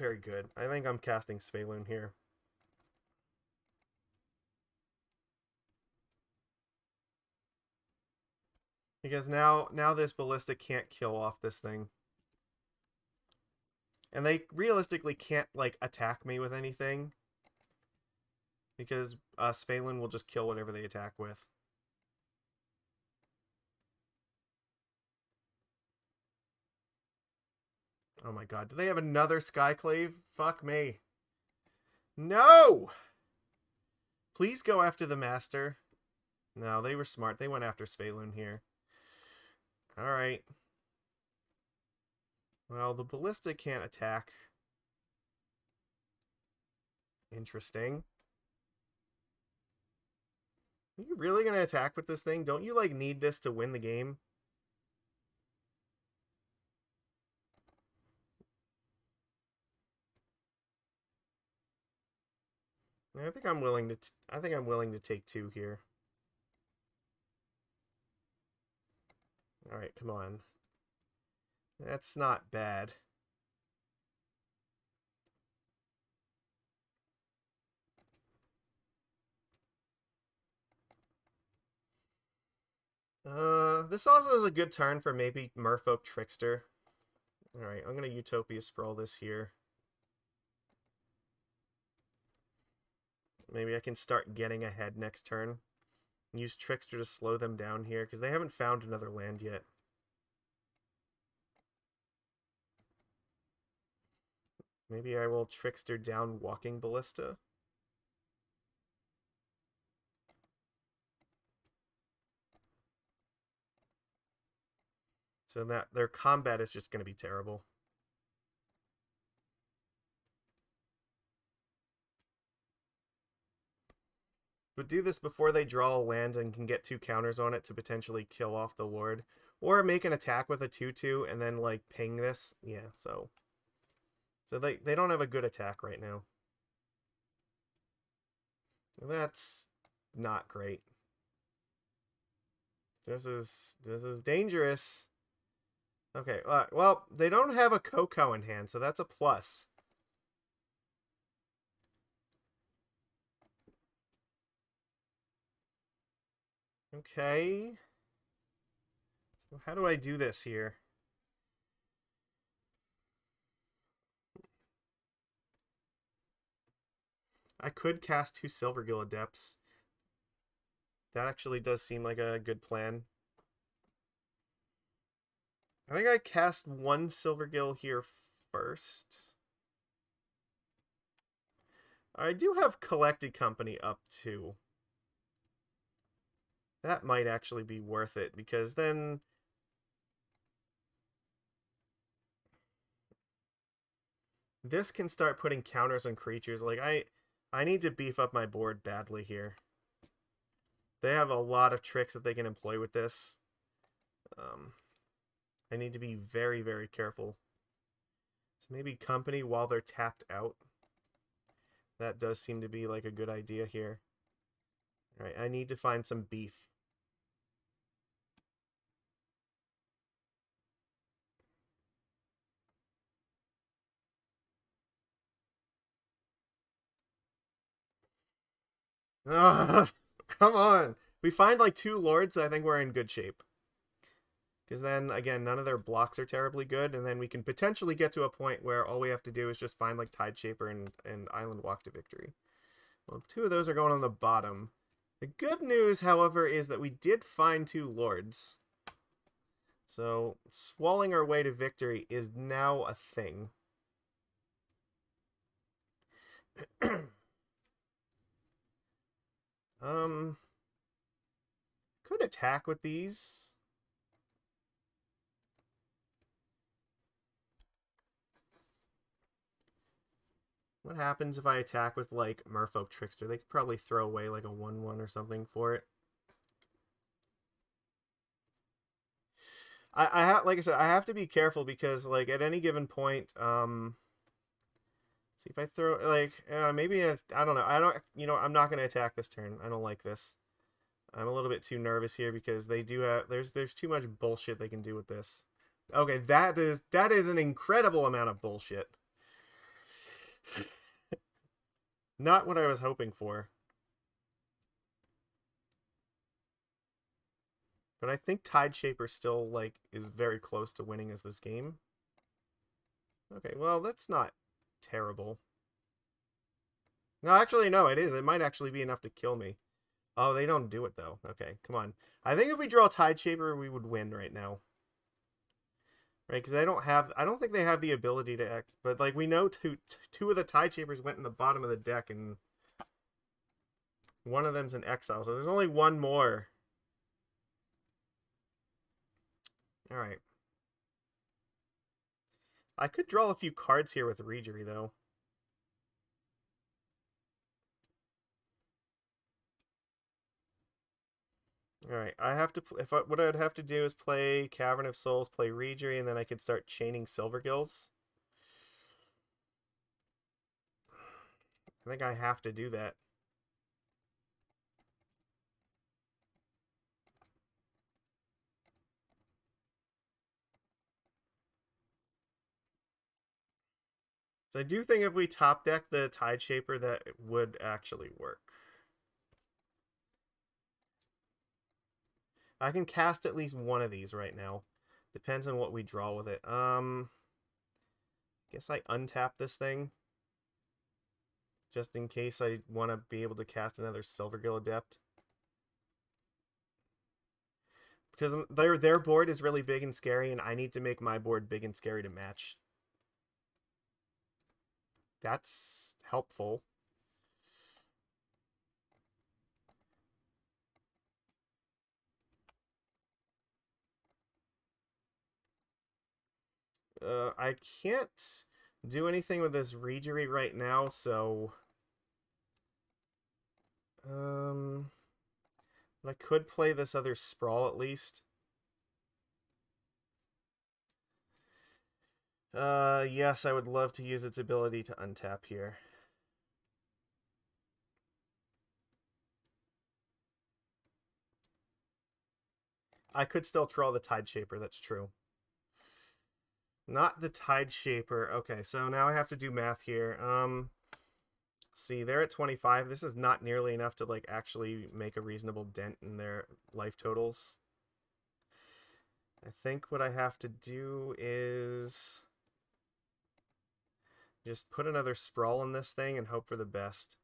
good. I think I'm casting Svyelun here. Because now this Ballista can't kill off this thing. And they realistically can't, like, attack me with anything. Because Svyelun will just kill whatever they attack with. Oh my god, do they have another Skyclave? Fuck me. No! Please go after the Master. No, they were smart. They went after Svyelun here. Alright. Well, the Ballista can't attack. Interesting. Are you really going to attack with this thing? Don't you, like, need this to win the game? I think I'm willing to take 2 here. All right, come on. That's not bad. This also is a good turn for maybe Merfolk Trickster. All right, I'm gonna Utopia Sprawl this here. Maybe I can start getting ahead next turn. Use Trickster to slow them down here, because they haven't found another land yet. Maybe I will Trickster down Walking Ballista. So that their combat is just going to be terrible. But do this before they draw a land and can get 2 counters on it to potentially kill off the Lord. Or make an attack with a 2/2 and then, like, ping this. Yeah, so they don't have a good attack right now. That's not great. This is dangerous. Okay, well, they don't have a Coco in hand, so that's a plus. Okay. So how do I do this here? I could cast 2 Silvergill Adepts. That actually does seem like a good plan. I think I cast 1 Silvergill here first. I do have Collected Company up too. That might actually be worth it, because then this can start putting counters on creatures. Like, I need to beef up my board badly here. They have a lot of tricks that they can employ with this. I need to be very, very careful. So maybe Company while they're tapped out. That does seem to be like a good idea here. Alright, I need to find some beef. Ugh, come on. We find like 2 lords, I think we're in good shape. Because then, again, none of their blocks are terribly good, and then we can potentially get to a point where all we have to do is just find like Tideshaper and Island Walk to victory. Well, 2 of those are going on the bottom. The good news, however, is that we did find 2 lords. So, swallowing our way to victory is now a thing. Could attack with these. What happens if I attack with, like, Merfolk Trickster? They could probably throw away, like, a 1/1 or something for it. Like I said, I have to be careful because, like, at any given point, see if I throw, like, maybe, I don't know. I'm not going to attack this turn. I don't like this. I'm a little bit too nervous here because they do have, there's too much bullshit they can do with this. Okay, that is an incredible amount of bullshit. Not what I was hoping for. But I think Tideshaper still, like, is very close to winning as this game. Okay, well, that's not terrible. No, actually, no, it is. It might actually be enough to kill me. Oh, they don't do it, though. Okay, come on. I think if we draw Tide Shaper, we would win right now. Right, because I don't think they have the ability to act, but, like, we know two of the Tide Shapers went in the bottom of the deck, and one of them's in exile, so there's only one more. Alright. I could draw a few cards here with Reejerey, though. Alright, I have to, what I'd have to do is play Cavern of Souls, play Reejerey, and then I could start chaining Silvergills. I think I have to do that. So I do think if we top deck the Tide Shaper, that it would actually work. I can cast at least one of these right now. Depends on what we draw with it. Guess I untap this thing. Just in case I want to be able to cast another Silvergill Adept. Because their board is really big and scary, and I need to make my board big and scary to match. That's helpful. I can't do anything with this Reejerey right now, so... I could play this other Sprawl at least. Yes, I would love to use its ability to untap here. I could still draw the Tide Shaper, that's true. Not the Tide Shaper. Okay, so now I have to do math here. See, they're at 25. This is not nearly enough to, like, actually make a reasonable dent in their life totals. I think what I have to do is just put another Sprawl in this thing and hope for the best.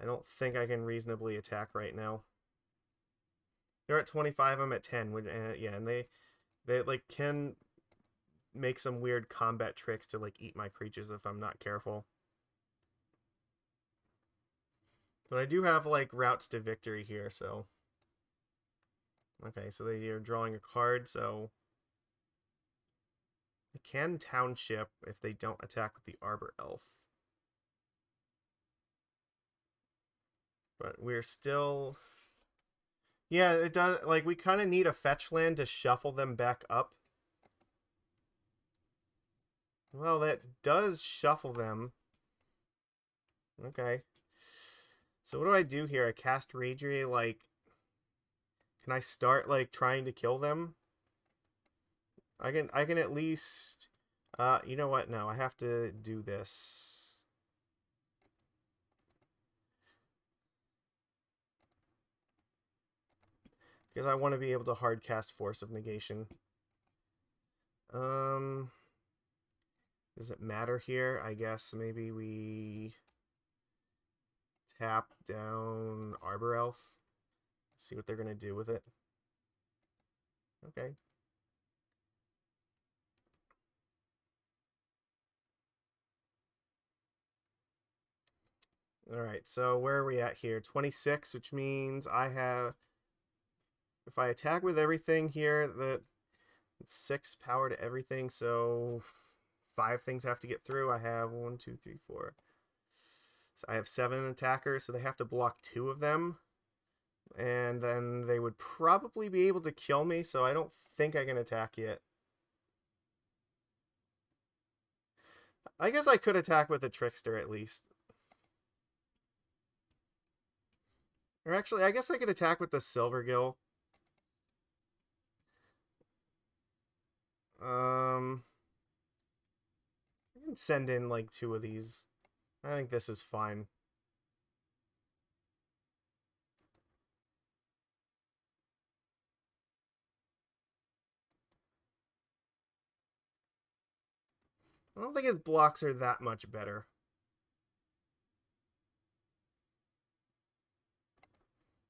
I don't think I can reasonably attack right now. They're at 25, I'm at 10. Yeah, and they like can make some weird combat tricks to like eat my creatures if I'm not careful. But I do have like routes to victory here, so okay, so they are drawing a card, so they can township if they don't attack with the Arbor Elf. But we're still... Yeah, it does, like, we kind of need a fetch land to shuffle them back up. Well, that does shuffle them. Okay. So what do I do here? I cast Reejerey, like... Can I start, like, trying to kill them? I can at least... you know what? No, I have to do this. Because I want to be able to hard cast Force of Negation. Does it matter here? I guess maybe we tap down Arbor Elf. See what they're going to do with it. Okay. Alright, so where are we at here? 26, which means I have... If I attack with everything here, it's 6 power to everything, so 5 things have to get through. I have 1, 2, 3, 4. So I have 7 attackers, so they have to block 2 of them. And then they would probably be able to kill me, so I don't think I can attack yet. I guess I could attack with a Trickster at least. Or actually, I guess I could attack with the Silvergill. I can send in like 2 of these. I think this is fine. I don't think his blocks are that much better.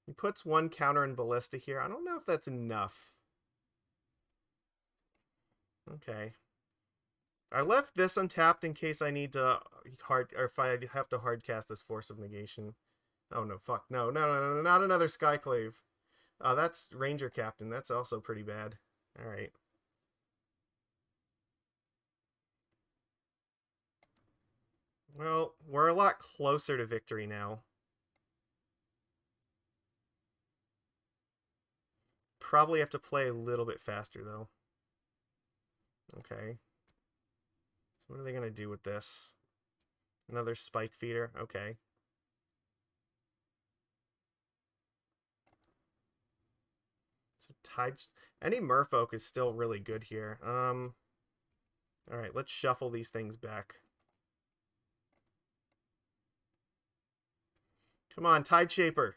He puts one counter in Ballista here. I don't know if that's enough. Okay. I left this untapped in case I need to if I have to hardcast this Force of Negation. Oh no, fuck. No, not another Skyclave. That's Ranger Captain. That's also pretty bad. Alright. Well, we're a lot closer to victory now. Probably have to play a little bit faster, though. Okay. So what are they going to do with this? Another Spike Feeder? Okay. So any Merfolk is still really good here. Alright, let's shuffle these things back. Come on, Tide Shaper.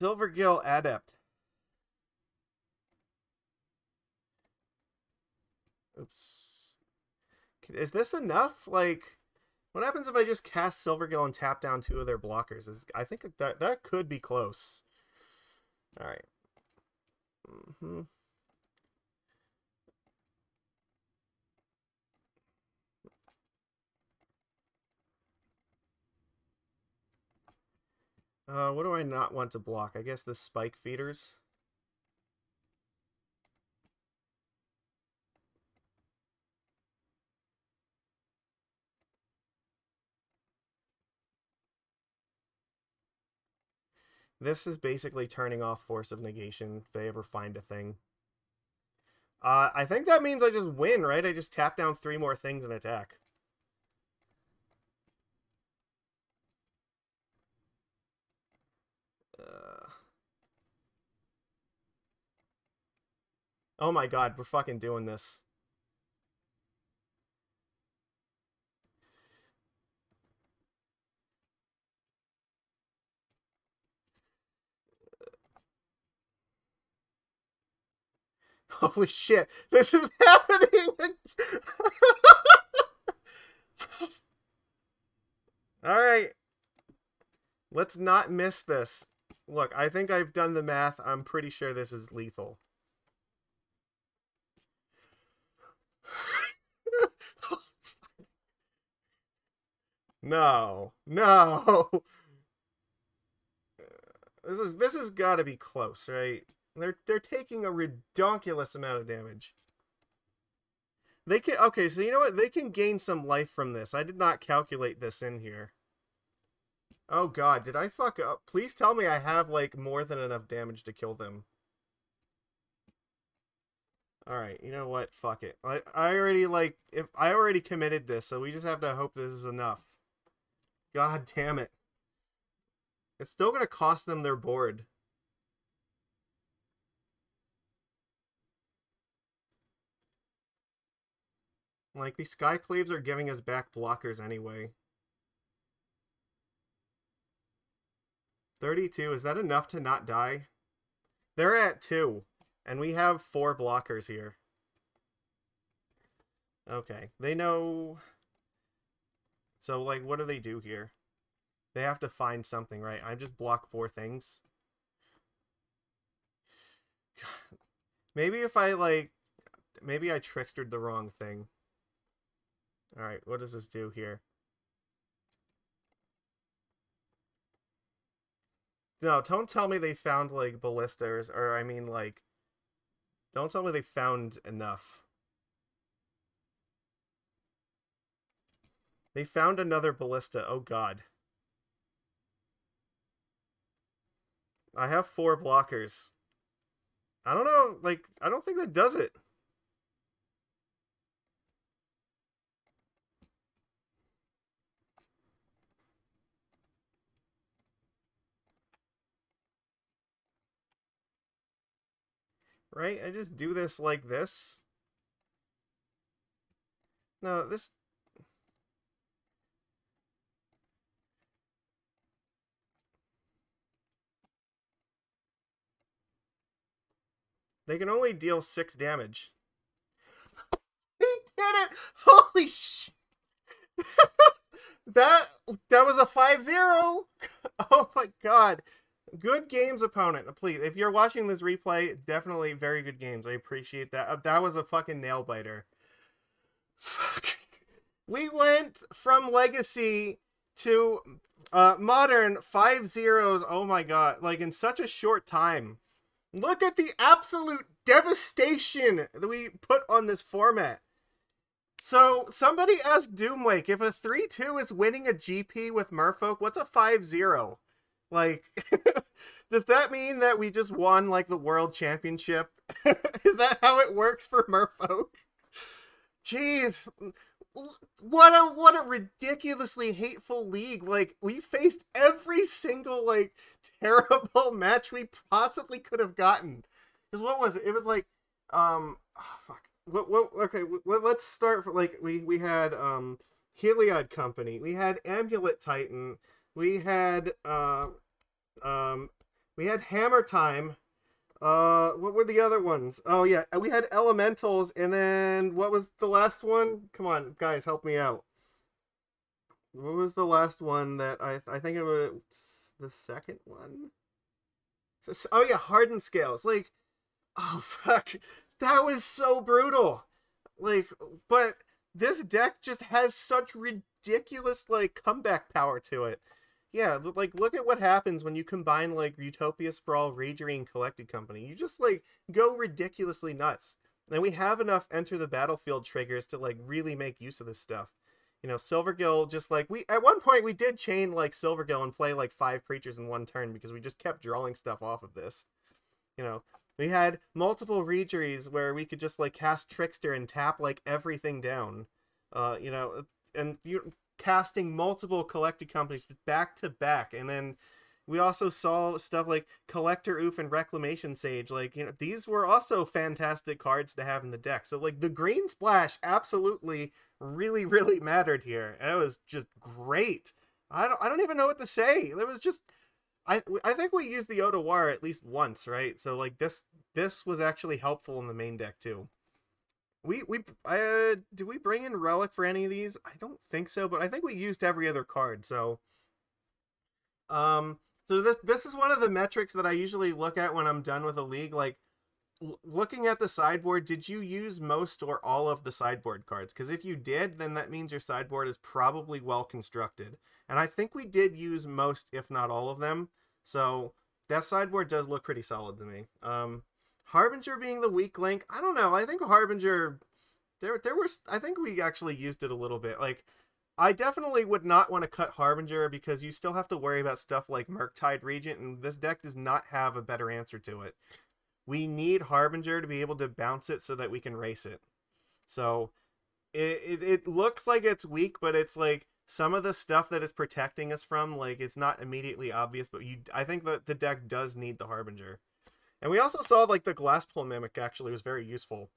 Silvergill Adept. Oops. Is this enough? Like, what happens if I just cast Silvergill and tap down 2 of their blockers? I think that could be close. Alright. What do I not want to block? I guess the Spike Feeders. This is basically turning off Force of Negation if they ever find a thing. I think that means I just win, right? I just tap down 3 more things and attack. Oh my god, we're fucking doing this. Holy shit, this is happening! Alright. Let's not miss this. Look, I think I've done the math. I'm pretty sure this is lethal. No. No. This has got to be close, right? They're taking a redonkulous amount of damage. They can okay, so you know what? They can gain some life from this. I did not calculate this in here. Oh god, did I fuck up? Please tell me I have like more than enough damage to kill them. Alright, you know what? Fuck it. I already I already committed this, so we just have to hope this is enough. God damn it. It's still gonna cost them their board. Like, these Skyclaves are giving us back blockers anyway. 32, is that enough to not die? They're at 2, and we have 4 blockers here. Okay, they know... So, like, what do they do here? They have to find something, right? I just block 4 things. God. Maybe if I, like... Maybe I trickstered the wrong thing. Alright, what does this do here? No, don't tell me they found, like, ballistas, or, I mean, like... Don't tell me they found enough. They found another ballista, oh god. I have 4 blockers. I don't know, like, I don't think that does it. Right? I just do this like this. No, this... They can only deal 6 damage. Holy shit. That was a 5-0. Oh my god. Good games, opponent. Please, if you're watching this replay, definitely very good games. I appreciate that. That was a fucking nail biter. Fuck. We went from Legacy to Modern 5-0s. Oh my god. Like, in such a short time. Look at the absolute devastation that we put on this format. So, somebody asked Doomwake, if a 3-2 is winning a GP with Merfolk, what's a 5-0? Like, does that mean that we just won, like, the World Championship? Is that how it works for Merfolk? Jeez. What a ridiculously hateful league. Like, we faced every single, like, terrible match we possibly could have gotten. Because what was it? It was like, oh, fuck. Okay, let's start for, like, we had, Heliod Company. We had Amulet Titan. We had Hammer Time. What were the other ones? Oh, yeah, we had Elementals, and then what was the last one? Come on, guys, help me out. What was the last one that I think it was the second one? Oh, yeah, Hardened Scales. Like, oh, fuck. That was so brutal. Like, but this deck just has such ridiculous, like, comeback power to it. Yeah, like, look at what happens when you combine, like, Utopia Sprawl, Reejerey, and Collected Company. You just, like, go ridiculously nuts. And we have enough enter the battlefield triggers to, like, really make use of this stuff. You know, Silvergill just, like, at one point we did chain, like, Silvergill and play, like, 5 creatures in one turn because we just kept drawing stuff off of this. You know, we had multiple Reejereys where we could just, like, cast Trickster and tap, like, everything down. You know, and you casting multiple Collected Companies back to back, and then we also saw stuff like Collector Ouphe and Reclamation Sage. Like, you know, these were also fantastic cards to have in the deck. So, like, the green splash absolutely really, really mattered here. And it was just great. I don't even know what to say. It was just, I think we used the Otawara at least once, right? So, like, this was actually helpful in the main deck too. Did we bring in Relic for any of these? I don't think so, but I think we used every other card. So, so this is one of the metrics that I usually look at when I'm done with a league. Like, looking at the sideboard, did you use most or all of the sideboard cards? Because if you did, then that means your sideboard is probably well constructed. And I think we did use most, if not all of them. So that sideboard does look pretty solid to me. Harbinger being the weak link, I don't know. I think Harbinger, I think we actually used it a little bit. Like, I definitely would not want to cut Harbinger because you still have to worry about stuff like Murktide Regent, and this deck does not have a better answer to it. We need Harbinger to be able to bounce it so that we can race it. So, it looks like it's weak, but it's like some of the stuff that it's protecting us from, like, it's not immediately obvious, but I think that the deck does need the Harbinger. And we also saw, like, the Glasspool Mimic actually was very useful.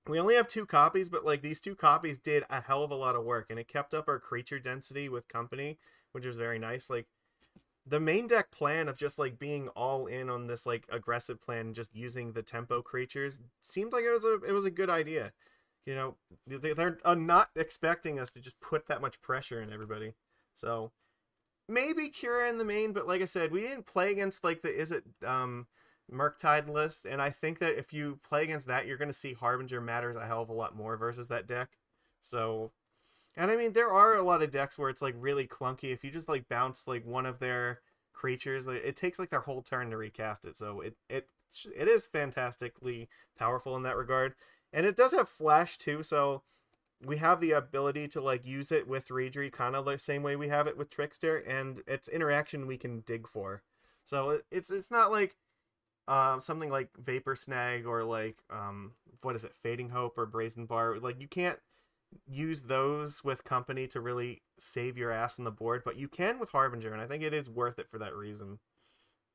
We only have 2 copies, but, like, these 2 copies did a hell of a lot of work, and it kept up our creature density with company, which was very nice. Like, the main deck plan of just, like, being all in on this, like, aggressive plan and just using the tempo creatures seemed like it was a good idea. You know, they're not expecting us to just put that much pressure in everybody. So, maybe Cura in the main, but like I said, we didn't play against, like, Murktide list, and I think that if you play against that, you're going to see Harbinger matters a hell of a lot more versus that deck. So, and I mean, there are a lot of decks where it's, like, really clunky. If you just, like, bounce, like, one of their creatures, like, it takes, like, their whole turn to recast it. So it is fantastically powerful in that regard, and it does have flash too. So we have the ability to, like, use it with Reejerey kind of the same way we have it with Trickster, and its interaction we can dig for. So it's not like something like Vapor Snag or, like, what is it, Fading Hope or Brazen Bar. Like, you can't use those with company to really save your ass on the board, but you can with Harbinger, and I think it is worth it for that reason.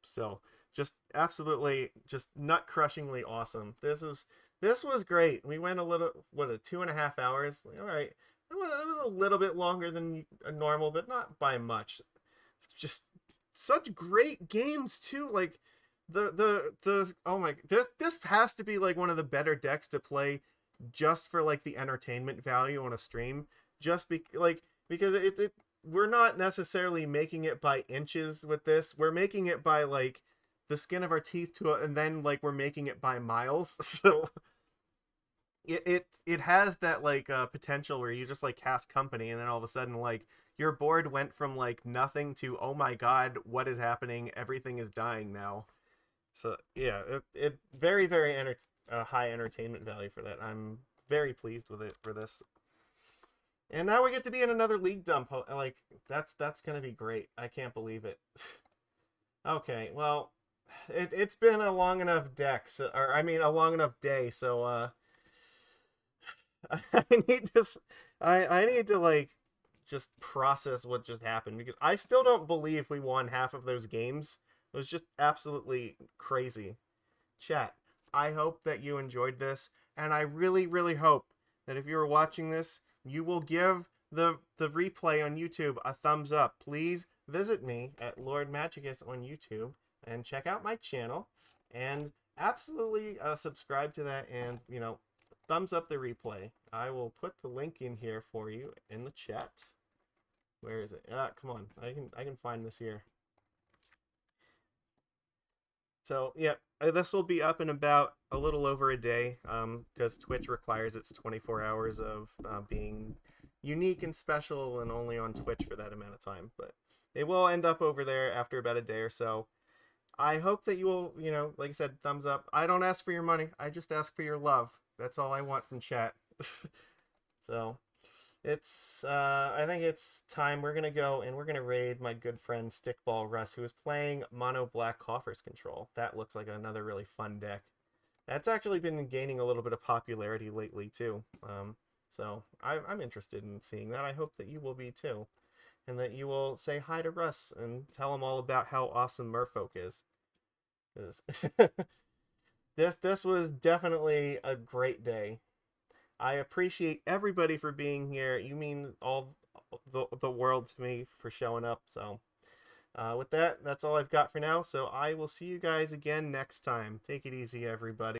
Still, just absolutely, just nut-crushingly awesome. This was great. We went a little, 2.5 hours? All right, it was a little bit longer than normal, but not by much. Just such great games too. Like, oh my, this has to be, like, one of the better decks to play just for like the entertainment value on a stream, because we're not necessarily making it by inches with this. We're making it by like the skin of our teeth to it, and then like we're making it by miles. So it has that like potential where you just like cast company, and then all of a sudden like your board went from like nothing to, oh my god, what is happening? Everything is dying now. So yeah, it very high entertainment value for that. I'm very pleased with it for this. And now we get to be in another league dump. Like that's gonna be great. I can't believe it. Okay, well, it's been a long enough deck, so, or I mean a long enough day. So I need to like just process what just happened, because I still don't believe we won half of those games. It was just absolutely crazy. Chat, I hope that you enjoyed this, and I really hope that if you are watching this, you will give the replay on YouTube a thumbs up. Please visit me at Lord Magicus on YouTube and check out my channel, and absolutely subscribe to that, and you know, thumbs up the replay. I will put the link in here for you in the chat. Where is it? Come on, I can find this here. So yeah, this will be up in about a little over a day, because Twitch requires it's 24 hours of being unique and special, and only on Twitch for that amount of time. But it will end up over there after about a day or so. I hope that you will, you know, like I said, thumbs up. I don't ask for your money. I just ask for your love. That's all I want from chat. So it's I think it's time. We're gonna go and we're gonna raid my good friend Stickball Russ, who is playing mono black Coffers Control. That looks like another really fun deck. That's actually been gaining a little bit of popularity lately too. So I'm interested in seeing that. I hope that you will be too, and that you will say hi to Russ and tell him all about how awesome Merfolk is. This was definitely a great day. I appreciate everybody for being here. You mean all the world to me for showing up. So with that, that's all I've got for now. So I will see you guys again next time. Take it easy, everybody.